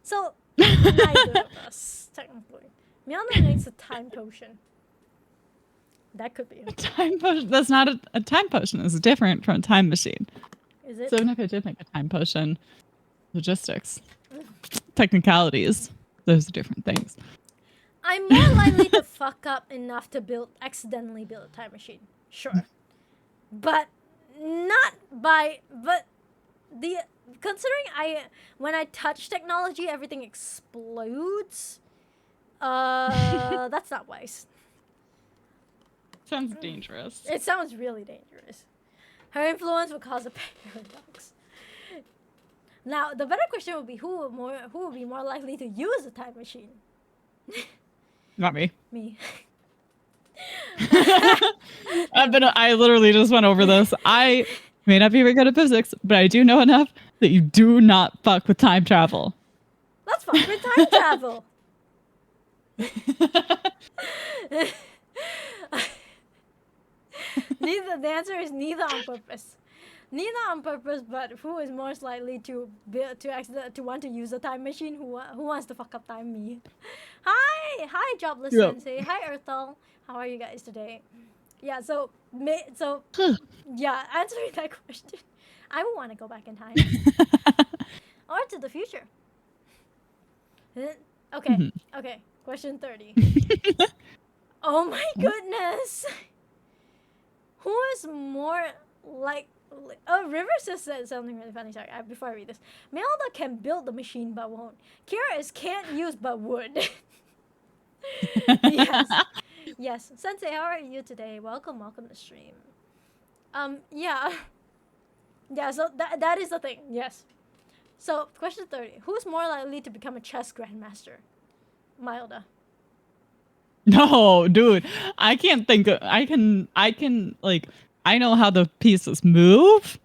So, neither of us, technically. Mayelda makes a time potion. That could be. A time potion? That's not a time potion. It's different from a time machine. Is it? So even if I did make a time potion, logistics, technicalities, those are different things. I'm more likely to fuck up enough to accidentally build a time machine. Sure. But considering when I touch technology, everything explodes. That's not wise. Sounds dangerous. It sounds really dangerous. Her influence will cause a paradox. Now, the better question would be who would be more likely to use a time machine? Not me. Me. I literally just went over this. I may not be very good at physics, but I do know enough that you do not fuck with time travel. Let's fuck with time travel. The answer is neither on purpose. Neither on purpose, but who is most likely to want to use a time machine? Who wants to fuck up time? Me. Hi, Jobless Sensei. Hi, Earthal. How are you guys today? Yeah, yeah, answering that question, I would want to go back in time or to the future. Okay, okay. Question 30. Oh my goodness. Who is more like? Oh, River just said something really funny. Sorry, before I read this. Mayelda can build the machine but won't. Kira is can't use but would. Yes. Yes. Sensei, how are you today? Welcome to stream. Yeah. Yeah, so that is the thing. Yes. So, question 30. Who's more likely to become a chess grandmaster? Mayelda. No, dude. I can't think of, I can like I know how the pieces move,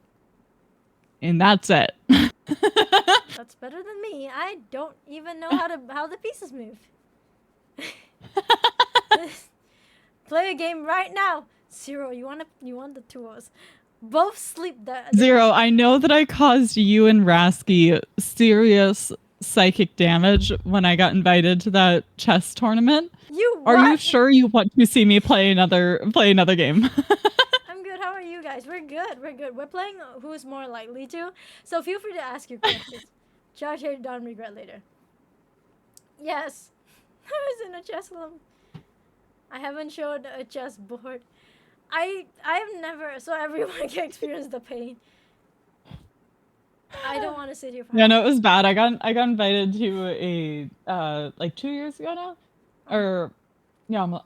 and that's it. That's better than me. I don't even know how the pieces move. Play a game right now. Zero, you want the two of us. Both sleep. Zero, I know that I caused you and Rasky serious psychic damage when I got invited to that chess tournament. You Are you what? sure you want to see me play another game? I'm good. How are you guys? We're good. We're good. We're playing who's more likely to. So feel free to ask your questions. Charge here, don't regret later. Yes. I was in a chess club. I haven't showed a chess board. I've never, so everyone can experience the pain. I don't want to sit here for Yeah, no, it was bad. I got invited to a like 2 years ago now, or yeah,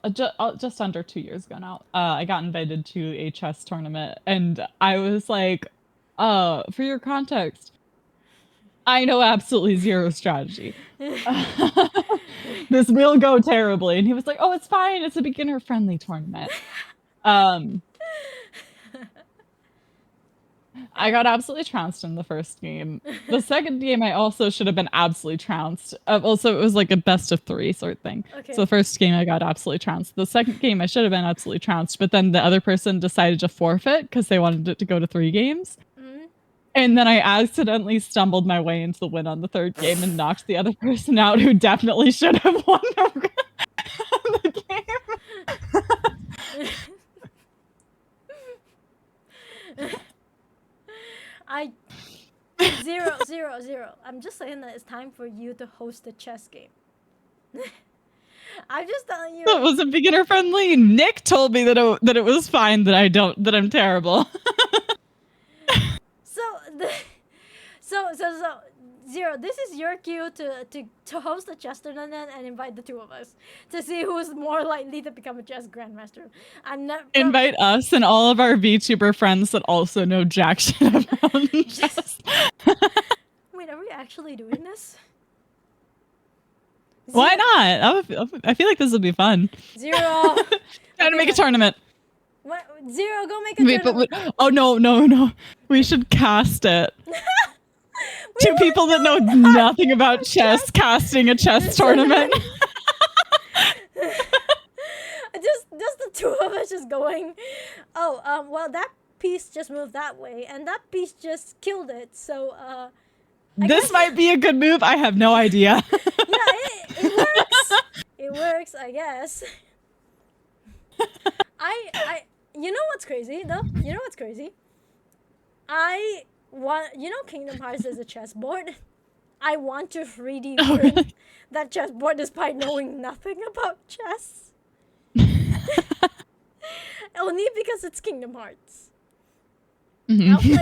just under 2 years ago now. I got invited to a chess tournament, and I was like, for your context, I know absolutely zero strategy. This will go terribly. And he was like, oh, it's fine. It's a beginner friendly tournament. I got absolutely trounced in the first game. The second game, I also should have been absolutely trounced. Also, it was like a best of 3 sort of thing. Okay. So the first game, I got absolutely trounced. The second game, I should have been absolutely trounced. But then the other person decided to forfeit because they wanted it to go to 3 games. And then I accidentally stumbled my way into the win on the third game and knocked the other person out who definitely should have won the game. Zero. I'm just saying that it's time for you to host a chess game. I'm just telling you. That was a beginner friendly. Nick told me that it was fine that I'm terrible. So Zero, this is your cue to host a chess tournament and invite the two of us to see who's more likely to become a chess grandmaster. I'm not invite us and all of our VTuber friends that also know jack shit about chess. Wait, are we actually doing this? Zero. Why not? I feel like this would be fun. Zero. Trying to make a tournament. What? Zero, go make a tournament. Oh no. We should cast it. Two people that know nothing about chess casting a chess tournament. just the two of us just going. Oh, well, that piece just moved that way, and that piece just killed it. So, this might be a good move. I have no idea. Yeah, it works. It works, I guess. You know what's crazy though? You know what's crazy? Kingdom Hearts is a chessboard. I want to 3D print that chessboard despite knowing nothing about chess. Only because it's Kingdom Hearts. I'll play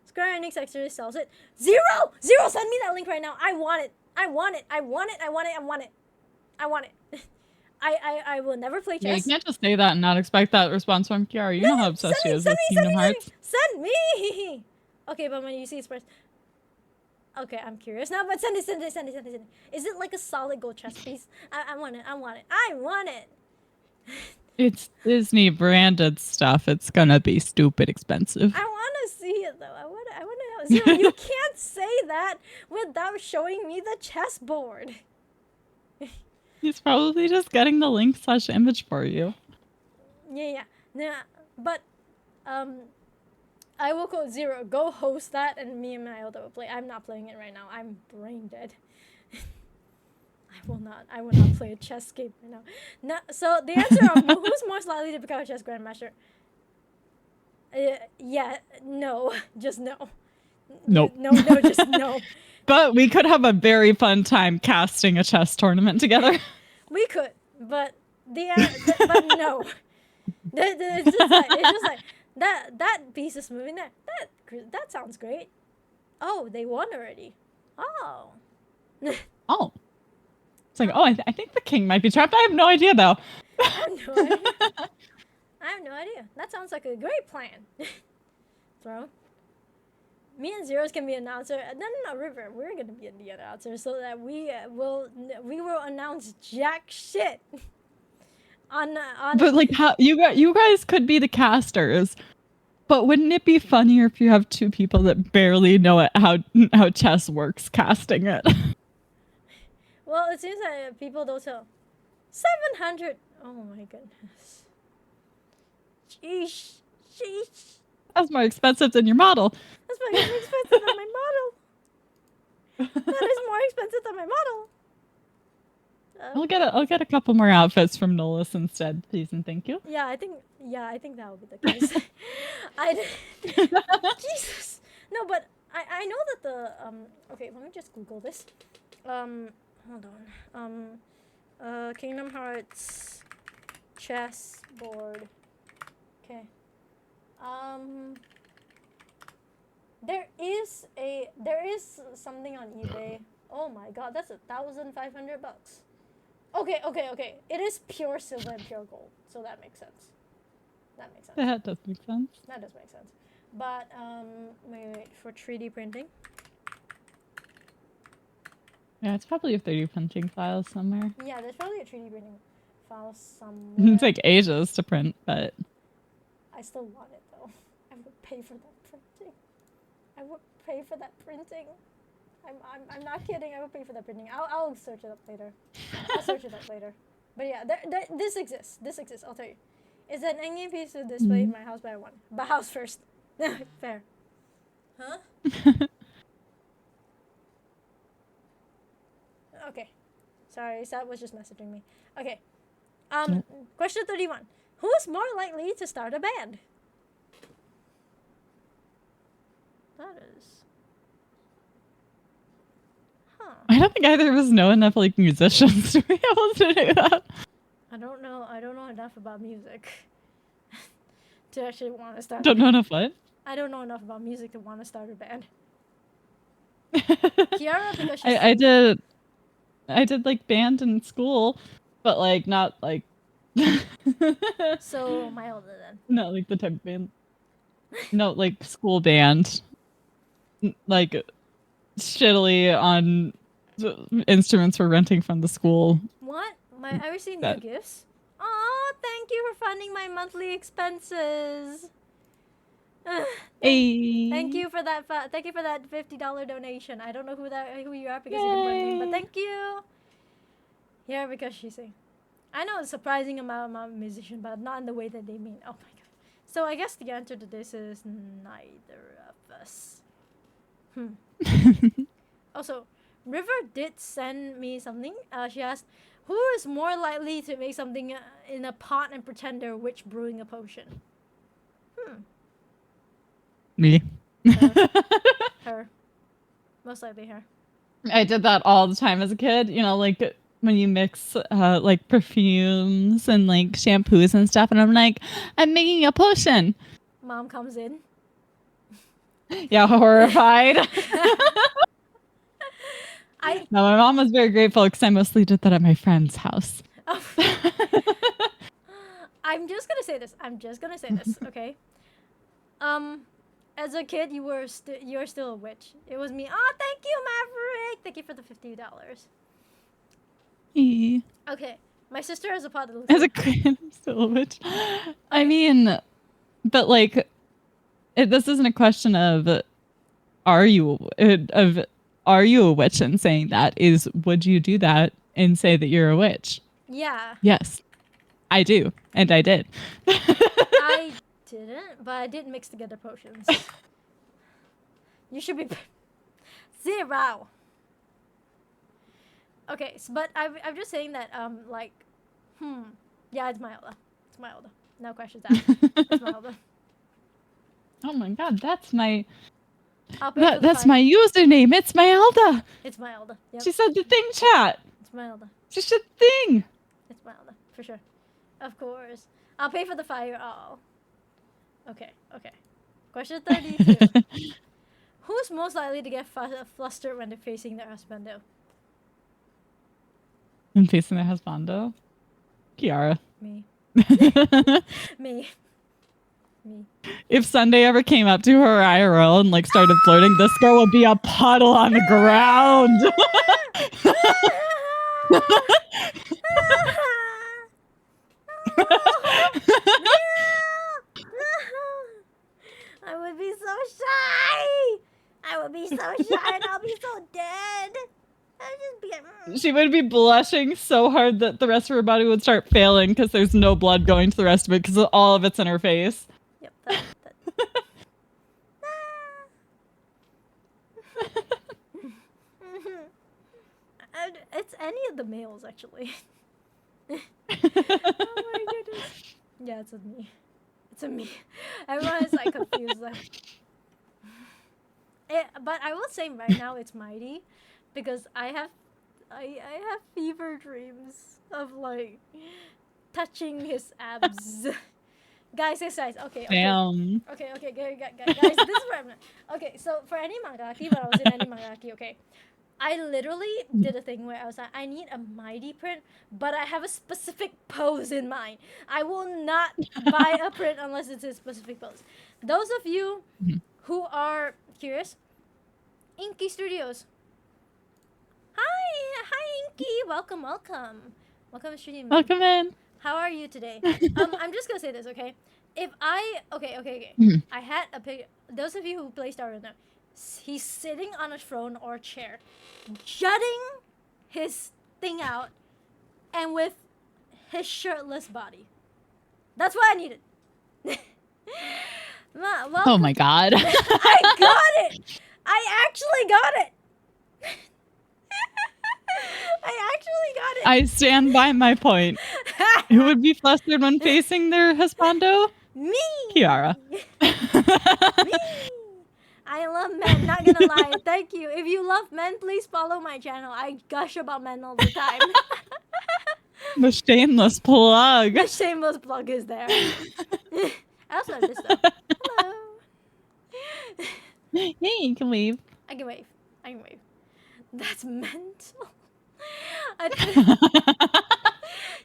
Square Enix actually sells it. Zero, send me that link right now. I want it. I will never play chess. Yeah, you can't just say that and not expect that response from Kiara. You know how obsessed she is with Kingdom Hearts. Send me! Okay, but when you see first. Okay, I'm curious now, but send it. Is it like a solid gold chess piece? I want it. It's Disney branded stuff. It's gonna be stupid expensive. I want to see it though. I want to know. Zero, you can't say that without showing me the chessboard. He's probably just getting the link / image for you. Yeah. Nah, but I will call Zero. Go host that, and me and Mailda will play. I'm not playing it right now. I'm brain dead. I will not play a chess game right now. No, so the answer of who's most likely to become a chess grandmaster? No, just no. Nope. No, just no. But we could have a very fun time casting a chess tournament together. We could, but but no. It's just like that piece is moving there. That sounds great. Oh, they won already. Oh. Oh. It's like, I think the king might be trapped. I have no idea though. I have no idea. That sounds like a great plan. Throw. Me and Zeros can be announcer. No, River. We're gonna be the announcer so that we will announce jack shit. But like, how you guys could be the casters. But wouldn't it be funnier if you have two people that barely know how chess works casting it? Well, it seems that people don't know. 700. Oh my goodness. Sheesh. That's more expensive than your model. That's more expensive than my model. That is more expensive than my model. I'll get a couple more outfits from Nolus instead, please and thank you. Yeah, I think that would be the case. Jesus. No, but I know that the okay, let me just Google this. Hold on. Kingdom Hearts chessboard. Okay. There is something on eBay. Oh my god, that's $1,500. Okay. It is pure silver and pure gold, so that makes sense. That makes sense. That does make sense. That does make sense. But wait, for 3D printing. Yeah, it's probably a 3D printing file somewhere. Yeah, there's probably a 3D printing file somewhere. It's like ages to print, but I still want it though. I would pay for that printing. I would pay for that printing. I'm not kidding. I would pay for that printing. I'll search it up later. I'll search it up later. But yeah, this exists. This exists. I'll tell you. It's an endgame piece to display in my house, but I want. But house first. Fair. Huh? Okay. Sorry, Sat was just messaging me. Okay. Question 31. Who is more likely to start a band? That is. Huh. I don't think either of us know enough like musicians to be able to do that. I don't know enough about music to actually want to start. Don't know enough what? I don't know enough about music to want to start a band. Kiara, because she's I did like band in school, but like not like so milder then. not like the type of band. No, like school band. Like shittily on instruments we're renting from the school. What? I received new gifts. Oh, thank you for funding my monthly expenses. Hey. Thank you for that. Thank you for that $50 donation. I don't know who you are because you didn't put a name, but thank you. Yeah, because she's saying, I know it's surprising amount of musician, but not in the way that they mean. Oh my god. So I guess the answer to this is neither of us. Also, River did send me something. She asked, who is more likely to make something in a pot and pretend they're a witch brewing a potion? Me. Her. Most likely her. I did that all the time as a kid. You know, like when you mix like perfumes and like shampoos and stuff, and I'm like, I'm making a potion. Mom comes in. Yeah, horrified. No, my mom was very grateful because I mostly did that at my friend's house. Oh. I'm just gonna say this. Okay. As a kid, you're still a witch. It was me. Oh, thank you, Maverick. Thank you for the $50. Okay, my sister has a pot that looks. As a kid, I'm still a witch. I mean, but like, this isn't a question of are you a witch and saying that is would you do that and say that you're a witch? Yeah. Yes, I do, and I did. I didn't, but I did mix together potions. You should be 0. Okay, but I'm just saying that yeah, it's Mylda. It's Mylda. No questions asked. It's Mylda. Oh my god, that's my that's my username. It's Mylda. It's Mylda. Yep. She said the thing chat. It's Mylda. She said thing. It's Mylda for sure. Of course. I'll pay for the fire. Oh. Okay. Question 32. Who's most likely to get flustered when they're facing their husbando? I'm facing their husbando. Kiara. Me. Me. If Sunday ever came up to her IRL and like started flirting, this girl would be a puddle on the ground. I would be so shy. And I'll be so dead. I'd just be like, She would be blushing so hard that the rest of her body would start failing because there's no blood going to the rest of it because all of it's in her face. Yep. any of the males actually. Oh my goodness. Yeah, it's a me. It's a me. Everyone is like confused. But I will say right now it's Mighty, because I have fever dreams of like touching his abs. Guys. Okay. Damn. Okay, guys, this is where I'm at. Okay, so for any mangaki, when I was in any mangaki, okay, I literally did a thing where I was like, I need a Mighty print, but I have a specific pose in mind. I will not buy a print unless it's a specific pose. Those of you who are curious, Inky Studios. Hi, Inky. Welcome. Welcome to stream. Welcome in. How are you today? I'm just gonna say this, okay? If I okay. I had a pic. Those of you who play Star Wars know, he's sitting on a throne or a chair, jutting his thing out, and with his shirtless body. That's what I needed. Oh my god. I got it. I actually got it. I actually got it. I stand by my point. Who would be flustered when facing their husbando? Me. Kiara. Me. I love men, not gonna lie. Thank you. If you love men, please follow my channel. I gush about men all the time. The shameless plug. The shameless plug is there. I also have this stuff. Hello. Yeah, you can wave. I can wave. That's mental.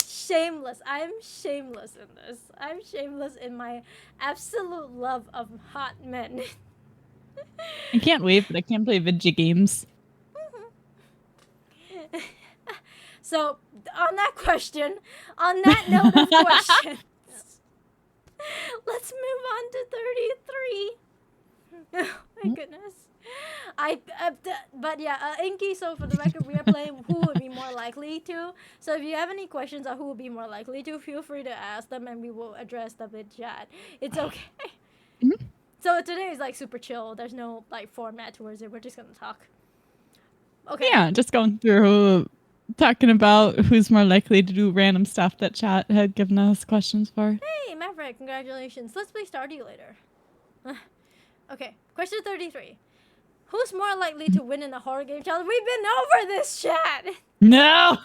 Shameless. I'm shameless in this. I'm shameless in my absolute love of hot men. I can't wave, but I can play video games. So, on that note of questions, let's move on to 33. Oh my goodness. But yeah, Inky, so for the record, we are playing who would be more likely to. So if you have any questions on who would be more likely to, feel free to ask them and we will address them in chat. It's okay. So today is like super chill. There's no like format towards it. We're just gonna talk. Okay. Yeah, just going through talking about who's more likely to do random stuff that chat had given us questions for. Hey, Maverick, congratulations. Let's play Stardew later. Okay, question 33. Who's more likely to win in a horror game challenge? We've been over this, chat. No.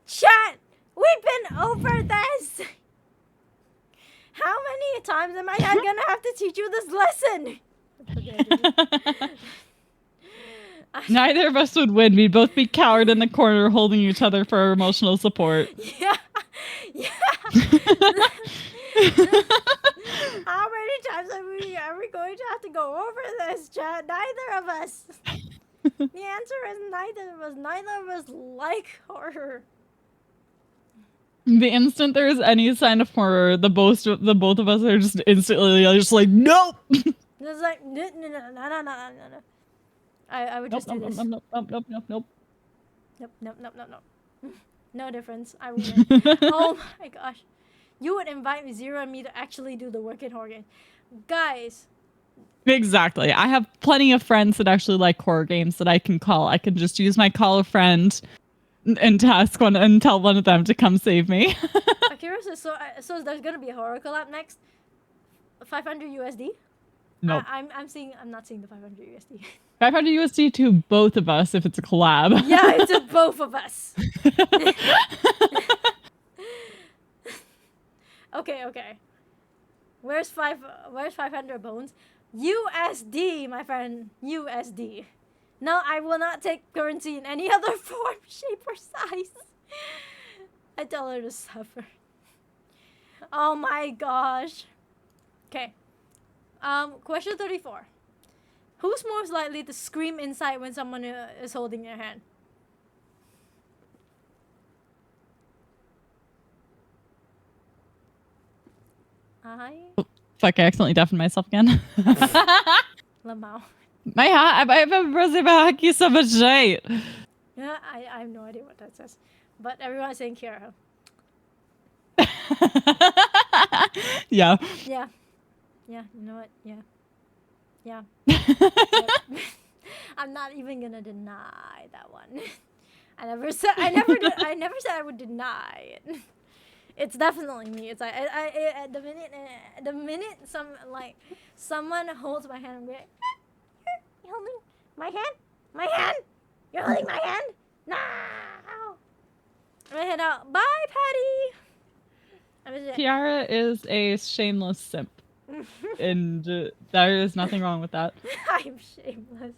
Chat, we've been over this. How many times am I gonna have to teach you this lesson? Neither of us would win. We'd both be cowered in the corner holding each other for emotional support. Yeah. How many times are we going to have to go over this, chat? Neither of us. The answer is neither of us. Neither of us like horror. The instant there is any sign of horror, the both of us are just instantly just like, nope. It's like no. I would just do this. Nope. Nope. No difference. I would win. Oh my gosh. You would invite Zero and me to actually do the work in horror game. Guys. Exactly. I have plenty of friends that actually like horror games that I can call. I can just use my call a friend and task one and tell one of them to come save me. Akira says, so there's gonna be a horror collab next? 500 USD? Nope. I'm not seeing the 500 USD. 500 USD to both of us if it's a collab. Yeah, it's to both of us. Okay. Where's 500 bones? USD, my friend. USD. No, I will not take currency in any other form, shape, or size. I tell her to suffer. Oh my gosh. Okay. Question 34. Who's most likely to scream inside when someone is holding your hand? Fuck, I accidentally deafened myself again. Lamau. I have a Brazil Haki so much shit. Yeah, I have no idea what that says. But everyone's saying Kiara. Yeah. Yeah. Yeah, you know what? Yeah. Yep. I'm not even gonna deny that one. I never said I never said I would deny it. It's definitely me. It's like the minute someone holds my hand, I'm like, you holding my hand? My hand? You're holding my hand? No. I'm gonna head out. Bye, Patty. Kiara is a shameless simp, and there is nothing wrong with that. I'm shameless.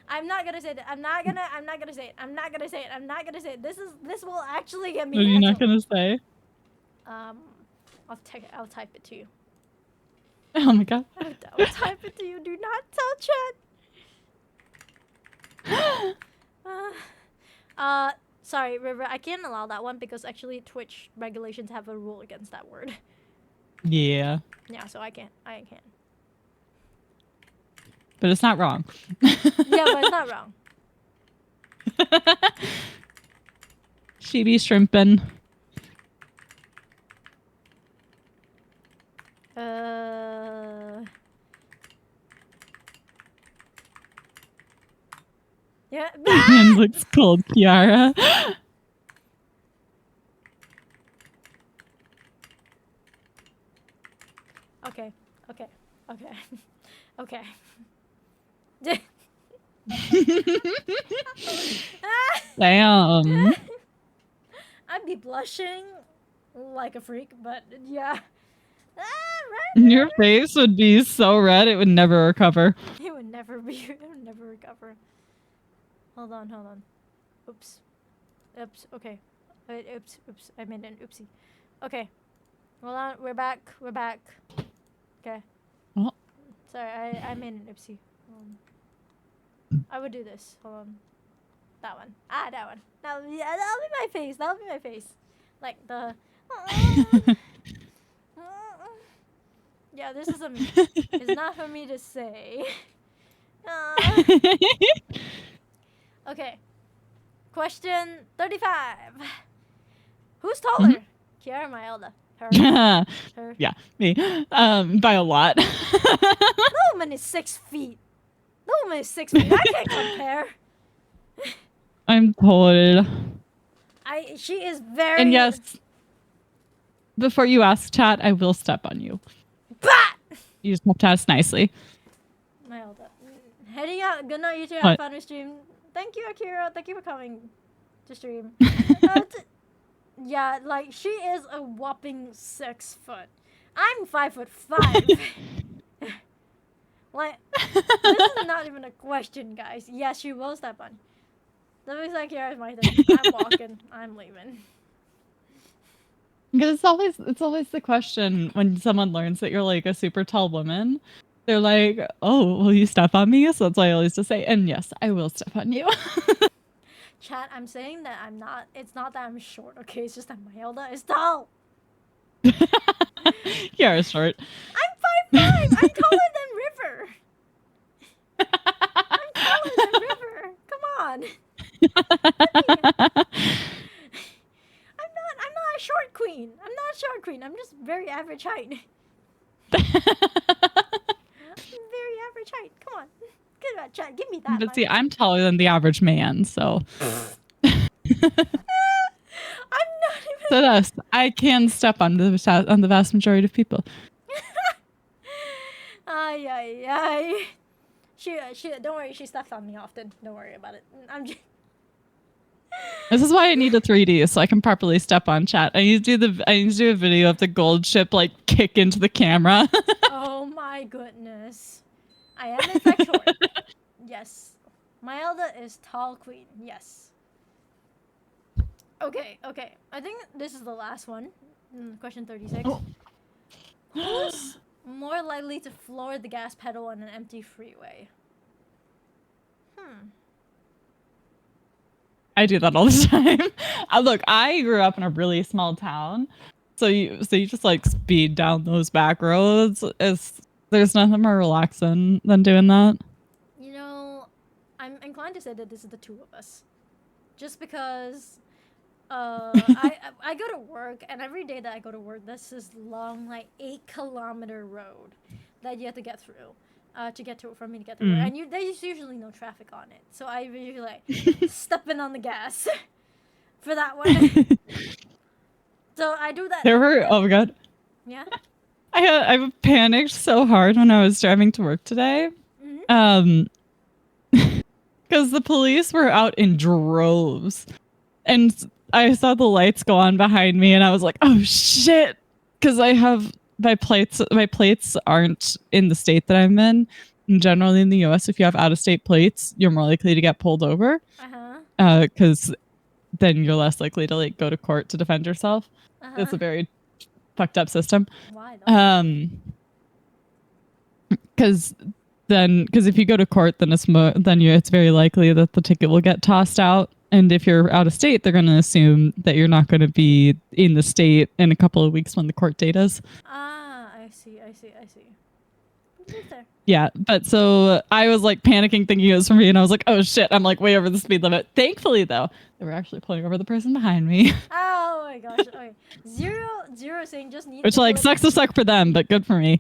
I'm not gonna say that. I'm not gonna say it. I'm not gonna say it. This will actually get me. What are you not canceled. gonna say? I'll type it to you. Oh my god. I'll type it to you. Do not tell chat. Sorry, River. I can't allow that one because actually Twitch regulations have a rule against that word. Yeah. Yeah, so I can't. But it's not wrong. Yeah, but it's not wrong. She be shrimpin'. Yeah. Hand looks cold, Kiara. Okay. Damn. I'd be blushing like a freak, but yeah. Right. Your face would be so red it would never recover. It would never recover. Hold on. Oops. Okay. Oops. I made an oopsie. Okay. Hold on. We're back. Okay. Oh. Sorry, I made an oopsie. I would do this. Hold on. That one. That one. That'll be my face. Like the. Yeah, this isn't me. It's not for me to say. Okay. Question 35. Who's taller? Kiara or Maelda? Her. Yeah, me. By a lot. The woman is 6 feet. I can't compare. I'm told. She is very. And yes, before you ask, chat, I will step on you. Bah! You just have to ask nicely. Maelda. Heading out. Good night, you two. Have What? fun with stream. Thank you, Akira. Thank you for coming to stream. Yeah, like she is a whopping 6 foot. I'm 5'5". Like this is not even a question, guys. Yes, she will step on. That looks like Kiara's my thing. I'm walking. I'm leaving. Because it's always the question when someone learns that you're like a super tall woman. They're like, "Oh, will you step on me?" So that's why I always just say, "And yes, I will step on you." Chat, I'm saying that I'm not. It's not that I'm short. Okay, it's just that Maelda is tall. Kiara's short. I'm 5'5". I'm taller than River. Come on. I'm not a short queen. I'm just very average height. Very average height. Come on. Good about chat. Give me that. But see, I'm taller than the average man, so. I'm not even. So thus, I can step on the vast majority of people. Ay. She. Don't worry. She steps on me often. Don't worry about it. I'm just. This is why I need a 3D so I can properly step on chat. I need to do a video of the gold ship like kick into the camera. Oh my goodness. I am in fact short. Yes. Maelda is tall queen. Yes. Okay. I think this is the last one. Question 36. Oh. Who's more likely to floor the gas pedal on an empty freeway? I do that all the time. Look, I grew up in a really small town, so you just like speed down those back roads. There's nothing more relaxing than doing that. You know, I'm inclined to say that this is the two of us, just because I go to work, and every day that I go to work, this is long, like 8-kilometer road that you have to get through. to get to for me to get to work, and there's usually no traffic on it, so I usually like stepping on the gas for that one. So I do that. There were, oh my god. Yeah. I panicked so hard when I was driving to work today. Because the police were out in droves. And I saw the lights go on behind me and I was like, oh shit. Because I have my plates aren't in the state that I'm in. And generally in the US, if you have out of state plates, you're more likely to get pulled over. Because then you're less likely to like go to court to defend yourself. It's a very fucked up system. Why though? Because if you go to court, then it's very likely that the ticket will get tossed out. And if you're out of state, they're going to assume that you're not going to be in the state in a couple of weeks when the court date is. I see. There. Yeah, but so I was like panicking thinking it was for me, and I was like, oh shit, I'm like way over the speed limit. Thankfully, though, they were actually pulling over the person behind me. Oh my gosh. Okay. Zero saying just need Which to like clip. sucks to suck for them, but good for me.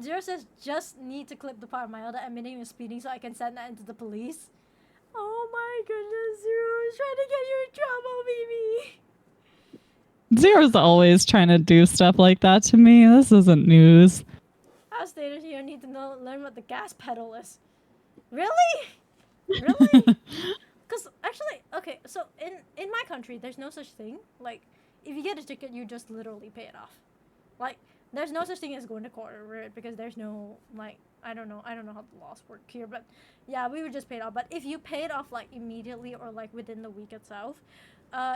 Zero says just need to clip the part Milda admitting to speeding so I can send that into the police. Oh my goodness, Zero is trying to get you in trouble, baby. Zero's always trying to do stuff like that to me. This isn't news. As stated here, need to learn what the gas pedal is. Really? Really? Because actually, okay, so in my country, there's no such thing. Like, if you get a ticket, you just literally pay it off. Like, there's no such thing as going to court over it because there's no, like, I don't know how the laws work here, but yeah, we would just pay it off. But if you pay it off, like, immediately or, like, within the week itself,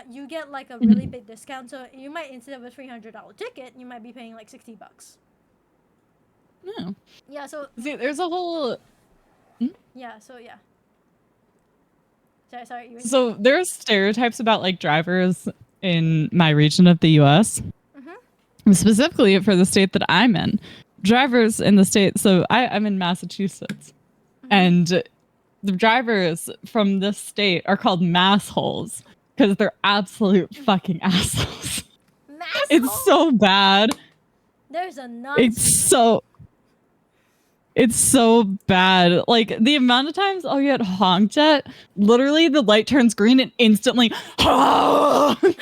you get, like, a really big discount. So you might, instead of a $300 ticket, you might be paying, like, $60. Yeah. Yeah, so... See, there's a whole... Yeah, so, yeah. Sorry. So there's stereotypes about, like, drivers in my region of the U.S., specifically for the state that I'm in. Drivers in the state, so I'm in Massachusetts, and the drivers from this state are called massholes because they're absolute fucking assholes. It's so bad. There's a It's so bad. Like the amount of times I'll get honked at, literally the light turns green and instantly honk!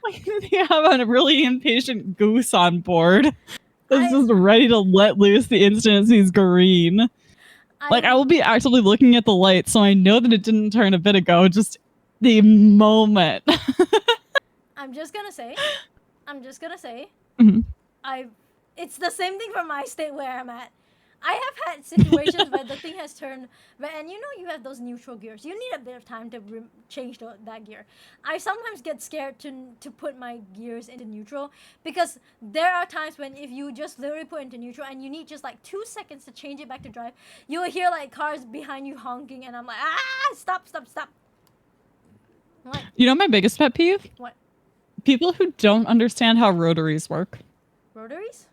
Like they have a really impatient goose on board that's just ready to let loose the instant it sees green. I will be actively looking at the light so I know that it didn't turn a bit ago, just the moment. I'm just gonna say, Mhm. it's the same thing for my state where I'm at. I have had situations where the thing has turned, and you know you have those neutral gears. You need a bit of time to change that gear. I sometimes get scared to put my gears into neutral because there are times when if you just literally put into neutral and you need just like 2 seconds to change it back to drive, you will hear like cars behind you honking and I'm like, stop. I'm like, You know my biggest pet peeve? What? People who don't understand how rotaries work. Rotaries?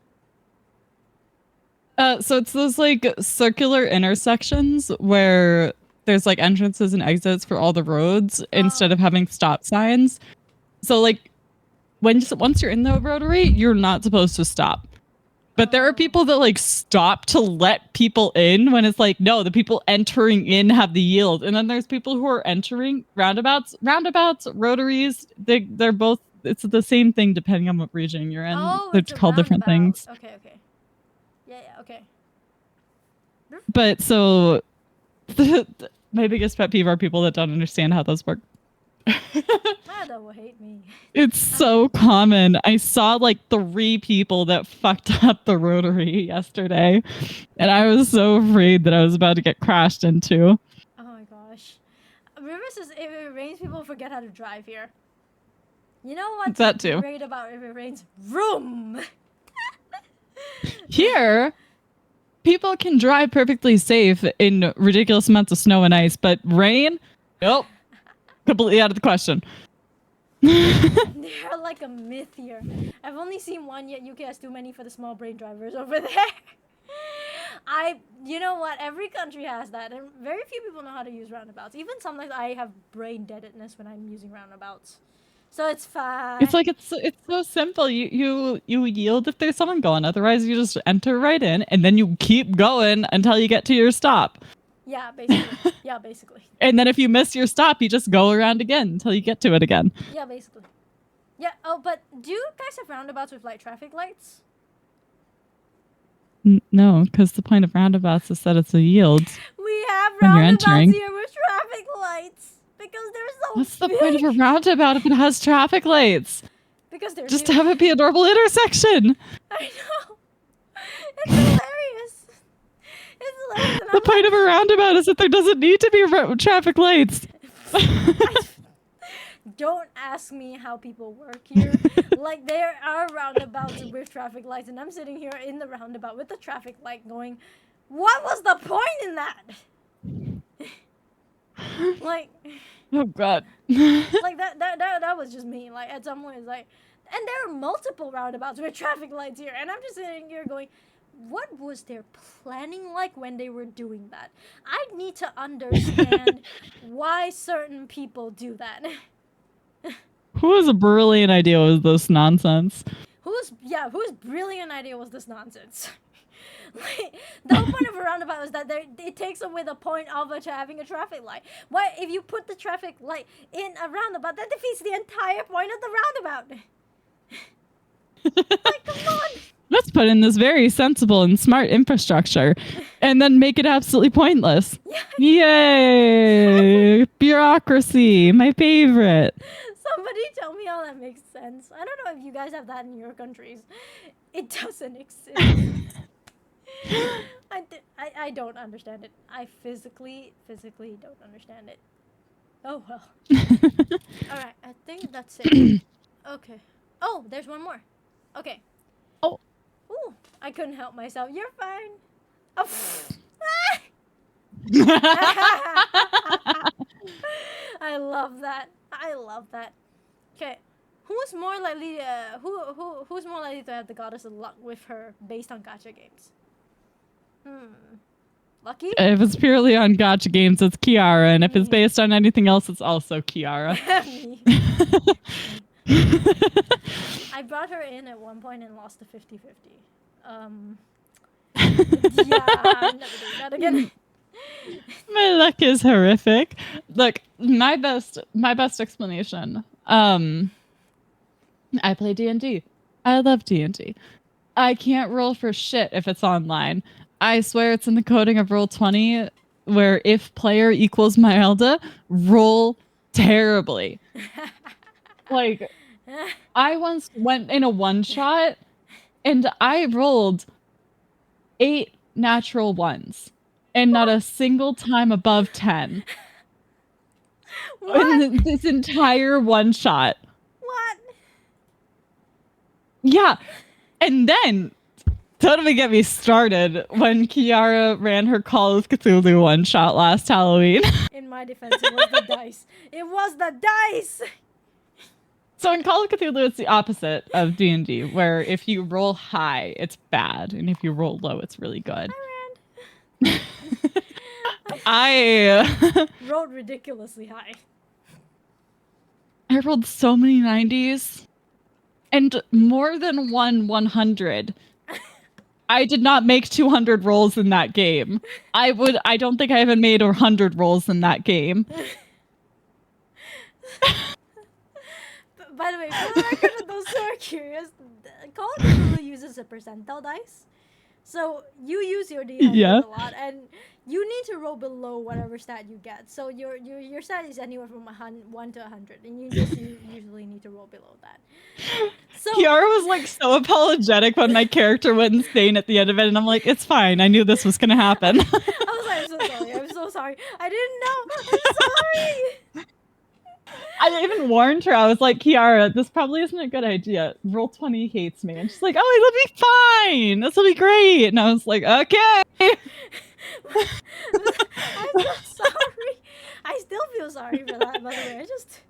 So it's those like circular intersections where there's like entrances and exits for all the roads instead of having stop signs. So like once you're in the rotary, you're not supposed to stop. But there are people that like stop to let people in when it's like, no, the people entering in have the yield. And then there's people who are entering roundabouts, rotaries. They're both, it's the same thing depending on what region you're in. They're called different things. Okay. Yeah, okay. But so my biggest pet peeve are people that don't understand how those work. That will hate me. It's so common. I saw like 3 people that fucked up the rotary yesterday, and I was so afraid that I was about to get crashed into. Oh my gosh. River says if it rains, people forget how to drive here. You know what's that too. Great about if it rains? Vroom! Here, people can drive perfectly safe in ridiculous amounts of snow and ice, but rain? Nope. Completely out of the question. They're like a myth here. I've only seen one, yet UK has too many for the small brain drivers over there. You know what? Every country has that, and very few people know how to use roundabouts. Even sometimes I have brain deadness when I'm using roundabouts. So it's fine. It's like it's so simple. You yield if there's someone going. Otherwise, you just enter right in, and then you keep going until you get to your stop. Yeah, basically. Yeah, basically. And then if you miss your stop, you just go around again until you get to it again. Yeah, basically. Yeah. Oh, but do you guys have roundabouts with like traffic lights? No, because the point of roundabouts is that it's a yield. We have When you're roundabouts entering. here with traffic lights because they're so What's the big. point of a roundabout if it has traffic lights? Because they're Just huge. have it be a normal intersection. I know. It's hilarious. It's hilarious. And The point of a roundabout is that there doesn't need to be traffic lights. Don't ask me how people work here. Like, there are roundabouts with traffic lights, and I'm sitting here in the roundabout with the traffic light going, what was the point in that? Like, Oh God. like that was just me. Like, at some point, it's like, and there are multiple roundabouts with traffic lights here, and I'm just sitting here going, what was their planning like when they were doing that? I need to understand why certain people do that. Whose brilliant idea was this nonsense? Whose brilliant idea was this nonsense? Like, the whole point of a roundabout is that it takes away the point of having a traffic light. Why, if you put the traffic light in a roundabout, that defeats the entire point of the roundabout. Like, come on. Let's put in this very sensible and smart infrastructure and then make it absolutely pointless. Yay! Bureaucracy, my favorite. Somebody tell me how that makes sense. I don't know if you guys have that in your countries. It doesn't exist. I don't understand it. I physically don't understand it. Oh well. Alright, I think that's it. Okay. Oh, there's one more. Okay. Oh. Ooh, I couldn't help myself. You're fine. Oh. I love that. I love that. Okay. Who's more likely who's more likely to have the goddess of luck with her based on gacha games? Lucky? If it's purely on gacha games, it's Kiara, and if it's based on anything else, it's also Kiara. Me. I brought her in at one point and lost to 50-50. Yeah, I'm never doing that again. My luck is horrific. Look, my best explanation. I play D&D. I love D&D. I can't roll for shit if it's online. I swear it's in the coding of Roll20 where if player equals Myelda, roll terribly. Like, I once went in a one-shot and I rolled 8 natural ones and not a single time above 10. What? In this entire one-shot. What? Yeah. And then, don't even get me started when Kiara ran her Call of Cthulhu one-shot last Halloween. In my defense, it was the dice. It was the dice! So in Call of Cthulhu, it's the opposite of D&D, where if you roll high, it's bad, and if you roll low, it's really good. I rolled ridiculously high. I rolled so many 90s, and more than 100. I did not make 200 rolls in that game. I don't think I even made 100 rolls in that game. By the way, for the record, of those who are curious, Call of Cthulhu uses a percentile dice. So you use your D100 a lot, and you need to roll below whatever stat you get. So your stat is anywhere from 1 to 100, and you usually need to roll below that. So Kiara was like so apologetic when my character went insane at the end of it, and I'm like, it's fine. I knew this was gonna happen. I was like, I'm so sorry. I didn't know. I'm sorry. I even warned her. I was like, Kiara, this probably isn't a good idea. Roll20 hates me. And she's like, oh, it'll be fine. This will be great. And I was like, okay. I'm so sorry. I still feel sorry for that, by the way. I just...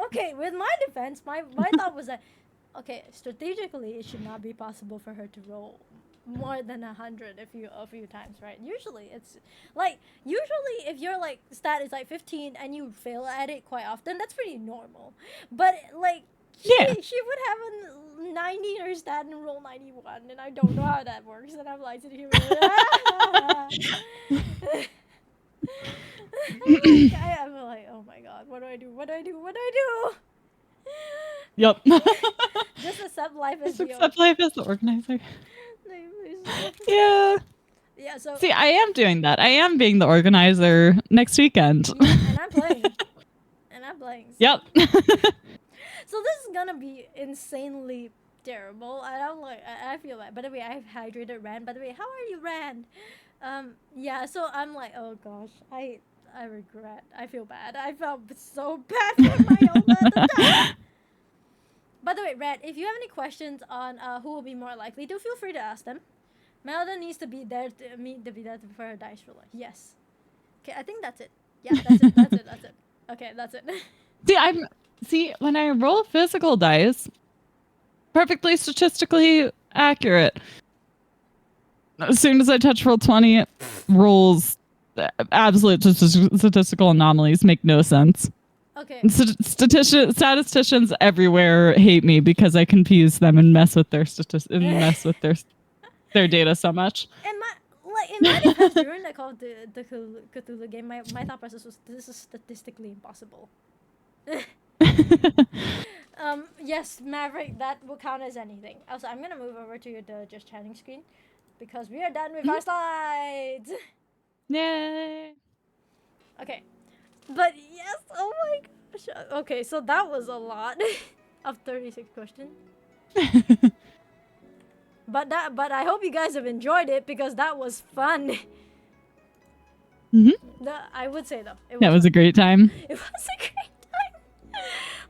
okay, with my defense, my thought was that, okay, strategically, it should not be possible for her to roll more than 100 a few times, right? Usually it's like if your like stat is like 15 and you fail at it quite often, that's pretty normal. But like Yeah. she would have a 90 in her stat and roll 91, and I don't know how that works. And I'm like sitting here. I'm like, oh my god, what do I do? What do I do? What do I do? Yep. Just accept life as Just the accept life as the organizer. organizer. Yeah. Yeah, so See, I am doing that. I am being the organizer next weekend. yeah, and I'm playing. And I'm playing. Yep. So this is gonna be insanely terrible. And I'm like, I feel bad. By the way, I've hydrated Rand. By the way, how are you, Rand? Yeah, so I'm like, oh gosh, I regret. I feel bad. I felt so bad for my own at the time. By the way, Rand, if you have any questions on who will be more likely, do feel free to ask them. Melda needs to be there for her dice roller. Yes. Okay, I think that's it. Yeah, that's it. That's it. That's it. Okay, that's it. See, when I roll physical dice, perfectly statistically accurate. As soon as I touch roll 20, it rolls absolute statistical anomalies make no sense. Okay. Statisticians everywhere hate me because I confuse them and mess with their their data so much. And in my defense, during the Call of the Cthulhu game, my thought process was, this is statistically impossible. Yes, Maverick, that will count as anything. Also, I'm gonna move over to the just chatting screen because we are done with our slides. Yay! Okay, but yes, oh my gosh. Okay, so that was a lot of 36 questions. But I hope you guys have enjoyed it because that was fun. I would say though, That was a great time. It was a great time.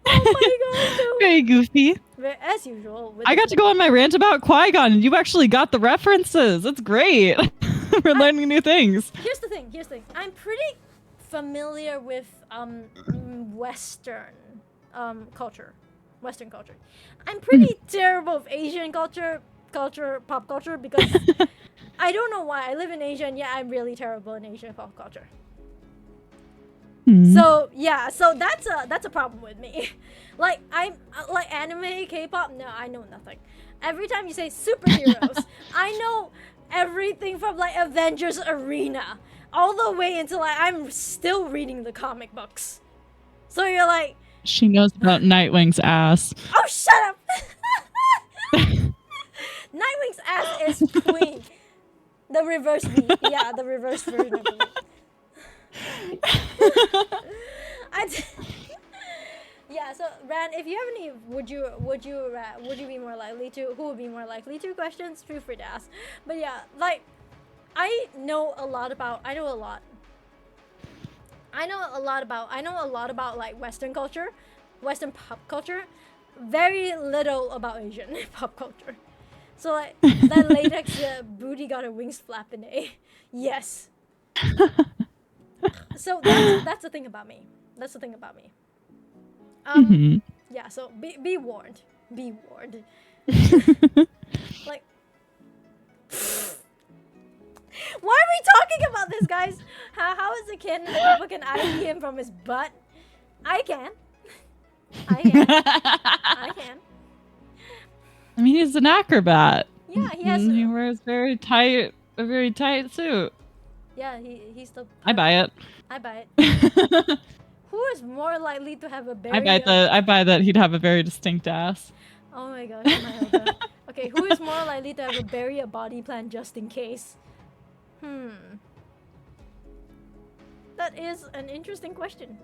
Oh my gosh. No. Very goofy. As usual. I got to go on my rant about Qui-Gon and you actually got the references. That's great. We're learning new things. Here's the thing. I'm pretty familiar with Western culture. Western culture. I'm pretty terrible with Asian culture, pop culture, because I don't know why. I live in Asia and yeah, I'm really terrible in Asian pop culture. So yeah, so that's a problem with me. Like I'm like anime, K-pop. No, I know nothing. Every time you say superheroes, I know everything from like Avengers Arena all the way until like I'm still reading the comic books. So you're like, she knows about Nightwing's ass. Oh, shut up! Nightwing's ass is Queen. The reverse V. Yeah, the reverse version of it. Yeah, so Ran, if you have any would you be more likely to, who would be more likely to questions, feel free to ask. But yeah, like I know a lot about like Western culture, Western pop culture, very little about Asian pop culture. So like that latex booty got her wings flapping, eh? Yes. So that's the thing about me. Yeah, so be warned. Be warned. Like, why are we talking about this, guys? How is it canon that people can ID him from his butt? I can. I can. I mean, he's an acrobat. Yeah, he has. He wears a very tight suit. Yeah, he's the. I buy it. Who is more likely to have a berry? I buy that he'd have a very distinct ass. Oh my gosh, okay, who is more likely to have a bury a body plan just in case? That is an interesting question.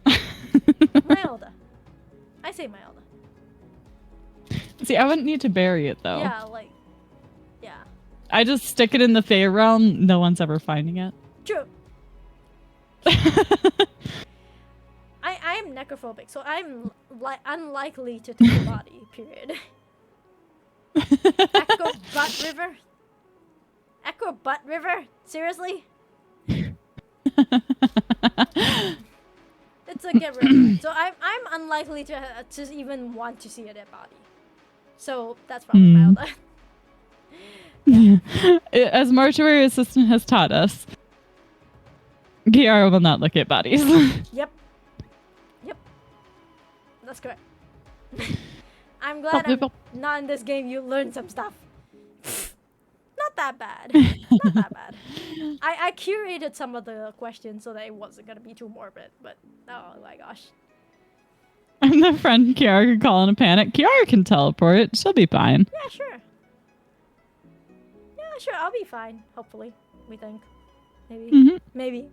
Mylda. I say Mylda. See, I wouldn't need to bury it though. Yeah, I just stick it in the Fey realm. No one's ever finding it. True. I am necrophobic, so I'm unlikely to touch a body. Period. Echo Butt River. Echo Butt River. Seriously. It's a get rid of it. So I'm unlikely to even want to see a dead body. So that's probably Mylda. As mortuary assistant has taught us, Kiara will not look at bodies. Yep. That's correct. I'm glad I'm not in this game. You learned some stuff. Not that bad. Not that bad. I curated some of the questions so that it wasn't gonna be too morbid, but oh my gosh. I'm the friend Kiara can call in a panic. Kiara can teleport. She'll be fine. Yeah, sure. Yeah, sure. I'll be fine. Hopefully, we think. Maybe. Maybe.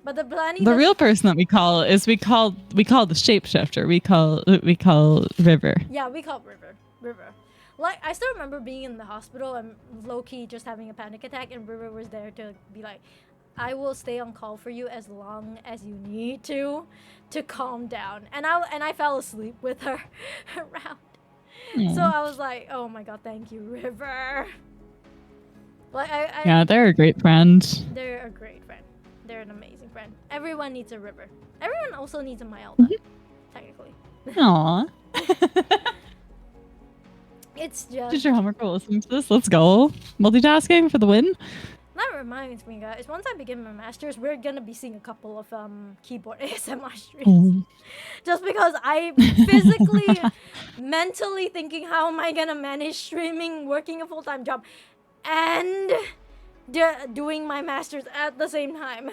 But the planning. The real person that we call is we call the shapeshifter. We call River. Yeah, we call River. Like, I still remember being in the hospital and low-key just having a panic attack, and River was there to be like, I will stay on call for you as long as you need to calm down. And I fell asleep with her around. Yeah. So I was like, oh my god, thank you, River. Like yeah, they're a great friend. They're a great friend. They're an amazing friend. Everyone needs a River. Everyone also needs a Myelda, technically. Aww. It's just... Did your homework while listening to this? Let's go. Multitasking for the win. That reminds me, guys. Once I begin my masters, we're gonna be seeing a couple of keyboard ASMR streams. Just because I'm physically, mentally thinking, how am I gonna manage streaming, working a full-time job, and doing my masters at the same time.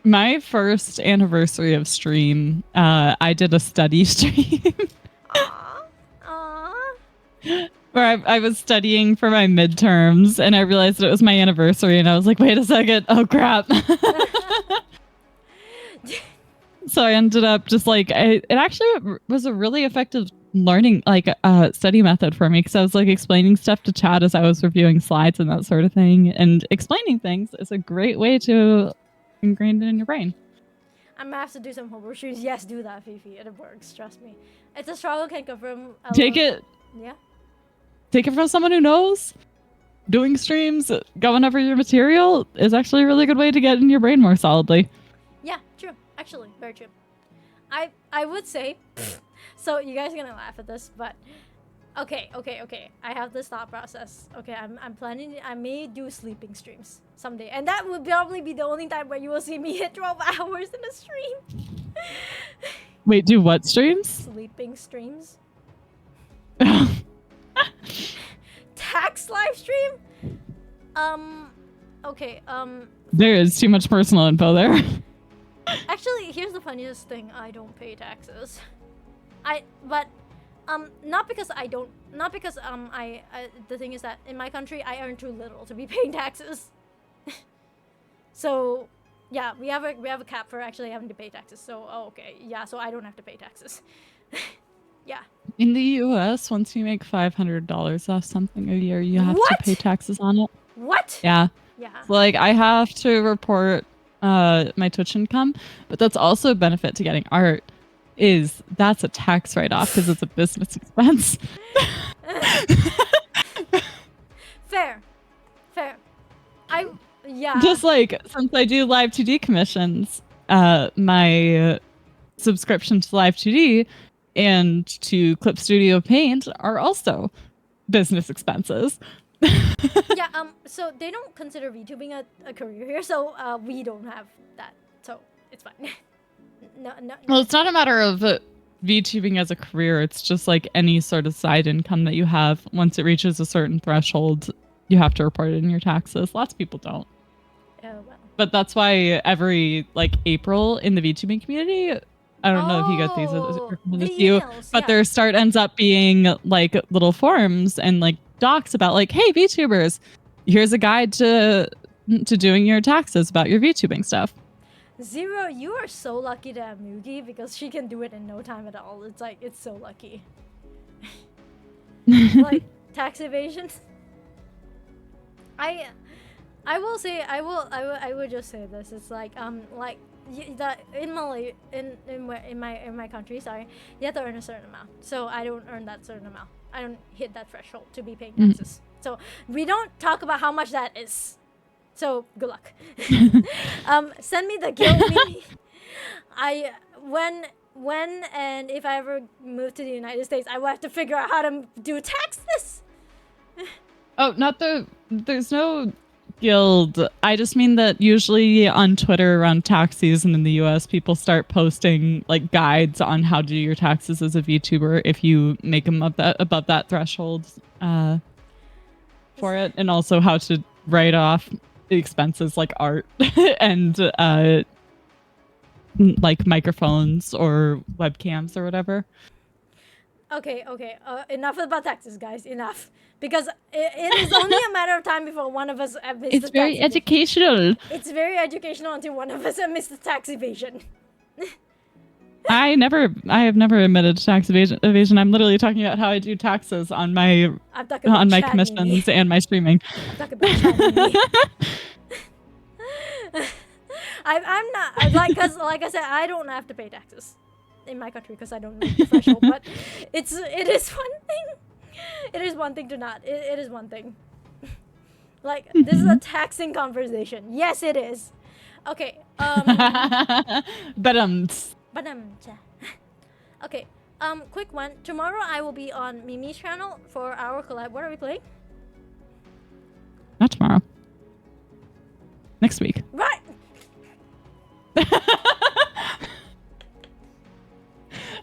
My first anniversary of stream, I did a study stream. Aww. Where I was studying for my midterms, and I realized that it was my anniversary, and I was like, wait a second, oh crap. So I ended up just like, it actually was a really effective learning, like, study method for me, because I was like explaining stuff to Chad as I was reviewing slides and that sort of thing, and explaining things is a great way to ingrain it in your brain. I'm gonna have to do some homework streams. Yes, do that, Fifi. It works, trust me. It's a struggle, can confirm. Take it from someone who knows. Doing streams, going over your material is actually a really good way to get in your brain more solidly. Yeah, true. Actually, very true. I would say, so you guys are gonna laugh at this, but okay. I have this thought process. Okay, I'm planning. I may do sleeping streams someday, and that would probably be the only time where you will see me hit 12 hours in a stream. Wait, do what streams? Sleeping streams. Tax live stream? Okay, There is too much personal info there. actually, here's the funniest thing. I don't pay taxes. Not because the thing is that in my country, I earn too little to be paying taxes. So, yeah, we have a cap for actually having to pay taxes. So, okay, yeah, so I don't have to pay taxes. Yeah. In the US, once you make $500 off something a year, you have to pay taxes on it. What? Yeah. Yeah. So, like, I have to report my Twitch income, but that's also a benefit to getting art. That's a tax write-off because it's a business expense. Fair. Just like, since I do Live 2D commissions, my subscription to Live 2D and to Clip Studio Paint are also business expenses. Yeah, so they don't consider VTubing a career here, so we don't have that, so it's fine. No. Well, it's not a matter of VTubing as a career. It's just like any sort of side income that you have. Once it reaches a certain threshold, you have to report it in your taxes. Lots of people don't. Oh, well. But that's why every like April in the VTubing community, I don't know if you get these with you, emails, but their start ends up being like little forums and like docs about like, hey, VTubers, here's a guide to doing your taxes about your VTubing stuff. Zero, you are so lucky to have Mugi because she can do it in no time at all. It's like, it's so lucky. Like, tax evasion. I will say, I would just say this. It's like, in Malay, in my country, sorry, you have to earn a certain amount. So I don't earn that certain amount. I don't hit that threshold to be paying taxes. So we don't talk about how much that is. So good luck. Send me the guild meme. when and if I ever move to the United States, I will have to figure out how to do taxes. Oh, there's no guild. I just mean that usually on Twitter around tax season in the US, people start posting like guides on how to do your taxes as a VTuber if you make them above that threshold for it, and also how to write off expenses like art and like microphones or webcams or whatever. Okay, enough about taxes, guys. Enough, because it is only a matter of time before one of us missed It's the very tax evasion. educational. It's very educational until one of us missed the tax evasion. I have never admitted to tax evasion. I'm literally talking about how I do taxes on my I'm talking about chat, commissions Mimi. and my streaming. I'm talking about chat, Mimi. I'm not like, cause like I said, I don't have to pay taxes in my country because I don't meet the threshold. But it is one thing. It is one thing to not. It is one thing. Like, this is a taxing conversation. Yes, it is. Okay. But Okay. Quick one. Tomorrow I will be on Mimi's channel for our collab. What are we playing? not tomorrow. Next week. Right.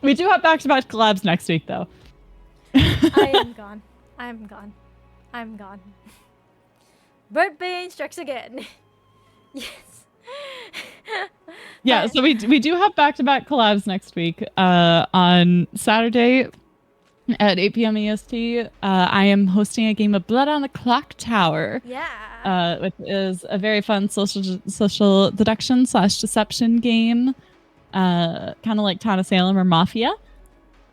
We do have back-to-back collabs next week, though. I am gone. I'm gone. Bird Bane strikes again. Yes. Yeah, so we do have back-to-back collabs next week. On Saturday at 8 p.m. EST, I am hosting a game of Blood on the Clock Tower. Yeah. Which is a very fun social deduction / deception game, kind of like Town of Salem or Mafia.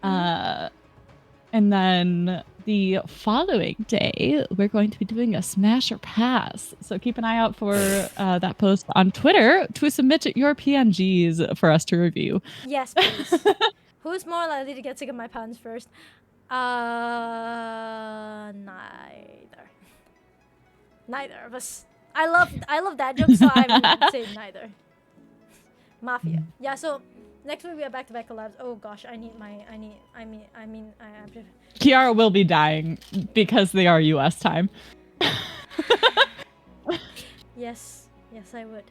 And then the following day, we're going to be doing a Smash or Pass. So keep an eye out for that post on Twitter to submit your PNGs for us to review. Yes, please. Who's more likely to get sick of my puns first? Neither of us. I love that joke, so I'm gonna say neither. Mafia. Yeah. So next week we are back-to-back collabs. Oh gosh, I mean, Kiara will be dying because they are US time. Yes, I would.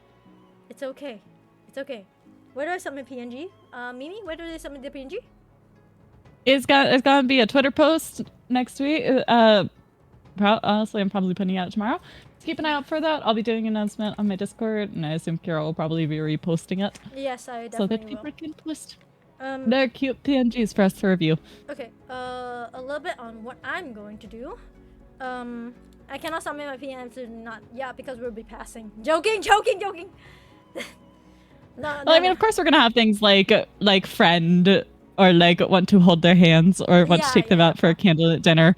It's okay. Where do I submit PNG? Mimi, where do they submit the PNG? It's gonna be a Twitter post next week. Honestly, I'm probably putting it out tomorrow. So keep an eye out for that. I'll be doing an announcement on my Discord, and I assume Kira will probably be reposting it. Yes, I So that definitely people can post will. their cute PNGs for us to review. Okay, a little bit on what I'm going to do. I cannot submit my PNs to not, yeah, because we'll be passing. Joking. No, Well, I mean, of course, we're gonna have things like friend or like want to hold their hands or want to take them out for a candlelit dinner.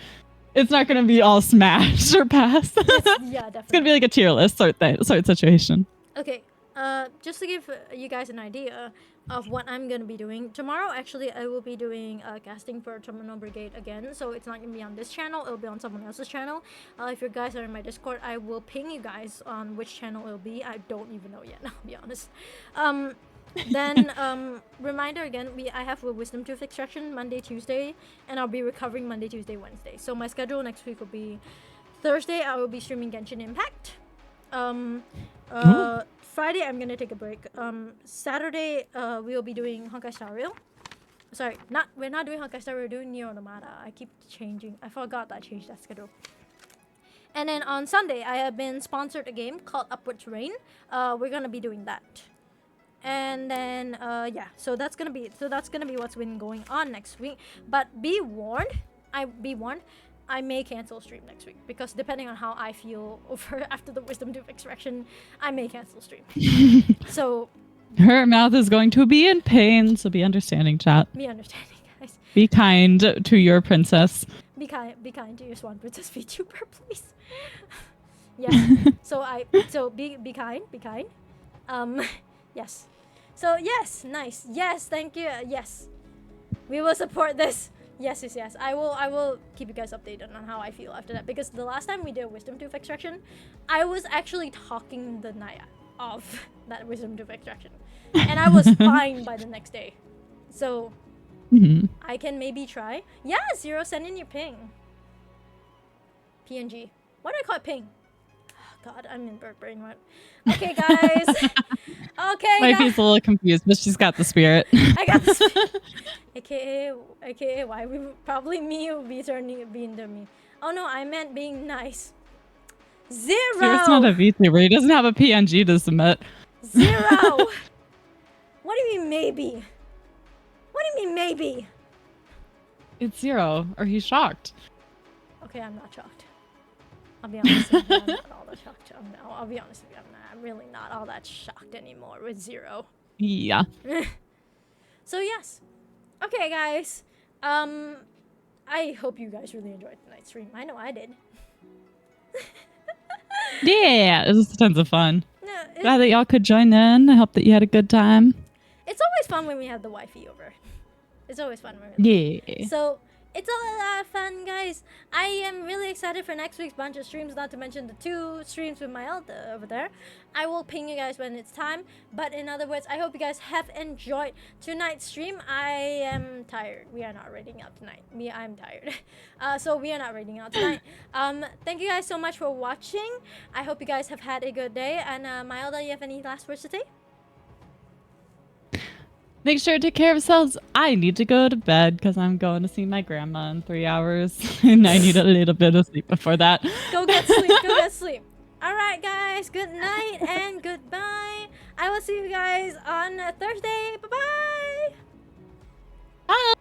It's not gonna be all smash or pass. yeah, It's definitely. gonna be like a tier list sort situation. Okay, just to give you guys an idea of what I'm gonna be doing tomorrow, actually I will be doing casting for Terminal Brigade again, so it's not gonna be on this channel, it'll be on someone else's channel. If you guys are in my Discord, I will ping you guys on which channel it'll be. I don't even know yet, I'll be honest. Then reminder again, I have a Wisdom Tooth extraction Monday, Tuesday, and I'll be recovering Monday, Tuesday, Wednesday. So my schedule next week will be Thursday I will be streaming Genshin Impact. Friday I'm gonna take a break. Saturday we will be doing Honkai Star Rail. Sorry, we're not doing Honkai Star Rail, we're doing Nier Automata. I keep changing. I forgot that I changed that schedule. And then on Sunday I have been sponsored a game called Upward Terrain. We're gonna be doing that. And then yeah, so that's gonna be what's been going on next week. But be warned, I may cancel stream next week because depending on how I feel after the Wisdom Tooth extraction, I may cancel stream. So Her mouth is going to be in pain, so be understanding, chat. be understanding, guys. Be kind to your princess. Be kind to your Swan Princess VTuber, please. Yes. So be kind. Yes. So yes, nice. Yes, thank you. Yes. We will support this. Yes. I will keep you guys updated on how I feel after that, because the last time we did a Wisdom Tooth extraction, I was actually talking the Naya of that Wisdom Tooth extraction, and I was fine by the next day. So Mhm. I can maybe try. Yeah, Zero, send in your ping. PNG. Why do I call it ping? God, I'm in bird brain. What? Okay, guys. Okay, My guys. feet's a little confused, but she's got the spirit. I got this. AKA, why we probably me will be being the me. Oh no, I meant being nice. Zero. Spirit's not a VTuber. He doesn't have a PNG to submit. Zero. What do you mean maybe? What do you mean maybe? It's Zero, or he's shocked. Okay, I'm not shocked. I'll be honest with you, I'm not all that shocked. I'll be honest with you, I'm really not all that shocked anymore with Zero. Yeah. So yes. Okay, guys. I hope you guys really enjoyed tonight's stream. I know I did. Yeah, it was tons of fun. No, Glad that y'all could join in. I hope that you had a good time. it's always fun when we have the wifey over. It's always fun when we have Yeah. So it's a lot of fun, guys. I am really excited for next week's bunch of streams, not to mention the 2 streams with my elder over there. I will ping you guys when it's time. But in other words, I hope you guys have enjoyed tonight's stream. I am tired. We are not raiding out tonight. I'm tired. So we are not raiding out tonight. Thank you guys so much for watching. I hope you guys have had a good day. And my elder, you have any last words to say? Make sure to take care of yourselves. I need to go to bed because I'm going to see my grandma in 3 hours. And I need a little bit of sleep before that. Go get sleep. Go get sleep. All right, guys. Good night and goodbye. I will see you guys on Thursday. Bye-bye. Bye.